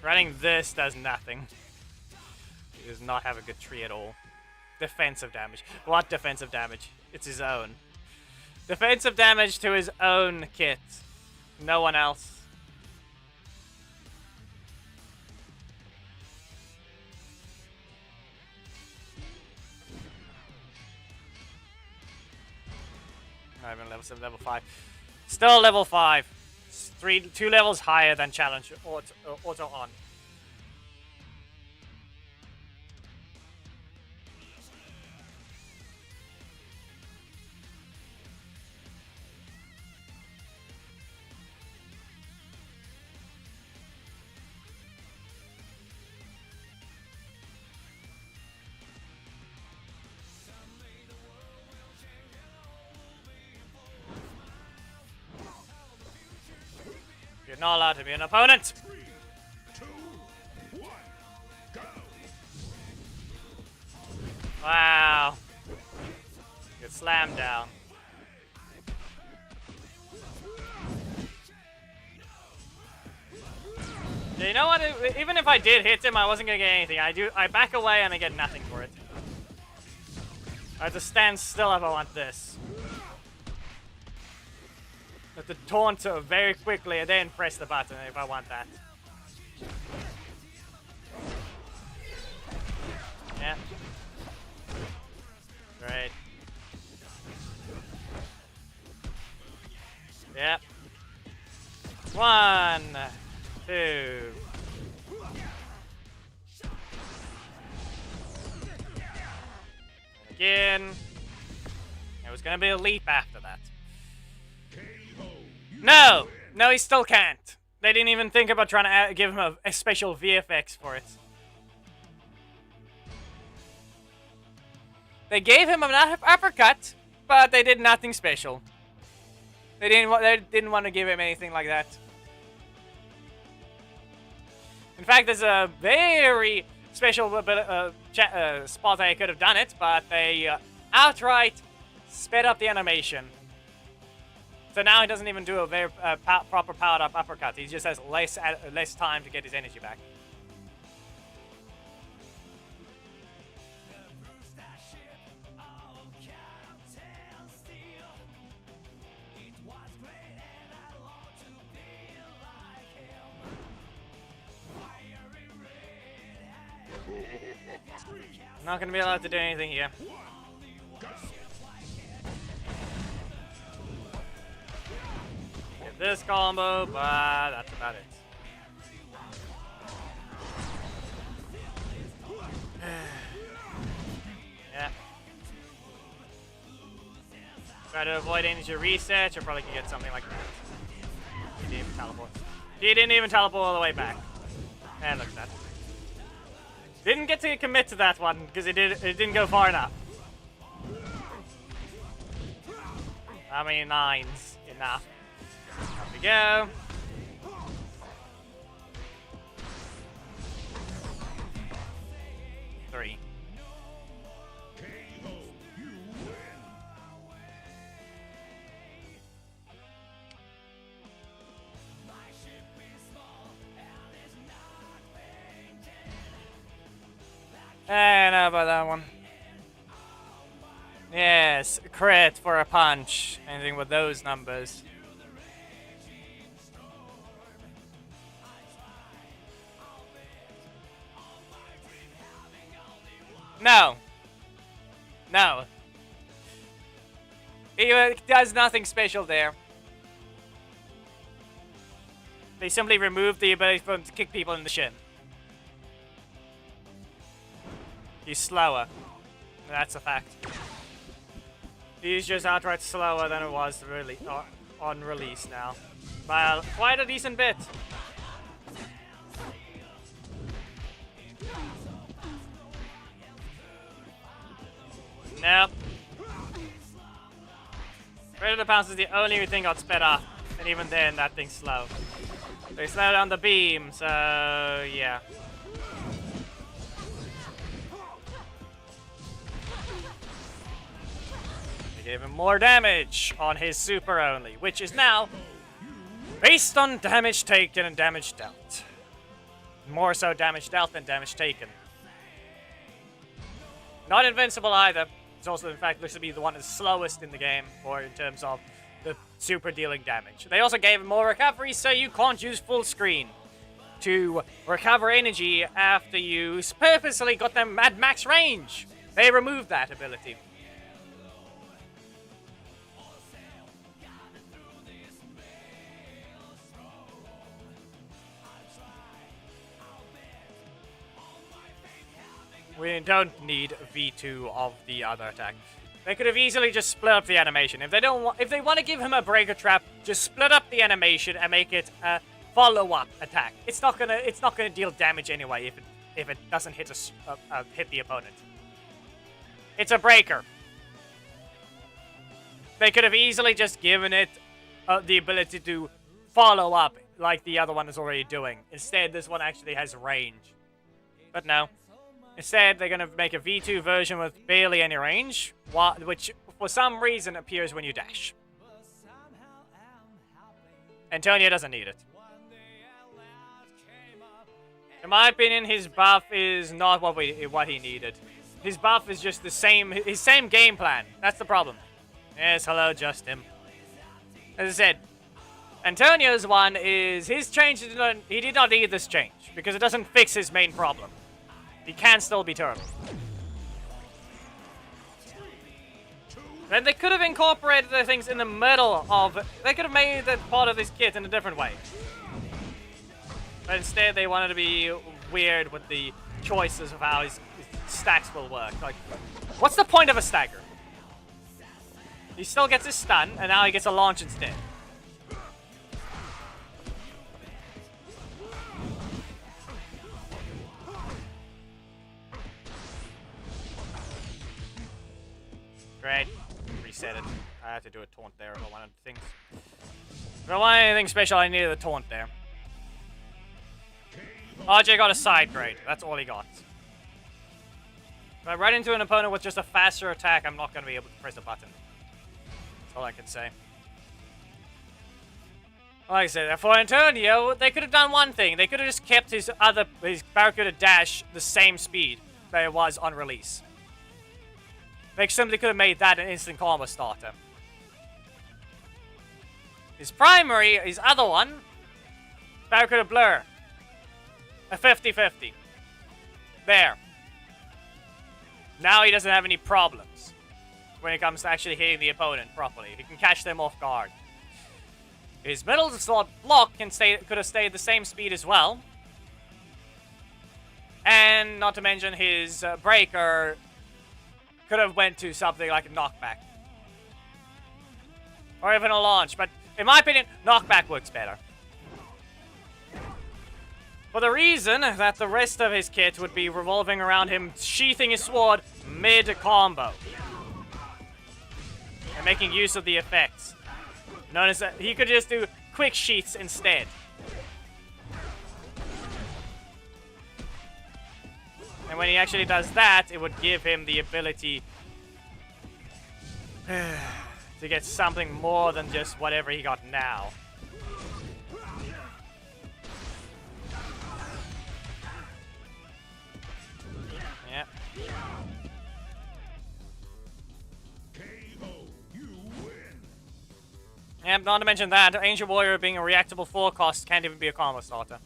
[SPEAKER 2] Running this does nothing. He does not have a good tree at all. Defensive damage. What defensive damage? It's his own. Defensive damage to his own kit. No one else. Not even level 7, level 5. Still level 5. 2 levels higher than challenge auto on. You're not allowed to be an opponent.
[SPEAKER 3] 3, 2, 1, go.
[SPEAKER 2] Wow. Get slammed down. Yeah, you know what? Even if I did hit him, I wasn't gonna get anything. I back away and I get nothing for it. I have to stand still if I want this. I have to taunt her very quickly and then press the button if I want that. Yeah. Great. Yep. 1, 2. Again. It was gonna be a leap after that. No! No, he still can't. They didn't even think about trying to give him a special VFX for it. They gave him an uppercut, but they did nothing special. They didn't want to give him anything like that. In fact, there's a very special spot they could have done it, but they outright sped up the animation. So now he doesn't even do a very proper powered up uppercut. He just has less time to get his energy back. Not gonna be allowed to do anything here. Get this combo, but that's about it. Yeah. Try to avoid energy reset, you're probably gonna get something like that. He didn't even teleport. He didn't even teleport all the way back. And look at that. Didn't get to commit to that one because it didn't go far enough. How many 9s? Enough. Up we go. Three. And how about that one? Yes, crit for a punch. Anything with those numbers. No. No. He does nothing special there. They simply removed the ability for him to kick people in the shin. He's slower. That's a fact. He's just outright slower than it was really on release now. By quite a decent bit. Nope. Rate of the pounce is the only thing got sped up. And even then, that thing's slow. They slow down the beam, so yeah. Gave him more damage on his super only, which is now based on damage taken and damage dealt. More so damage dealt than damage taken. Not invincible either. It's also, in fact, looks to be the one that's slowest in the game, or in terms of the super dealing damage. They also gave him more recovery, so you can't use full screen to recover energy after you purposely got them at max range. They removed that ability. We don't need V2 of the other attack. They could have easily just split up the animation. If they want to give him a breaker trap, just split up the animation and make it a follow-up attack. It's not gonna deal damage anyway if it doesn't hit hit the opponent. It's a breaker. They could have easily just given it the ability to follow up like the other one is already doing. Instead, this one actually has range. But no. Instead, they're going to make a V2 version with barely any range, which for some reason appears when you dash. Antonio doesn't need it. In my opinion, his buff is not what he needed. His buff is just his same game plan. That's the problem. Yes, hello, Justin. As I said, Antonio's one is his change. He did not need this change because it doesn't fix his main problem. He can still be terrible. Then they could have incorporated the things in the middle of... They could have made that part of this kit in a different way. But instead they wanted to be weird with the choices of how his stacks will work. Like, what's the point of a stagger? He still gets his stun, and now he gets a launch instead. Great. Reset it. I had to do a taunt there if I wanted things. If I wanted anything special, I needed a taunt there. RJ got a side grade. That's all he got. If I run into an opponent with just a faster attack, I'm not going to be able to press a button. That's all I can say. Like I said, for Antonio, they could have done one thing. They could have just kept his Barracuda dash the same speed that it was on release. They simply could have made that an instant combo starter. His other one, Barracuda Blur. A 50-50. There. Now he doesn't have any problems when it comes to actually hitting the opponent properly. He can catch them off guard. His middle slot block could have stayed the same speed as well. And not to mention his breaker could have went to something like a knockback. Or even a launch, but in my opinion, knockback works better. For the reason that the rest of his kit would be revolving around him sheathing his sword mid-combo. And making use of the effects. Notice that he could just do quick sheaths instead. And when he actually does that, it would give him the ability to get something more than just whatever he got now. Yep.
[SPEAKER 3] KO. You win.
[SPEAKER 2] And not to mention that, Ancient Warrior being a reactable 4 cost can't even be a combo starter.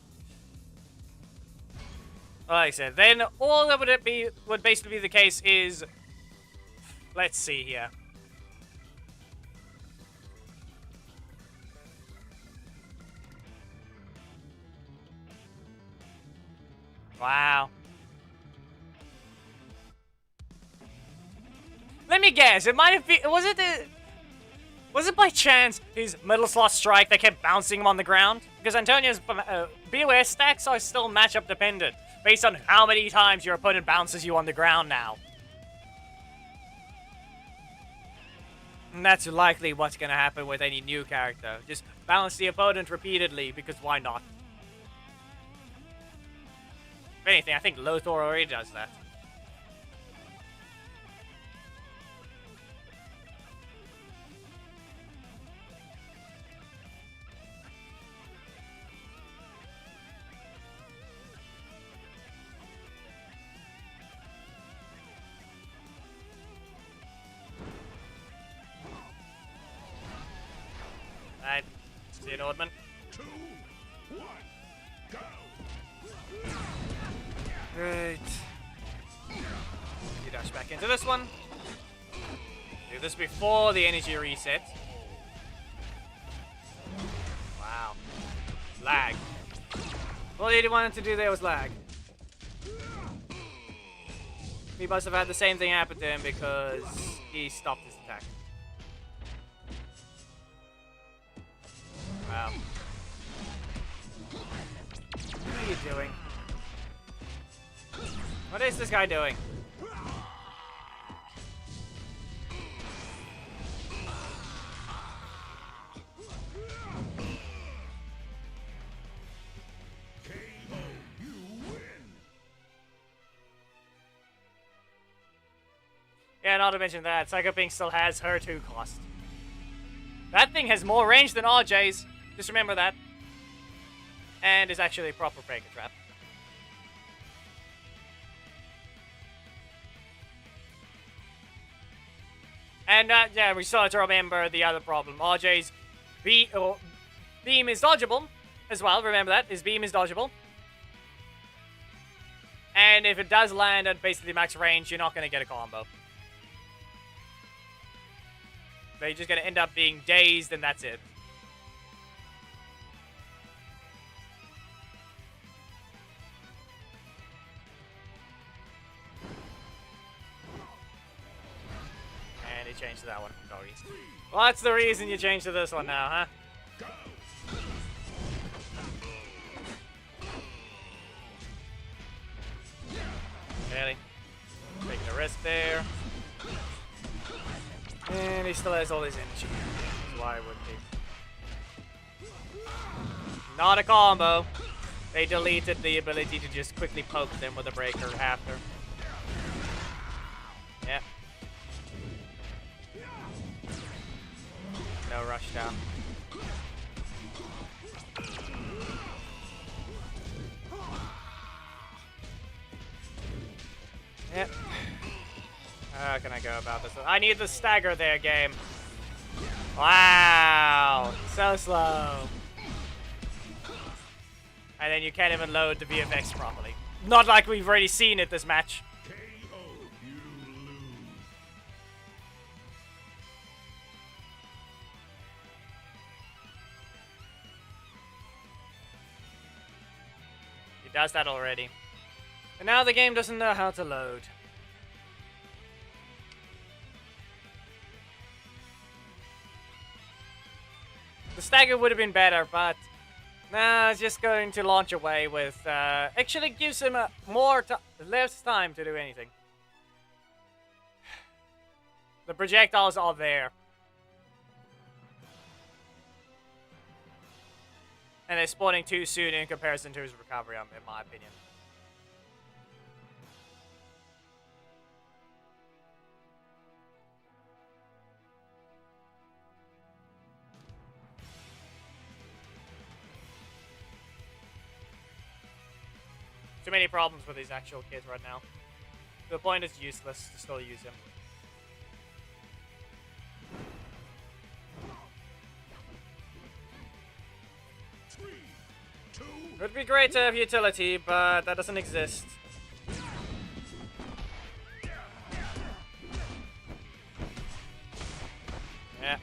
[SPEAKER 2] Like I said, then all that would basically be the case is, let's see here. Wow. Let me guess. It might have been. Was it by chance his middle slot strike that kept bouncing him on the ground? Because Antonio's BOS stacks are still matchup dependent, based on how many times your opponent bounces you on the ground now. And that's likely what's going to happen with any new character. Just bounce the opponent repeatedly, because why not? If anything, I think Lothar already does that. Alright, see you, Nordman.
[SPEAKER 3] 2, 1, go.
[SPEAKER 2] Great. You dash back into this one. Do this before the energy reset. Wow. Lag. All he wanted to do there was lag. He must have had the same thing happen to him because he stopped his attack. Wow. What are you doing? What is this guy doing?
[SPEAKER 3] KO. You win.
[SPEAKER 2] Yeah, not to mention that, Psycho Pink still has her 2 cost. That thing has more range than RJ's. Just remember that. And is actually a proper breaker trap. And yeah, we still have to remember the other problem. RJ's beam is dodgeable as well. Remember that. His beam is dodgeable. And if it does land at basically max range, you're not going to get a combo. They're just going to end up being dazed, and that's it. And he changed to that one. Sorry. Well, that's the reason you changed to this one now, huh? Really? Taking a risk there. And he still has all his energy. Why wouldn't he? Not a combo. They deleted the ability to just quickly poke them with a breaker after. Yep. No rush down. Yep. How can I go about this? I need the stagger there, game. Wow. So slow. And then you can't even load the VFX properly. Not like we've already seen it this match.
[SPEAKER 3] KO. You
[SPEAKER 2] does that already. And now the game doesn't know how to load. The stagger would have been better, but nah, it's just going to launch away with. Actually, gives him less time to do anything. The projectiles are there, and they're spawning too soon in comparison to his recovery, in my opinion. Too many problems with these actual kids right now. The point is useless to still use him. It would be great to have utility, but that doesn't exist. Yeah.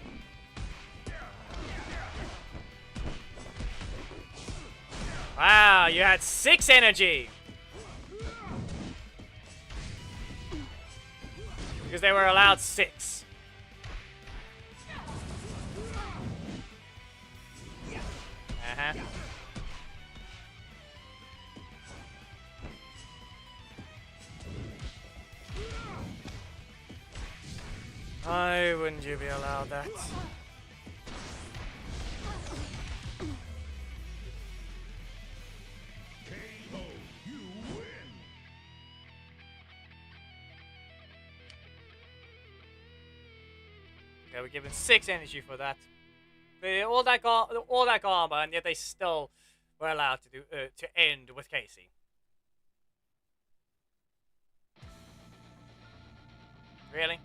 [SPEAKER 2] Wow, you had 6 energy! Because they were allowed 6. Uh-huh. Why wouldn't you be allowed that? Okay, we're given 6 energy for that. All that armor, and yet they still were allowed to end with Casey. Really?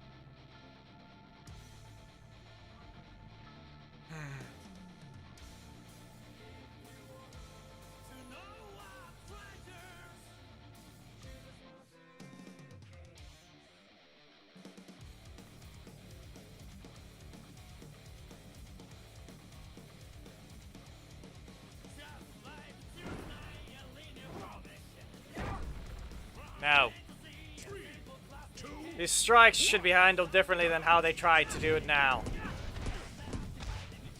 [SPEAKER 2] No. These strikes should be handled differently than how they tried to do it now.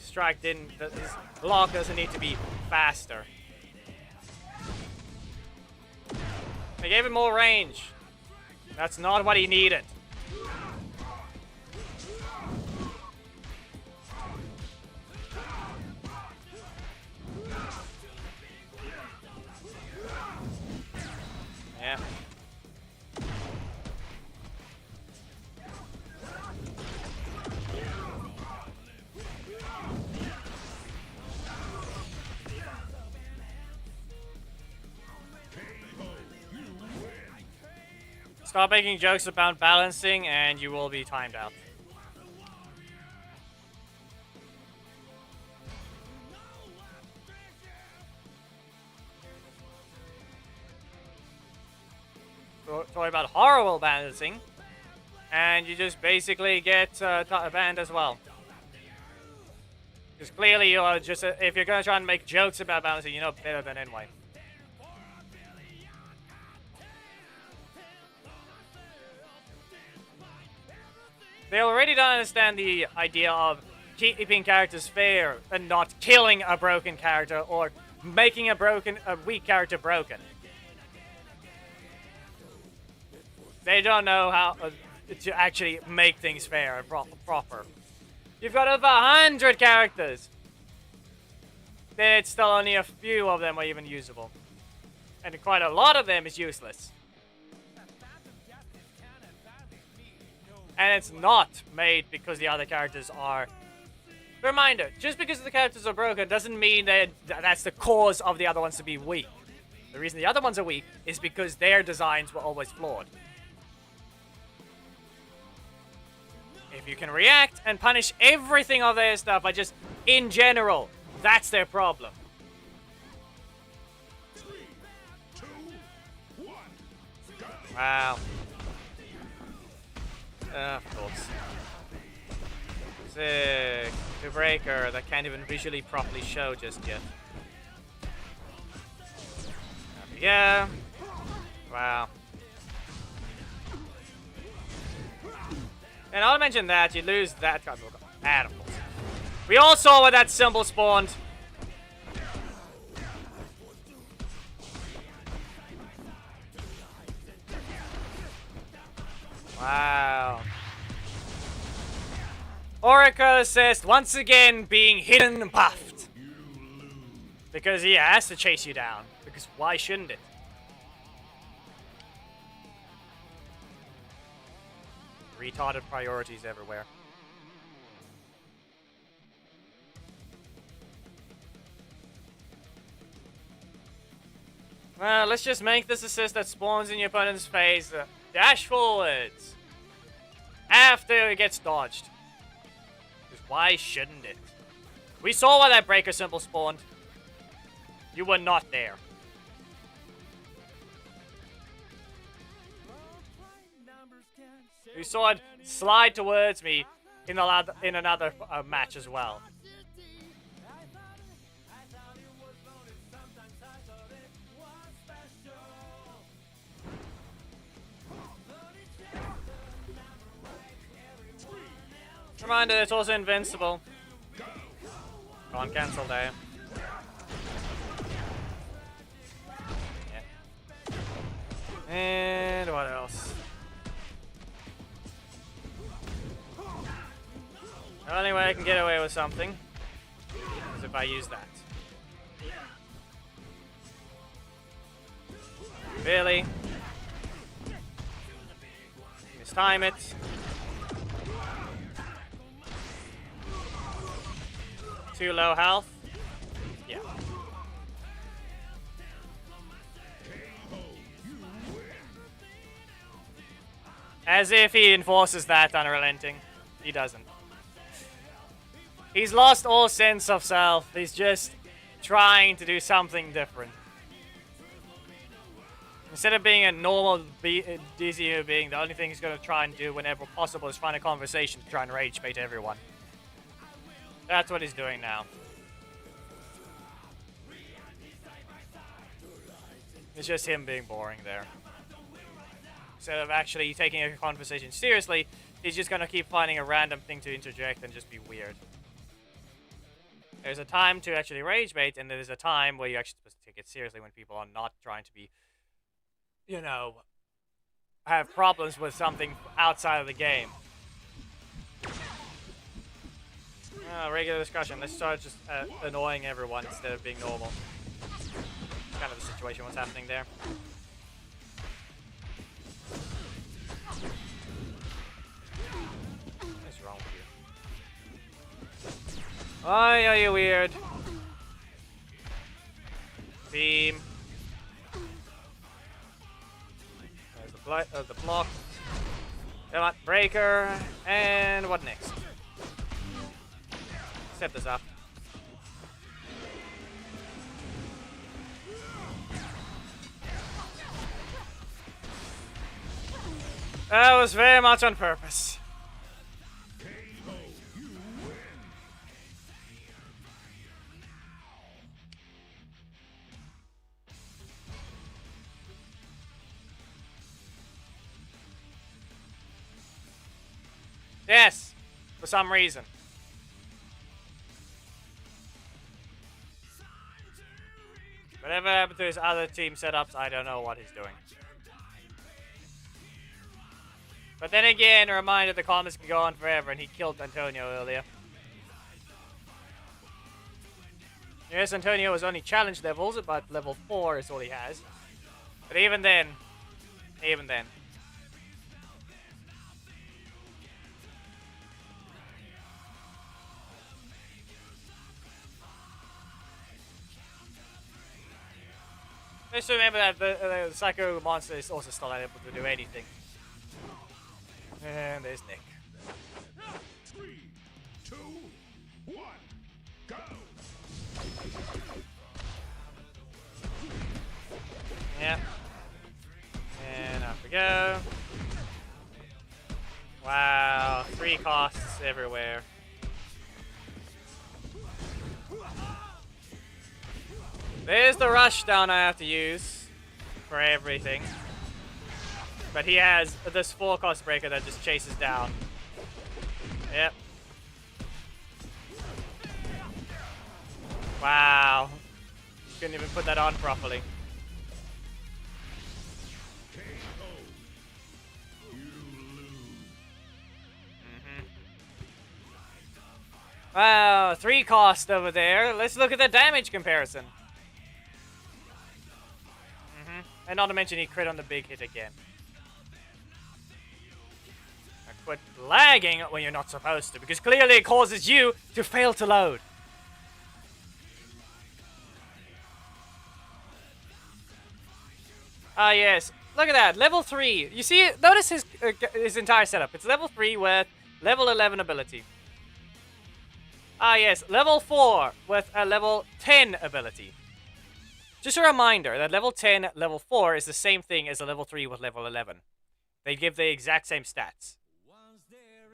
[SPEAKER 2] Strike didn't. His block doesn't need to be faster. They gave him more range. That's not what he needed. Yeah. Stop making jokes about balancing and you will be timed out. Talk about horrible balancing, and you just basically get banned as well. Because clearly you are just, if you're going to try and make jokes about balancing, you know better than anyway. They already don't understand the idea of keeping characters fair and not killing a broken character or making a weak character broken. They don't know how to actually make things fair and proper. You've got over 100 characters. Then it's still only a few of them are even usable. And quite a lot of them is useless. And it's not made because the other characters are... Reminder, just because the characters are broken doesn't mean that that's the cause of the other ones to be weak. The reason the other ones are weak is because their designs were always flawed. If you can react and punish everything of their stuff by just, in general, that's their problem.
[SPEAKER 3] 3, 2, 1, go.
[SPEAKER 2] Wow. Of course. Sick. The breaker that can't even visually properly show just yet. Yeah. Wow. And I'll mention that you lose that card. And of course. We all saw where that symbol spawned. Wow. Oracle assist once again being hidden and buffed. Because he has to chase you down. Because why shouldn't it? Retarded priorities everywhere. Well, let's just make this assist that spawns in your opponent's face. Dash forwards. After it gets dodged. Because why shouldn't it? We saw why that breaker symbol spawned. You were not there. You saw it slide towards me in another match as well. Reminder, it's also invincible. Can't cancel there. Yeah. And what else? The only way I can get away with something is if I use that. Really? Mistime it. Too low health. Yeah. As if he enforces that unrelenting. He doesn't. He's lost all sense of self. He's just trying to do something different. Instead of being a normal DZU being, the only thing he's going to try and do whenever possible is find a conversation to try and rage bait everyone. That's what he's doing now. It's just him being boring there. Instead of actually taking a conversation seriously, he's just going to keep finding a random thing to interject and just be weird. There's a time to actually rage bait, and there's a time where you're actually supposed to take it seriously when people are not trying to be, you know, have problems with something outside of the game. Regular discussion. Let's start just annoying everyone instead of being normal. Kind of the situation, what's happening there. What's wrong with you? Why are you weird? Beam. There's the block. Come on, breaker. And what next? Set this up. That was very much on purpose. Yes, for some reason. Whatever happened to his other team setups, I don't know what he's doing. But then again, a reminder the comments can go on forever, and he killed Antonio earlier. Yes, Antonio was only challenge levels, but level 4 is all he has. But even then. Just remember that the Psycho Monster is also still not able to do anything. And there's Nick.
[SPEAKER 3] 3, 2, 1, go!
[SPEAKER 2] Yeah. And up we go. Wow, 3 costs everywhere. There's the rush down I have to use. for everything. But he has this 4-cost breaker that just chases down. Yep. Wow. Couldn't even put that on properly. Wow, 3 cost over there. Let's look at the damage comparison. And not to mention he crit on the big hit again. Now quit lagging when you're not supposed to, because clearly it causes you to fail to load. Ah, yes. Look at that. Level 3. You see, notice his entire setup. It's level 3 with level 11 ability. Ah, yes. Level 4 with a level 10 ability. Just a reminder that level 10, level 4 is the same thing as a level 3 with level 11. They give the exact same stats.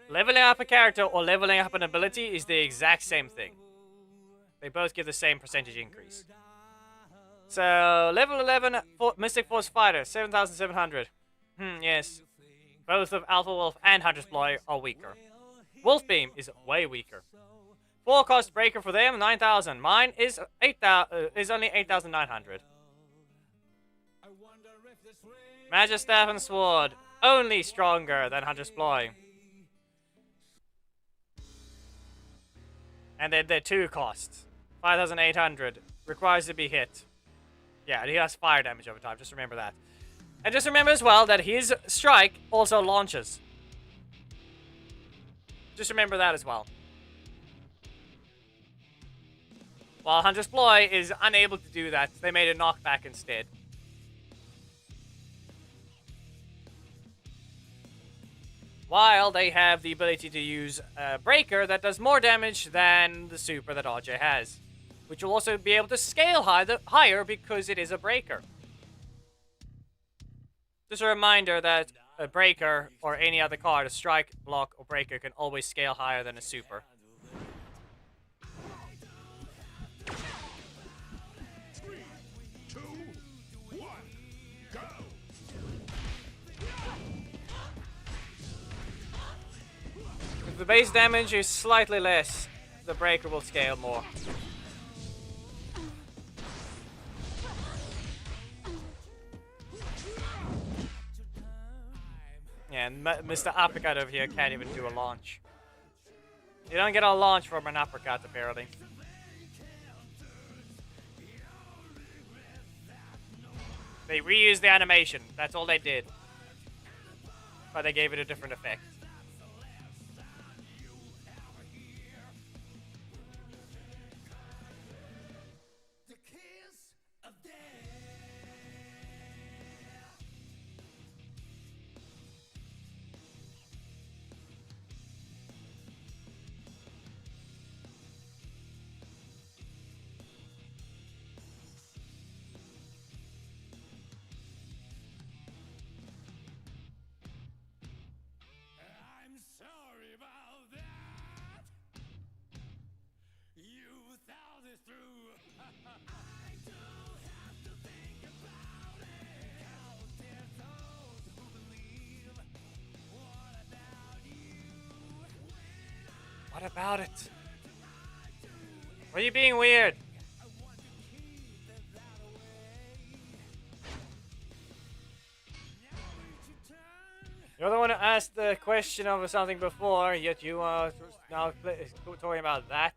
[SPEAKER 2] Leveling up a character or leveling up an ability is the exact same thing. They both give the same percentage increase. So, level 11, Mystic Force Fighter, 7,700. Yes. Both of Alpha Wolf and Hunter's Ploy are weaker. Wolf Beam is way weaker. 4-cost breaker for them, 9,000. Mine is only 8,900. Magic Staff and Sword, only stronger than Hunter's Ploy. And then they're 2 costs. 5,800. Requires to be hit. Yeah, and he has fire damage over time, just remember that. And just remember as well that his strike also launches. Just remember that as well. While Hunter's Ploy is unable to do that, they made a knockback instead. While they have the ability to use a breaker that does more damage than the super that RJ has. Which will also be able to scale higher because it is a breaker. Just a reminder that a breaker or any other card, a strike, block, or breaker, can always scale higher than a super. If the base damage is slightly less, the breaker will scale more. Yeah, and Mr. Uppercut over here can't even do a launch. You don't get a launch from an uppercut, apparently. They reused the animation. That's all they did. But they gave it a different effect. What about it? Why are you being weird? You're the one who asked the question of something before, yet you are now talking about that.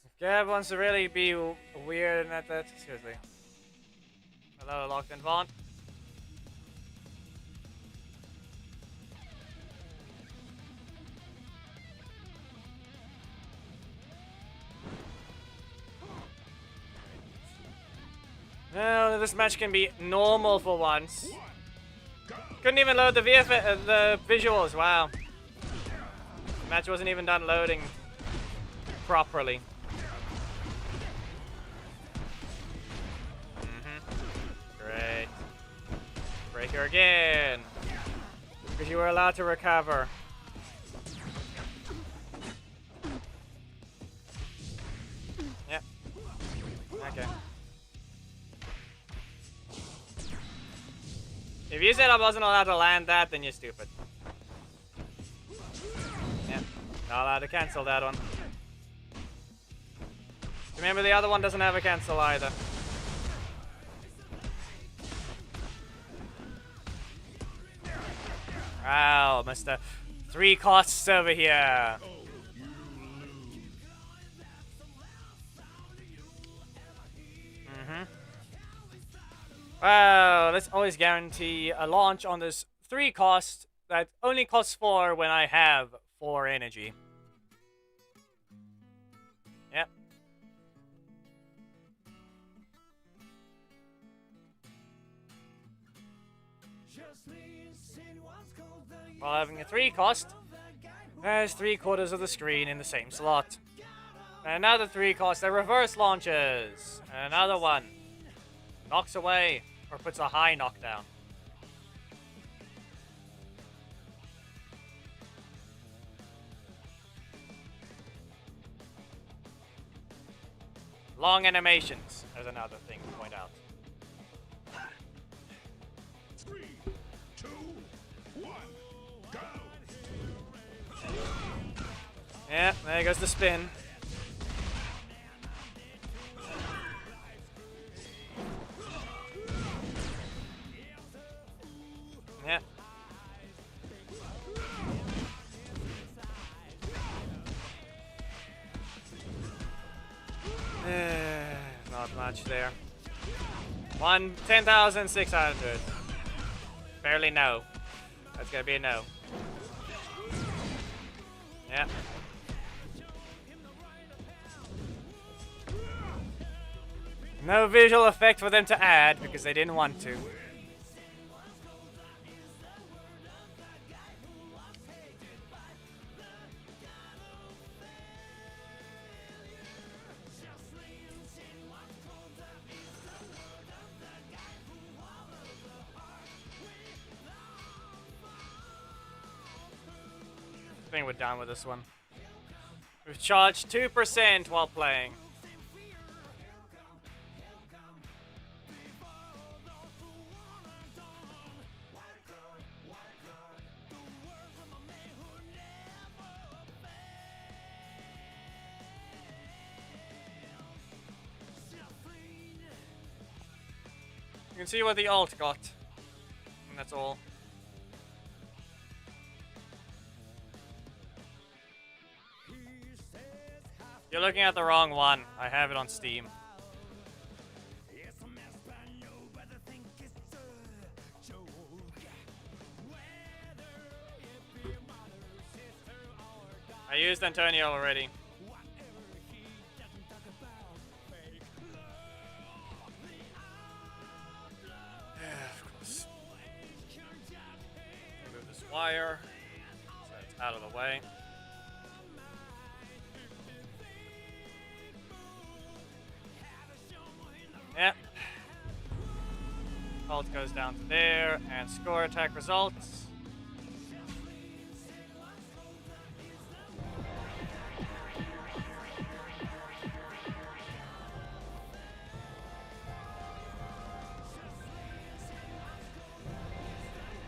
[SPEAKER 2] If Gab wants to really be weird and at that, seriously. Hello, Locked and Vaughn. No, this match can be normal for once. Couldn't even load the the visuals, wow. The match wasn't even done loading properly. here again. Because you were allowed to recover. Yep. Okay. If you said I wasn't allowed to land that, then you're stupid. Yeah. Not allowed to cancel that one. Remember, the other one doesn't have a cancel either. Wow, Mr. 3 costs over here. Wow, let's always guarantee a launch on this 3 cost that only costs 4 when I have 4 energy. Yep. While having a 3 cost, there's 3/4 of the screen in the same slot. Another 3 cost that reverse launches. Another one knocks away or puts a high knockdown. Long animations is another thing to point out.
[SPEAKER 3] 3, 2, 1, go!
[SPEAKER 2] Yeah, there goes the spin. Yeah. Not much there. 10,600. Barely no. That's gonna be a no. Yeah. No visual effect for them to add because they didn't want to. I think we're done with this one. We've charged 2% while playing. You can see what the ult got. And that's all. You're looking at the wrong one. I have it on Steam. I used Antonio already. Of course. Move this wire so it's out of the way. Yep. Ult goes down to there, and score attack results.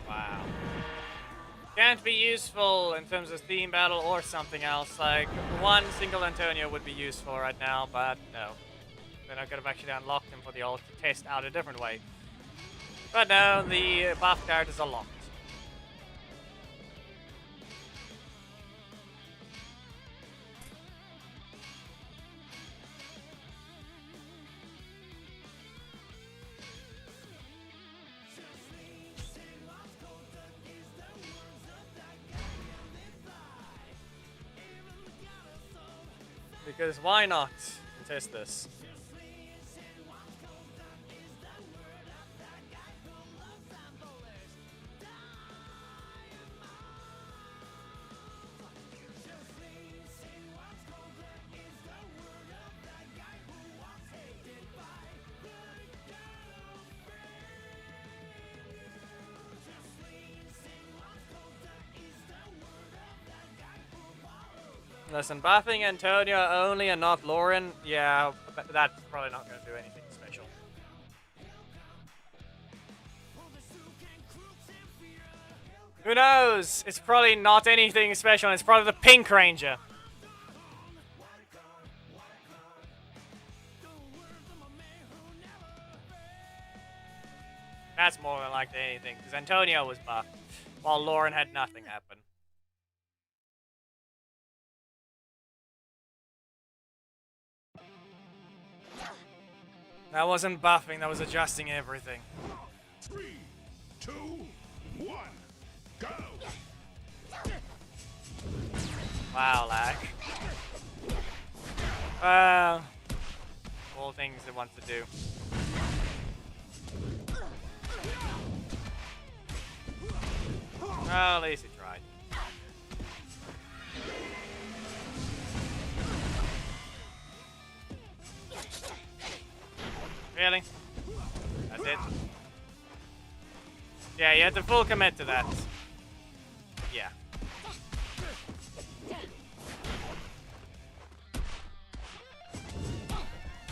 [SPEAKER 2] Wow. Can't be useful in terms of theme battle or something else. Like, one single Antonio would be useful right now, but no. Then I could have actually unlocked him for the ult to test out a different way. But no, the buff characters are locked. Because why not test this? Listen, buffing Antonio only and not Lauren, yeah, that's probably not going to do anything special. Who knows? It's probably not anything special. It's probably the Pink Ranger. That's more than likely anything, because Antonio was buffed, while Lauren had nothing happen. That wasn't buffing, that was adjusting everything.
[SPEAKER 3] 3, 2, 1, go!
[SPEAKER 2] Wow, lag. All things it wants to do. Well, at least he tried. Really? That's it? Yeah, you had to full commit to that. Yeah.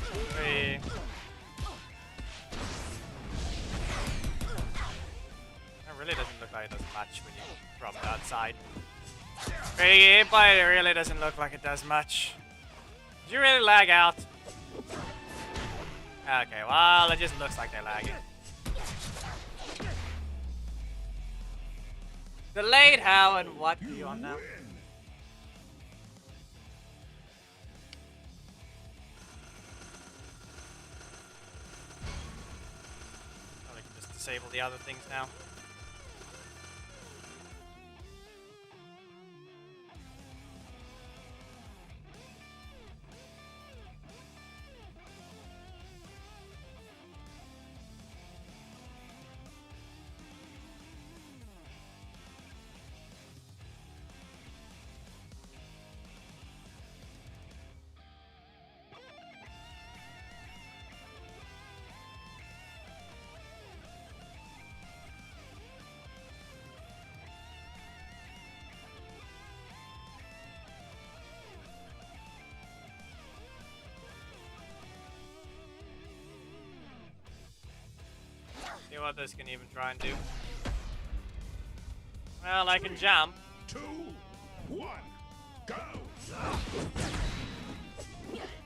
[SPEAKER 2] Three. That really doesn't look like it does much when you from the outside. But it really doesn't look like it does much. Did you really lag out? Okay, well, it just looks like they're lagging. Delayed how and what do you want now? I can just disable the other things now. See what this can even try and do. Well, I can jump.
[SPEAKER 3] 2, 1, go!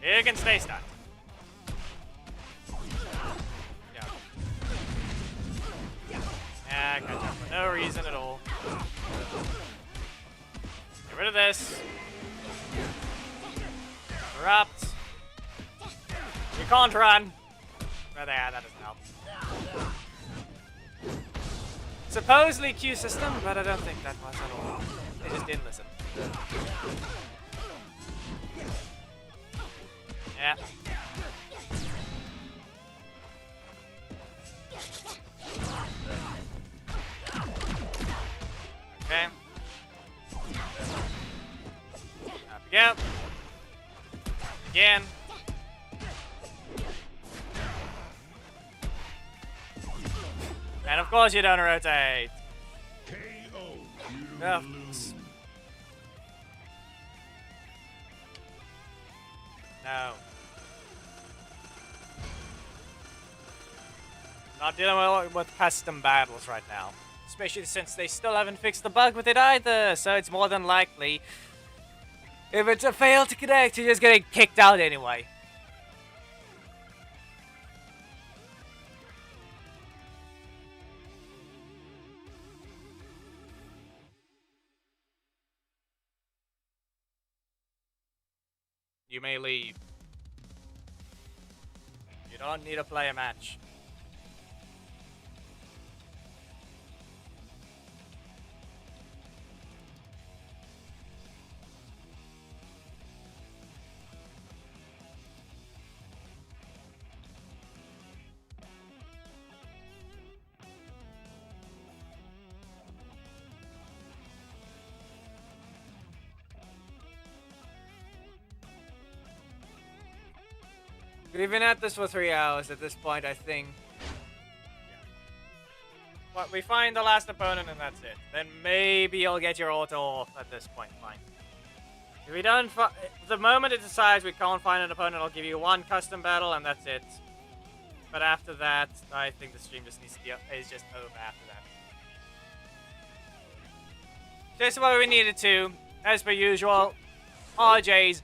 [SPEAKER 2] You can stay stuck. Yeah. Yeah, I can't jump for no reason at all. Get rid of this. Erupt. You can't run. But yeah, that doesn't help. Supposedly Q system, but I don't think that was at all. They just didn't listen. Yeah. Okay. Up we go. Again. And of course you don't rotate.
[SPEAKER 3] KO.
[SPEAKER 2] No. No. Not dealing with custom battles right now. Especially since they still haven't fixed the bug with it either. So it's more than likely, if it's a fail to connect, you're just getting kicked out anyway. You may leave. You don't need to play a match. We've been at this for 3 hours at this point, I think. But we find the last opponent and that's it. Then maybe you'll get your auto off at this point, fine. If we don't the moment it decides we can't find an opponent, I'll give you one custom battle and that's it. But after that, I think the stream just needs to be is just over after that. Just what we needed to, as per usual, RJ's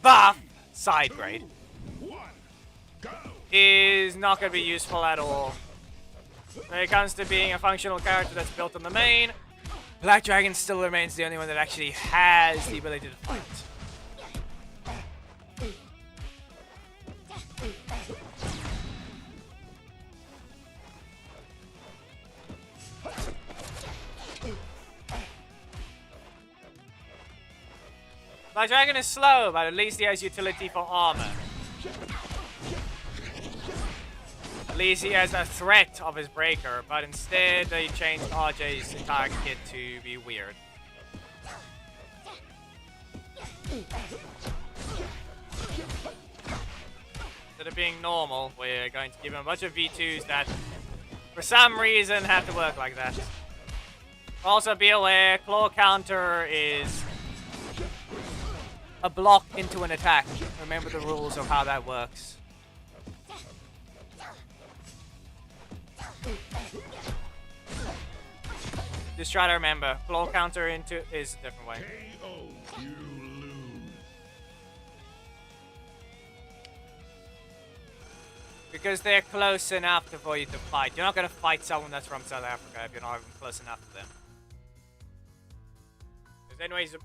[SPEAKER 2] buff side grade is not going to be useful at all. When it comes to being a functional character that's built on the main, Black Dragon still remains the only one that actually has the ability to fight. Black Dragon is slow, but at least he has utility for armor. At least he has a threat of his breaker, but instead they changed RJ's entire kit to be weird. Instead of being normal, we're going to give him a bunch of V2s that, for some reason, have to work like that. Also, be aware, claw counter is a block into an attack. Remember the rules of how that works. Just try to remember, claw counter into is a different way.
[SPEAKER 3] KO, you lose.
[SPEAKER 2] Because they're close enough for you to fight. You're not going to fight someone that's from South Africa if you're not even close enough to them. Because anyways,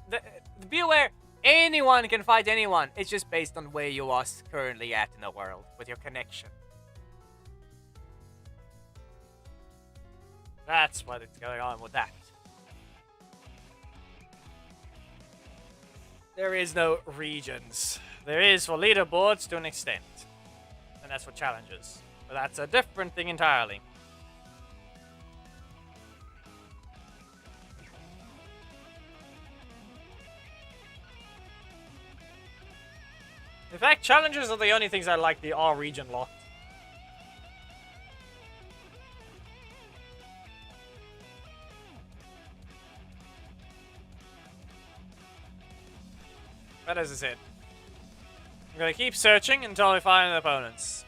[SPEAKER 2] be aware, anyone can fight anyone. It's just based on where you are currently at in the world with your connection. That's what is going on with that. There is no regions. There is for leaderboards to an extent. And that's for challenges. But that's a different thing entirely. In fact, challenges are the only things I like the R region locked. But as I said, I'm going to keep searching until we find the opponents.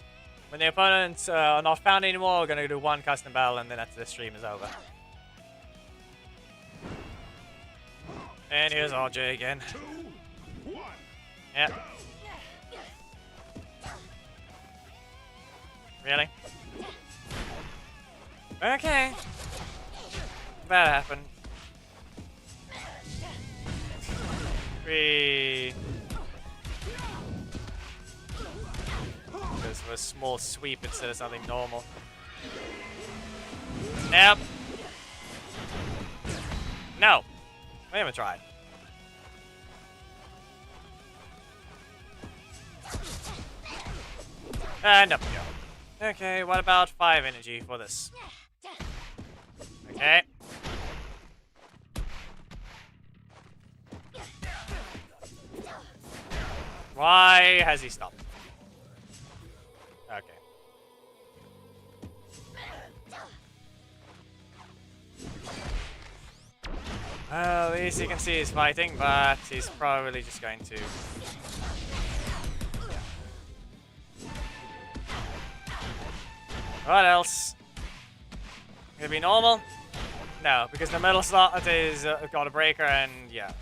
[SPEAKER 2] When the opponents are not found anymore, we're going to do one custom battle and then after the stream is over. And here's RJ again.
[SPEAKER 3] 2, 1,
[SPEAKER 2] Yep.
[SPEAKER 3] go.
[SPEAKER 2] Really? Okay. That happened. 3. This was a small sweep instead of something normal. Yep. No. We haven't tried. And up we go. Okay, what about 5 energy for this? Okay. Why has he stopped? Okay. Well, at least you can see he's fighting, but he's probably just going to... What else? Gonna be normal? No, because the metal slot is got a breaker and yeah.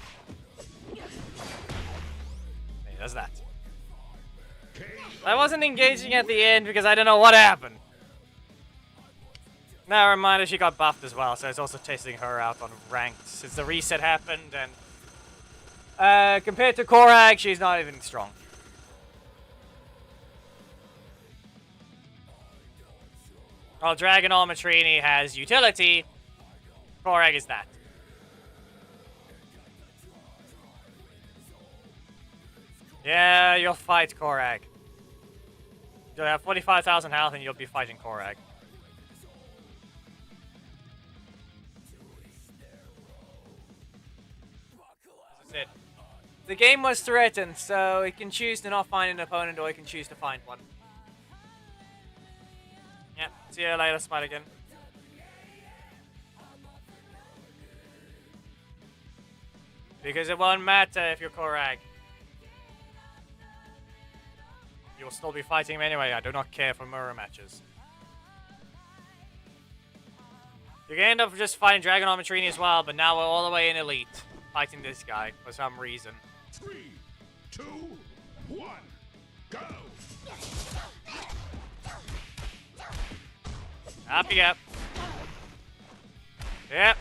[SPEAKER 2] He does that. I wasn't engaging at the end because I don't know what happened. Now, reminder, she got buffed as well, so it's also testing her out on ranked since the reset happened, and compared to Korag, she's not even strong. While Dragon Armor Trini has utility, Korag is that. Yeah, you'll fight Korag. You'll have 45,000 health and you'll be fighting Korag. That's it. The game was threatened, so it can choose to not find an opponent or it can choose to find one. Yeah, see you later, Smite again. Because it won't matter if you're Korag. You will still be fighting him anyway. I do not care for mirror matches. You can end up just fighting Dragon Armatrini as well, but now we're all the way in Elite. Fighting this guy for some reason.
[SPEAKER 3] 3, 2, 1, go!
[SPEAKER 2] Up you go. Yep.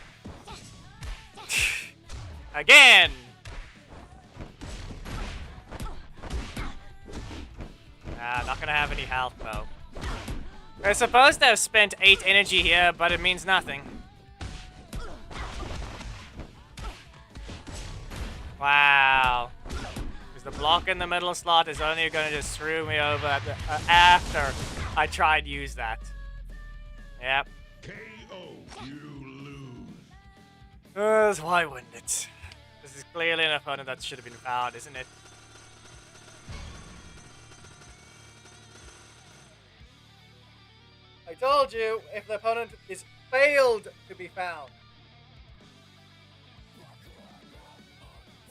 [SPEAKER 2] Again! Not gonna have any health though. We're supposed to have spent 8 energy here, but it means nothing. Wow. Because the block in the middle slot is only gonna just screw me over after I tried to use that. Yep.
[SPEAKER 3] KO, you lose.
[SPEAKER 2] Why wouldn't it? This is clearly an opponent that should have been found, isn't it? I told you, if the opponent is failed to be found.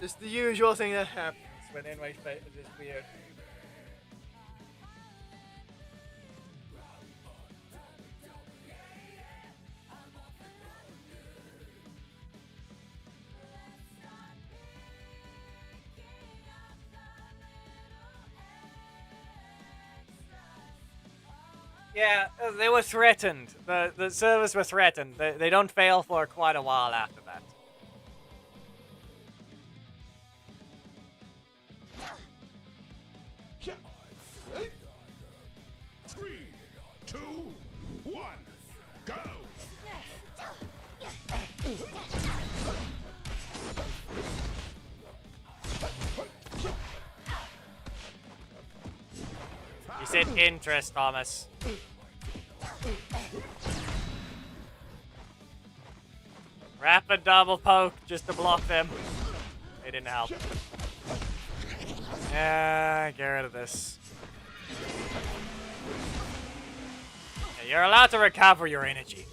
[SPEAKER 2] It's the usual thing that happens when anyway is weird. Yeah, they were threatened. The servers were threatened. They don't fail for quite a while after that.
[SPEAKER 3] Three, two, one, go!
[SPEAKER 2] You said interest, Thomas. Rapid double poke just to block them. It didn't help. Yeah, get rid of this. Yeah, you're allowed to recover your energy.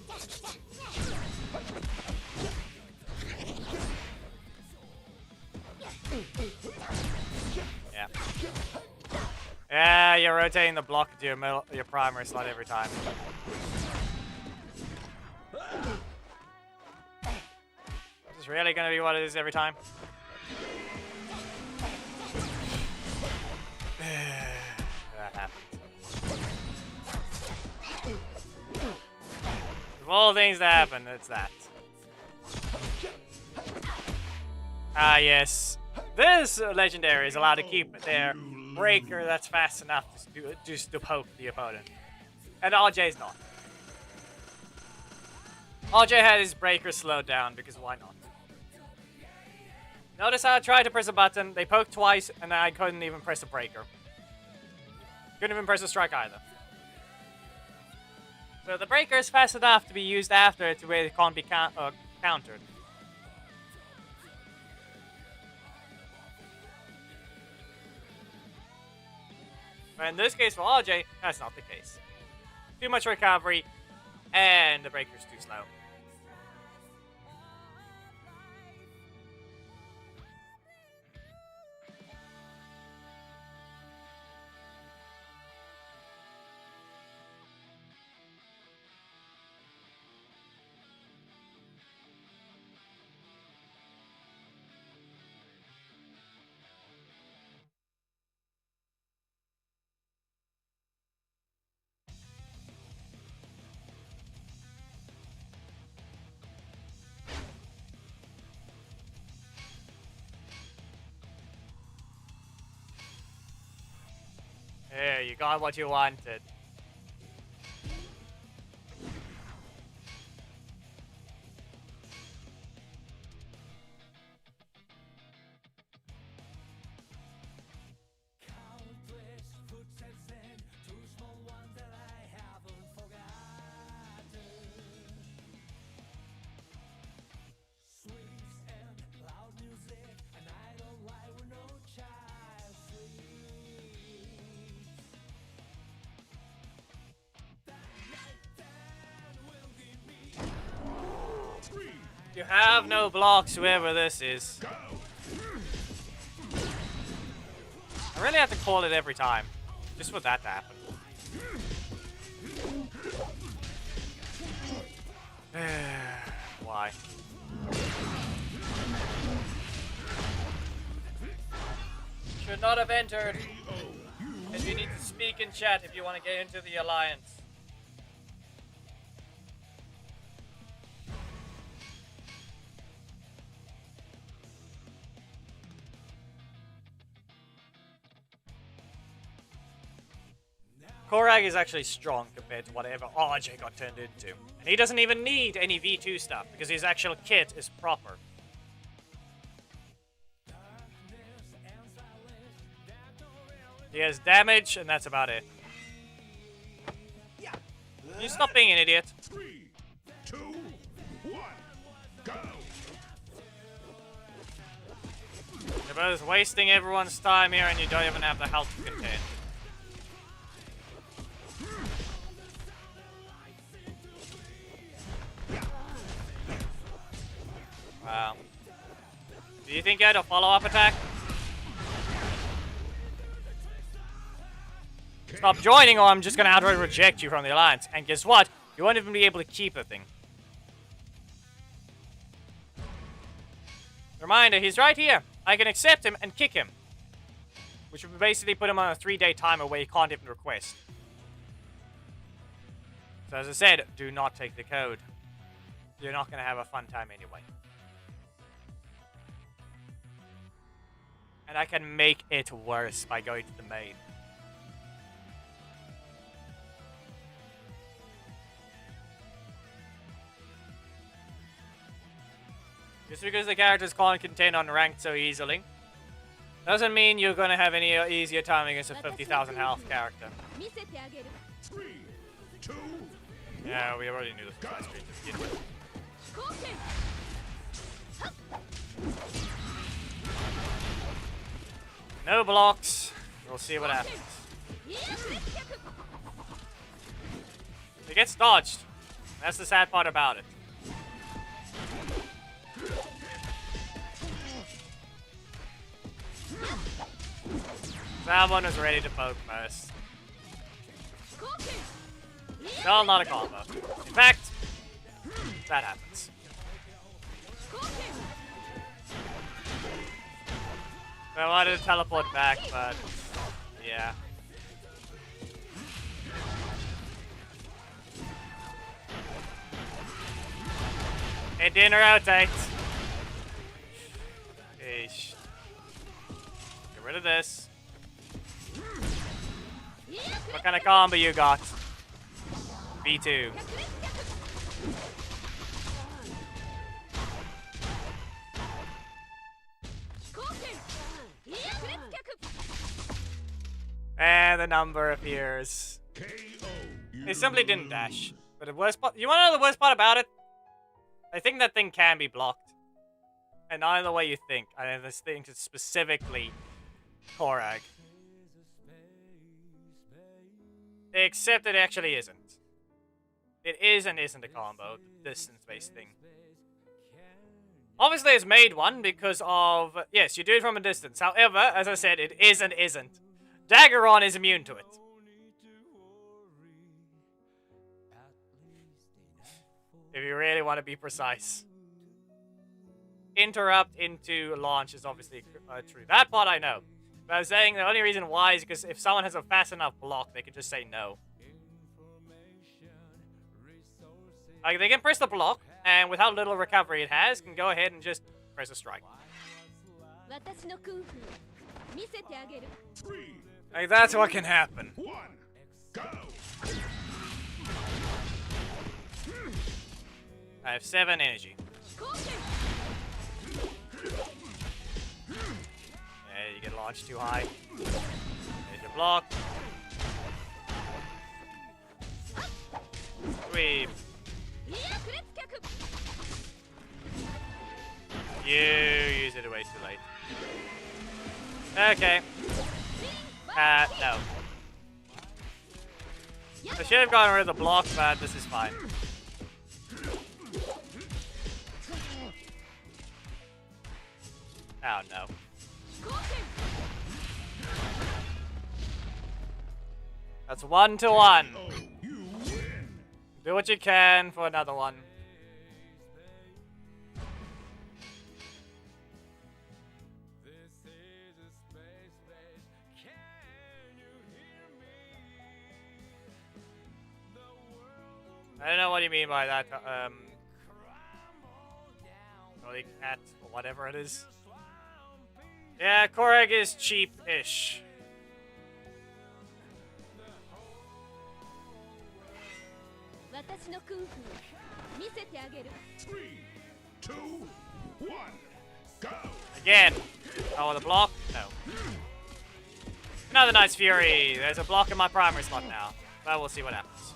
[SPEAKER 2] Yeah. Yeah, you're rotating the block to your primary slot every time. Is this really gonna be what it is every time? That happened. Of all things that happen, it's that. Ah, yes. This legendary is allowed to keep their breaker that's fast enough just to poke the opponent. And RJ's not. RJ had his breaker slowed down because why not? Notice how I tried to press a button, they poked twice, and I couldn't even press a breaker. Couldn't even press a strike either. So the breaker is fast enough to be used after it to where it can't be countered. But in this case for RJ, that's not the case. Too much recovery, and the breaker's too slow. There, you got what you wanted. You have no blocks, whoever this is.
[SPEAKER 3] Go!
[SPEAKER 2] I really have to call it every time. Just for that to happen. Why? Should not have entered. And you need to speak in chat if you want to get into the alliance. Korag is actually strong compared to whatever RJ got turned into. And he doesn't even need any V2 stuff because his actual kit is proper. He has damage and that's about it. You stop being an idiot.
[SPEAKER 3] 3, 2, 1, go!
[SPEAKER 2] You're both wasting everyone's time here and you don't even have the health to contend. Wow. Do you think you had a follow-up attack? Stop joining or I'm just gonna outright reject you from the alliance. And guess what? You won't even be able to keep the thing. Reminder, he's right here. I can accept him and kick him. Which would basically put him on a 3-day timer where he can't even request. So as I said, do not take the code. You're not gonna have a fun time anyway. And I can make it worse by going to the main. Just because the characters can't contend on ranked so easily, doesn't mean you're going to have any easier time against a 50,000 health character.
[SPEAKER 3] 3, 2,
[SPEAKER 2] Yeah, we already knew this was ice cream to begin with. No blocks. We'll see what happens. It gets dodged. That's the sad part about it. That one was ready to poke most. Still not a combo. In fact, that happens. I wanted to teleport back, but yeah. It didn't rotate. Eesh. Get rid of this. What kind of combo you got? B2. And the number appears. They simply didn't dash. But the worst part, you want to know the worst part about it? I think that thing can be blocked. And not in the way you think. I just think it's specifically Korag. Except it actually isn't. It is and isn't a combo, the distance-based thing. Obviously it's made one because of... Yes, you do it from a distance. However, as I said, it is and isn't. Daggeron is immune to it. If you really want to be precise. Interrupt into launch is obviously true. That part I know. But I was saying the only reason why is because if someone has a fast enough block, they can just say no. Like, they can press the block, and with how little recovery it has, can go ahead and just press a strike. Like, that's what can happen.
[SPEAKER 3] 1, go!
[SPEAKER 2] I have 7 energy. Yeah, you get launched too high. There's your block. Sweep. You use it way too late. Okay. No. I should have gotten rid of the block, but this is fine. Oh no. That's 1-1.
[SPEAKER 3] Oh, you win.
[SPEAKER 2] Do what you can for another one. I don't know what you mean by that, Rolly cat, or whatever it is. Yeah, Koreg is cheap-ish.
[SPEAKER 3] Three, two, one, go.
[SPEAKER 2] Again. Oh, the block? No. Another nice Fury. There's a block in my primary slot now. But we'll see what happens.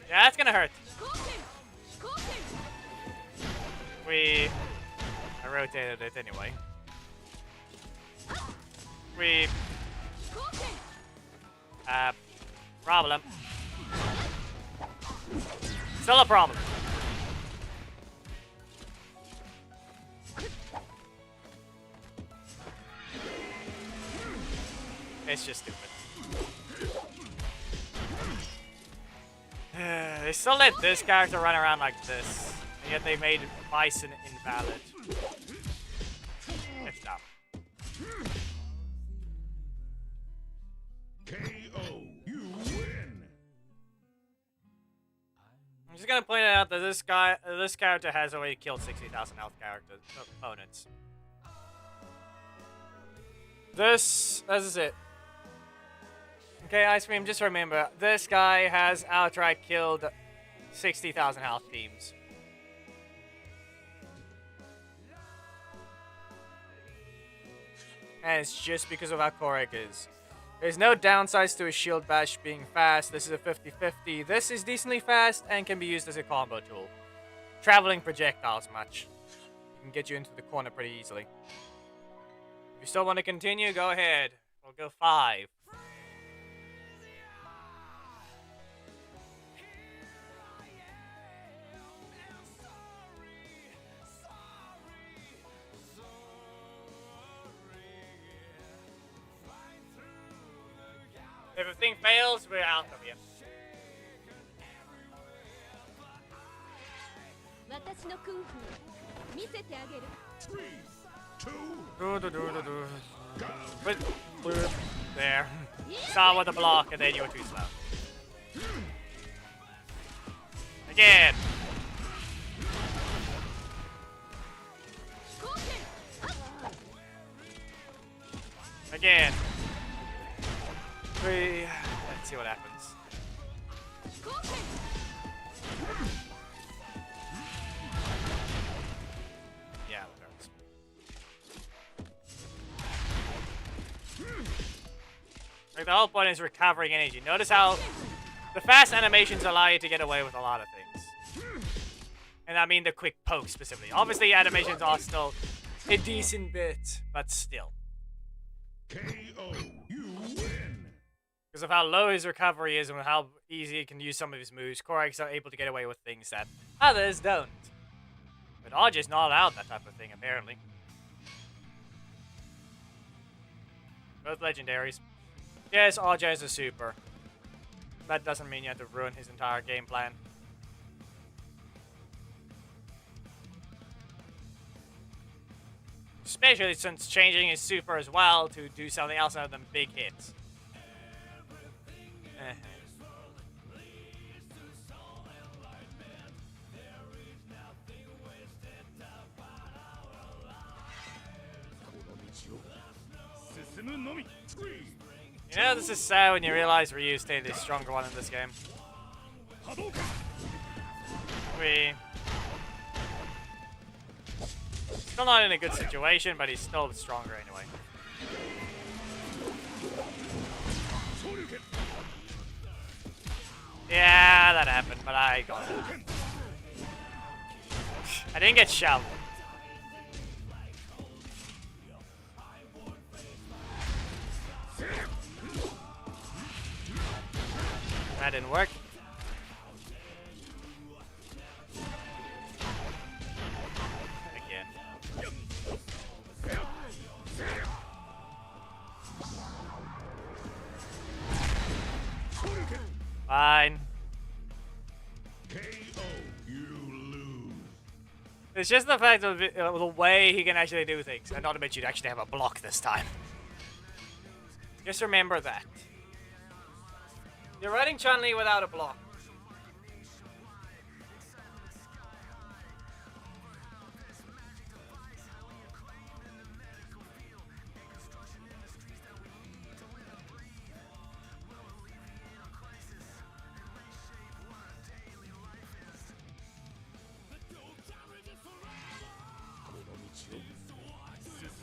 [SPEAKER 2] Yeah, that's gonna hurt. I rotated it anyway. Problem. Still a problem. It's just stupid. They still let this character run around like this, and yet they made Bison invalid. It's dumb.
[SPEAKER 3] KO, you win.
[SPEAKER 2] I'm just gonna point out that this character has already killed 60,000 health opponents. This is it. Okay, Ice Cream, just remember, this guy has outright killed 60,000 health teams. And it's just because of how Korek is. There's no downsides to a shield bash being fast. This is a 50-50. This is decently fast and can be used as a combo tool. Traveling projectiles much. It can get you into the corner pretty easily. If you still want to continue, go ahead. We'll go 5. If a thing fails, we're out of here.
[SPEAKER 3] Three, two,
[SPEAKER 2] There. Start with a block and then you were too slow. Again. Again. Let's see what happens. Yeah, that hurts. Like, the whole point is recovering energy. Notice how the fast animations allow you to get away with a lot of things. And I mean the quick poke specifically. Obviously, animations are still a decent bit, but still.
[SPEAKER 3] KO, you win.
[SPEAKER 2] Because of how low his recovery is and how easy he can use some of his moves, Korax are able to get away with things that others don't. But Arj is not allowed that type of thing, apparently. Both legendaries. Yes, Arj is a super. That doesn't mean you have to ruin his entire game plan. Especially since changing his super as well to do something else other than big hits. You know, this is sad when you realize Ryu stayed the stronger one in this game. Still not in a good situation, but he's still stronger anyway. Yeah, that happened, but I got it. I didn't get shoved. That didn't work. Again. Fine.
[SPEAKER 3] KO. You lose.
[SPEAKER 2] It's just the fact of the way he can actually do things. And not to mention you actually have a block this time. Just remember that. You're running Chun-Li without a block.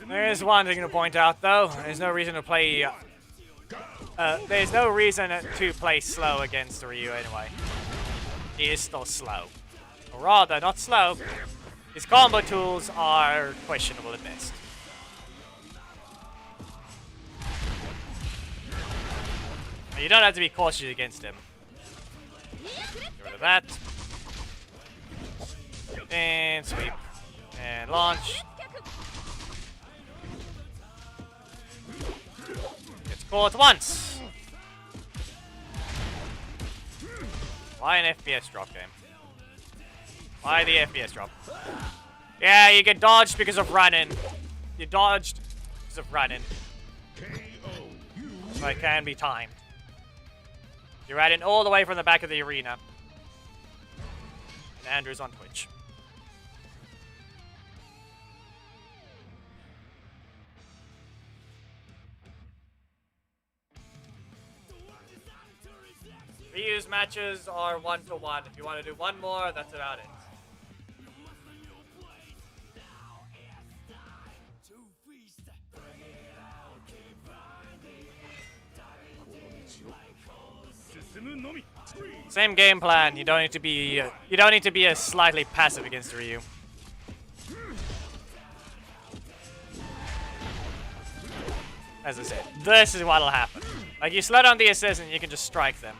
[SPEAKER 2] There is one thing to point out, though. There's no reason to play. There's no reason to play slow against Ryu anyway. He is still slow, or rather, not slow. His combo tools are questionable at best. You don't have to be cautious against him. Get rid of that. And sweep. And launch. Gets caught once. Why an FPS drop game? Why the FPS drop? Yeah, you get dodged because of running. You dodged because of running. So it can be timed. You're running all the way from the back of the arena. And Andrew's on Twitch. Ryu's matches are 1-to-1. If you want to do one more, that's about it. Same game plan. You don't need to be a slightly passive against Ryu. As I said, this is what'll happen. Like, you slow down the assist and you can just strike them.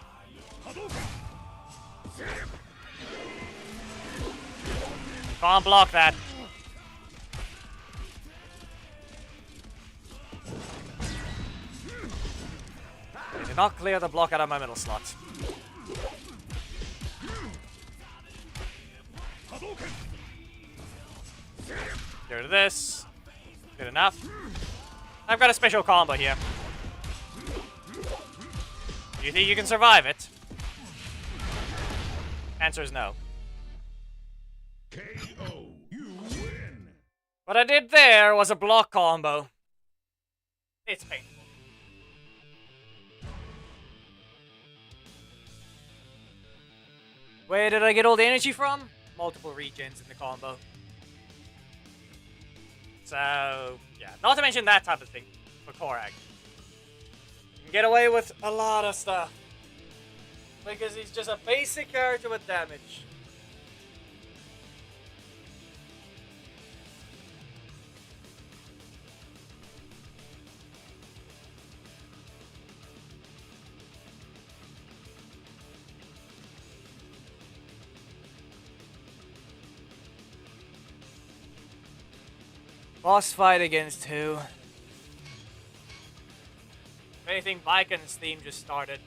[SPEAKER 2] Can't block that. I did not clear the block out of my middle slot. Get rid of this. Good enough. I've got a special combo here. Do you think you can survive it? Answer is no.
[SPEAKER 3] KO. You win.
[SPEAKER 2] What I did there was a block combo. It's painful. Where did I get all the energy from? Multiple regens in the combo. So, yeah. Not to mention that type of thing for Korag. You can get away with a lot of stuff. Because he's just a basic character with damage. Boss fight against who? If anything, Viken's theme just started.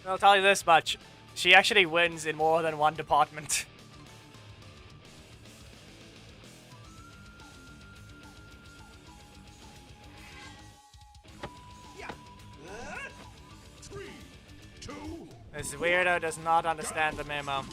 [SPEAKER 2] I'll tell you this much. She actually wins in more than one department. This weirdo does not understand the memo.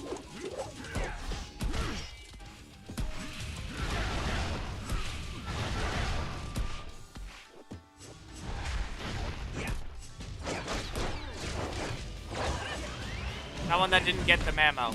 [SPEAKER 2] Someone that didn't get the memo.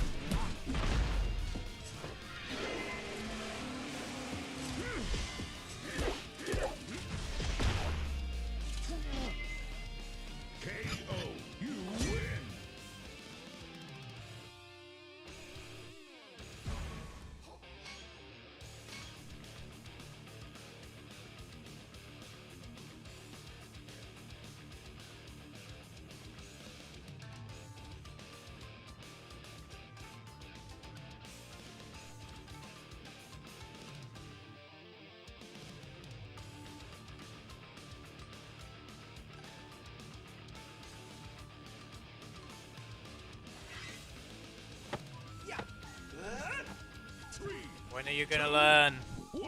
[SPEAKER 2] you gonna learn?
[SPEAKER 3] 1,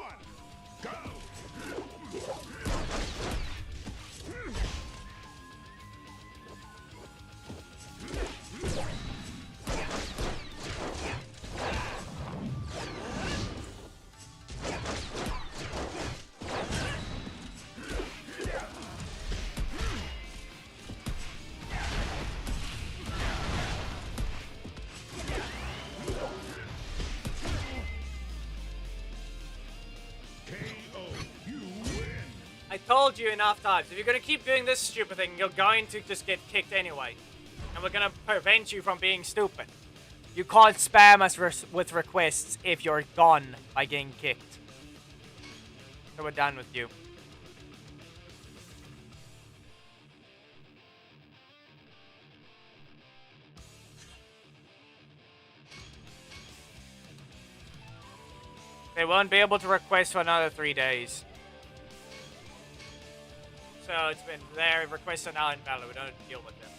[SPEAKER 3] go!
[SPEAKER 2] I told you enough times. If you're gonna keep doing this stupid thing, you're going to just get kicked anyway. And we're gonna prevent you from being stupid. You can't spam us with requests if you're gone by getting kicked. So we're done with you. They won't be able to request for another 3 days. So it's been their requests are now invalid. We don't deal with them.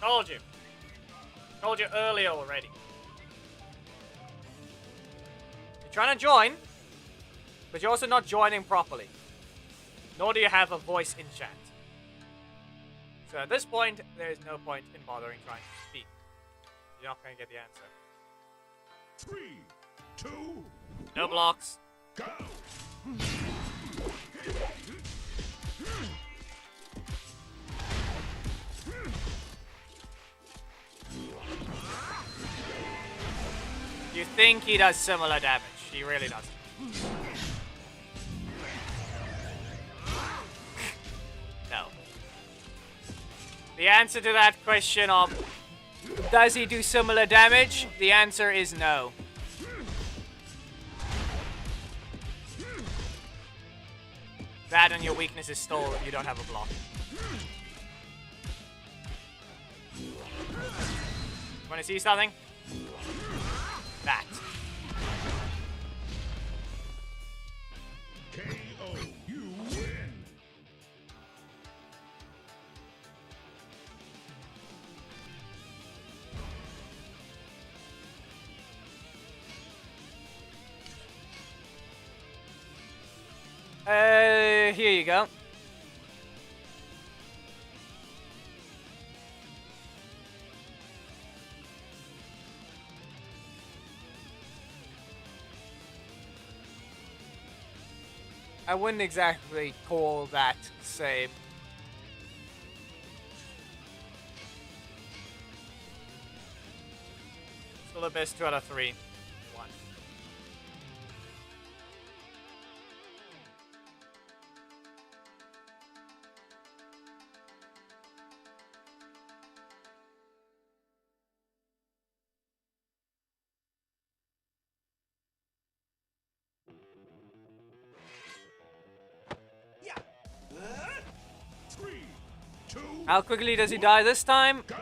[SPEAKER 2] Told you. Told you earlier already. You're trying to join, but you're also not joining properly. Nor do you have a voice in chat. So at this point, there is no point in bothering trying to speak. You're not going to get the answer.
[SPEAKER 3] 3, 2,
[SPEAKER 2] no blocks.
[SPEAKER 3] Go!
[SPEAKER 2] You think he does similar damage. He really doesn't. No. The answer to that question of does he do similar damage? The answer is no. That and your weakness is still you don't have a block. Want to see something? That.
[SPEAKER 3] KO, you win!
[SPEAKER 2] Here you go. I wouldn't exactly call that same. Still the best 2 out of 3. 1.
[SPEAKER 3] Yeah. 3, 2,
[SPEAKER 2] How quickly does he die this time?
[SPEAKER 3] go!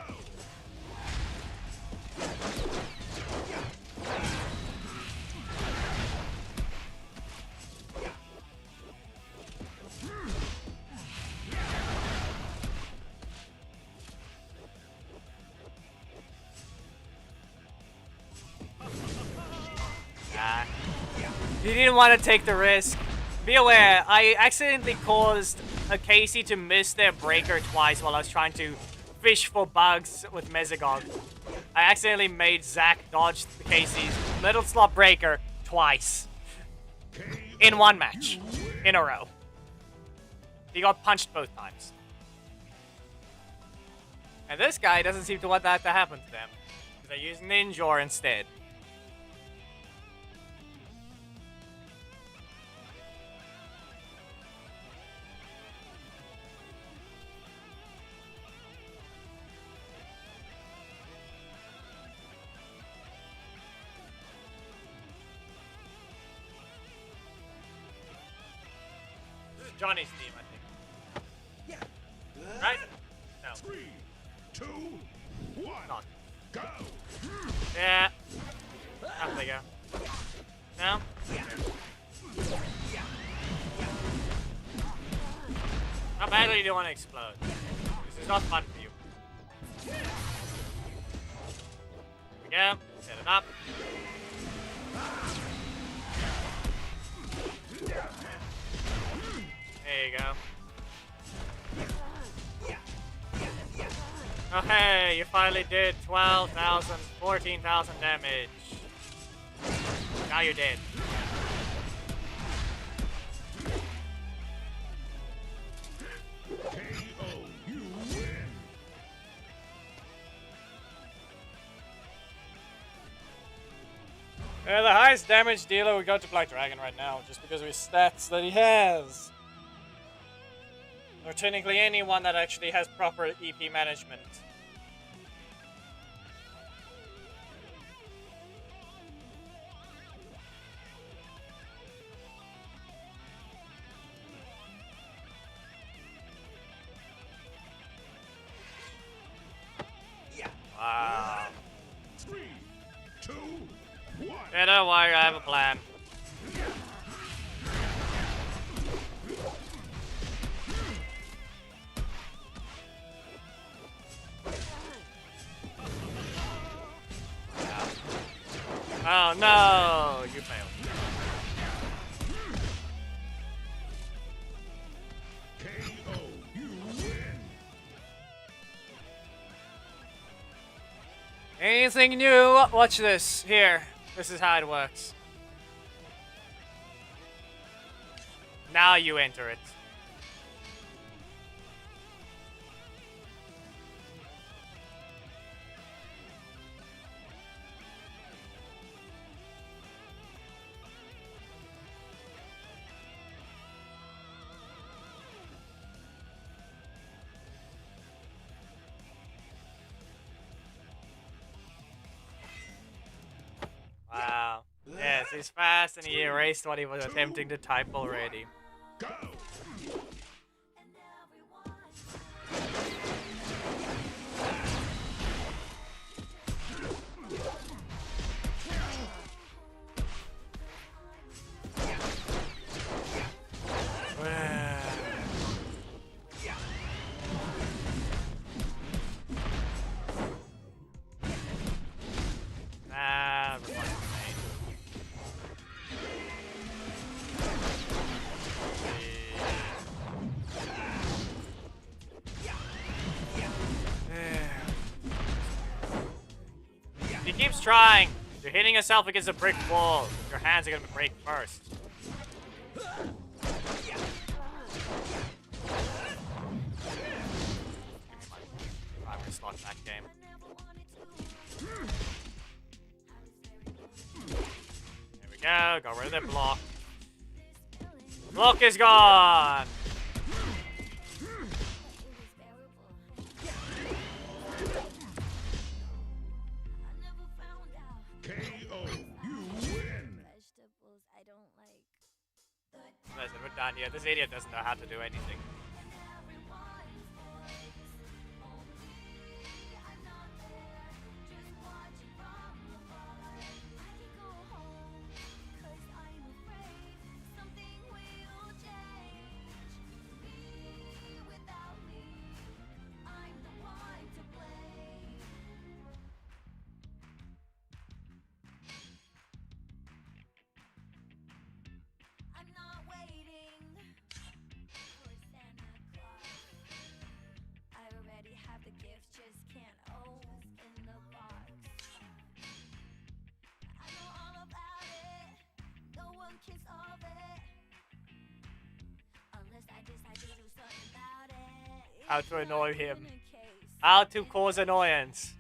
[SPEAKER 2] Nah. He didn't want to take the risk. Be aware, I accidentally caused a Casey to miss their breaker twice while I was trying to fish for bugs with Mesogog. I accidentally made Zach dodge the Casey's middle slot breaker twice. In one match. In a row. He got punched both times. And this guy doesn't seem to want that to happen to them. They're using Ninja instead. Johnny's team, I think. Yeah. Right? No.
[SPEAKER 3] 3, 2, 1,
[SPEAKER 2] Not.
[SPEAKER 3] go!
[SPEAKER 2] Yeah. Up they go. No? How badly do you want to explode? This is not fun for you. There we go. Set it up. There you go. Oh hey, you finally did 12,000, 14,000 damage. Now you're dead.
[SPEAKER 3] KO, you win.
[SPEAKER 2] The highest damage dealer we got to Black Dragon right now, just because of his stats that he has. Or technically anyone that actually has proper EP management. Wow.
[SPEAKER 3] 3, 2, 1.
[SPEAKER 2] Yeah, don't worry, I have a plan. Oh no, you failed.
[SPEAKER 3] KO, you win.
[SPEAKER 2] Anything new? Watch this. Here. This is how it works. Now you enter it. Wow. Yes, he's fast and he erased what he was attempting to type already.
[SPEAKER 3] Go.
[SPEAKER 2] Nah, reflex grenade. He keeps trying. You're hitting yourself against a brick wall. Your hands are gonna break first. Primary slot back game. There we go. Got rid of that block. Block is gone.
[SPEAKER 3] KO, you win.
[SPEAKER 4] Vegetables I don't like.
[SPEAKER 2] Listen, we're done here. This idiot doesn't know how to do anything. How to annoy him. How to cause annoyance.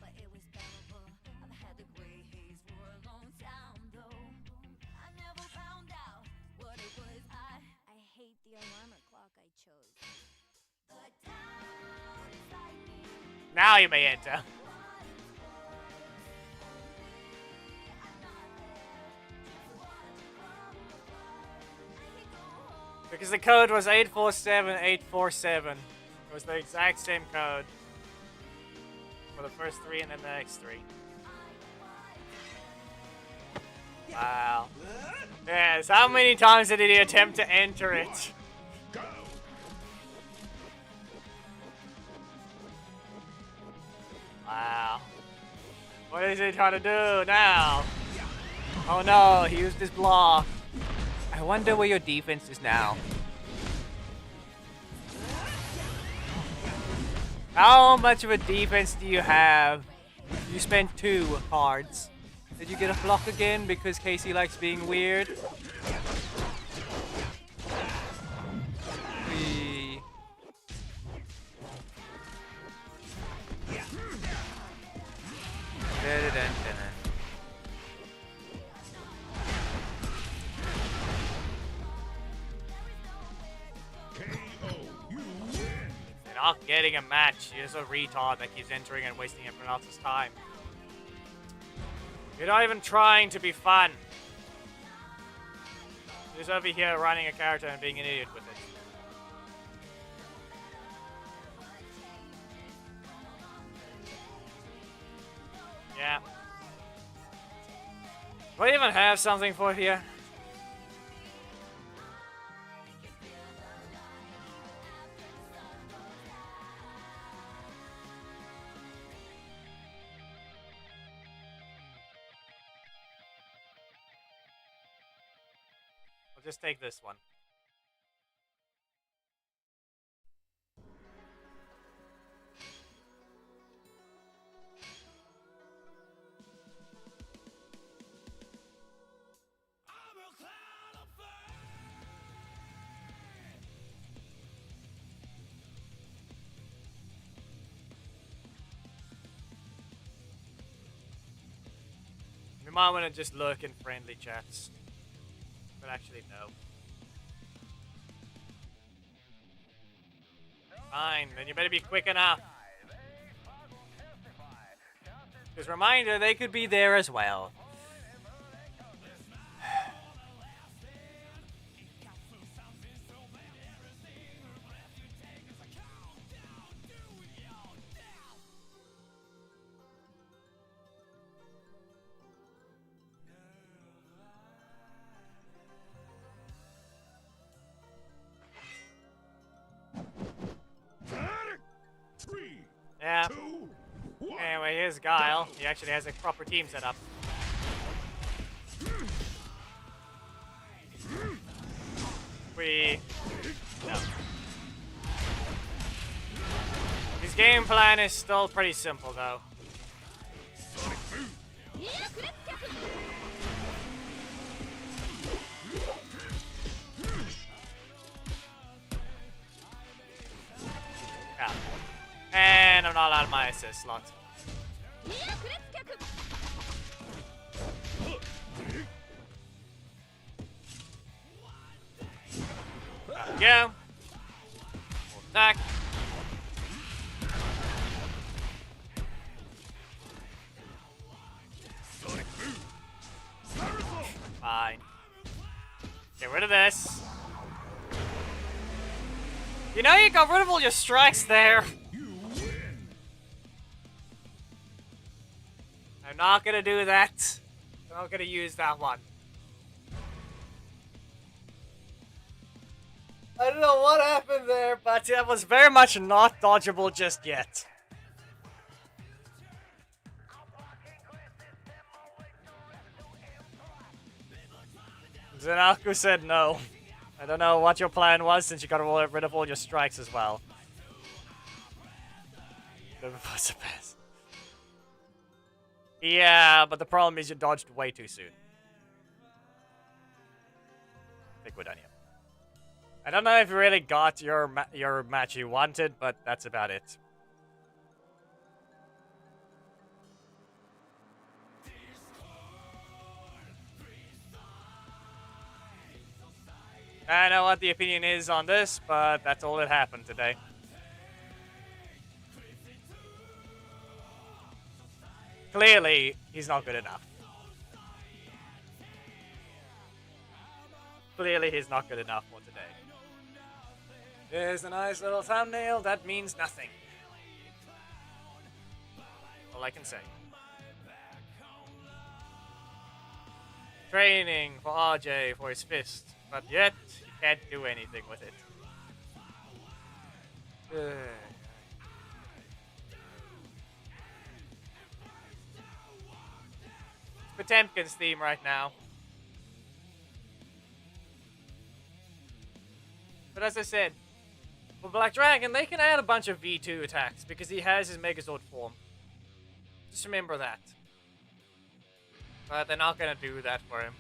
[SPEAKER 4] I hate the alarm clock I chose.
[SPEAKER 2] Now you may enter. Because the code was 847847. It was the exact same code for the first three and then the next three. Wow. Yes, how many times did he attempt to enter it?
[SPEAKER 3] Go.
[SPEAKER 2] Wow. What is he trying to do now? Oh no, he used his block. I wonder where your defense is now. How much of a defense do you have? You spent 2 cards. Did you get a block again because Casey likes being weird? Whee. Dun-dun-dun-dun.
[SPEAKER 3] KO. You win.
[SPEAKER 2] You're not getting a match. You're just a retard that keeps entering and wasting everyone else's time. You're not even trying to be fun. You're just over here running a character and being an idiot with it. Yeah. Do I even have something for here? I'll just take this one. We might want to just look in friendly chats. But actually, no. Fine, then you better be quick enough. Just reminder, they could be there as well.
[SPEAKER 3] Three,
[SPEAKER 2] Yeah.
[SPEAKER 3] 2, 1.
[SPEAKER 2] Anyway, here's Guile. He actually has a proper team set up. No. His game plan is still pretty simple, though. Yeah. And I'm not allowed my assist slot. Go. Attack. Fine. Get rid of this. You know, you got rid of all your strikes there.
[SPEAKER 3] You win.
[SPEAKER 2] I'm not gonna do that. I'm not gonna use that one. I don't know what happened there, but it was very much not dodgeable just yet. Zanaku said no. I don't know what your plan was since you got rid of all your strikes as well. Yeah, but the problem is you dodged way too soon. I think we're done here. I don't know if you really got your match you wanted, but that's about it. I know what the opinion is on this, but that's all that happened today. Clearly, he's not good enough. Clearly, he's not good enough for today. There's a nice little thumbnail that means nothing. All I can say. Training for RJ for his fist, but yet he can't do anything with it. It's Potemkin's theme right now. But as I said, for Black Dragon, they can add a bunch of V2 attacks because he has his Megazord form. Just remember that. But they're not gonna do that for him.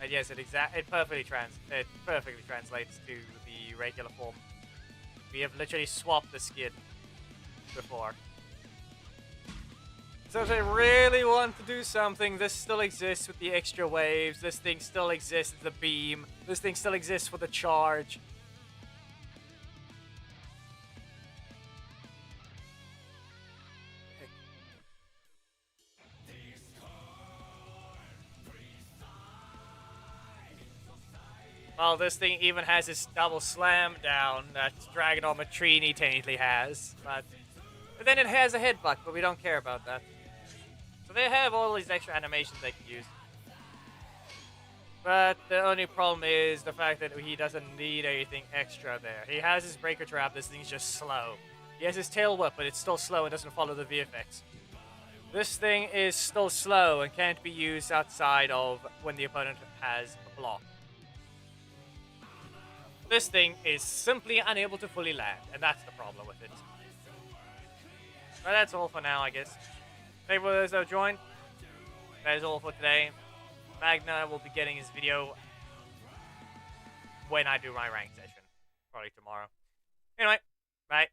[SPEAKER 2] And yes, it perfectly translates to the regular form. We have literally swapped the skin before. So if they really want to do something, this still exists with the extra waves. This thing still exists with the beam. This thing still exists for the charge. Well, this thing even has its double slam down that Dragon Matrini technically has. But then it has a headbutt, but we don't care about that. So they have all these extra animations they can use. But the only problem is the fact that he doesn't need anything extra there. He has his breaker trap, this thing's just slow. He has his tail whip, but it's still slow and doesn't follow the VFX. This thing is still slow and can't be used outside of when the opponent has a block. This thing is simply unable to fully land, and that's the problem with it. But that's all for now, I guess. Thank you for those that joined. That is all for today. Magna will be getting his video when I do my rank session. Probably tomorrow. Anyway, bye.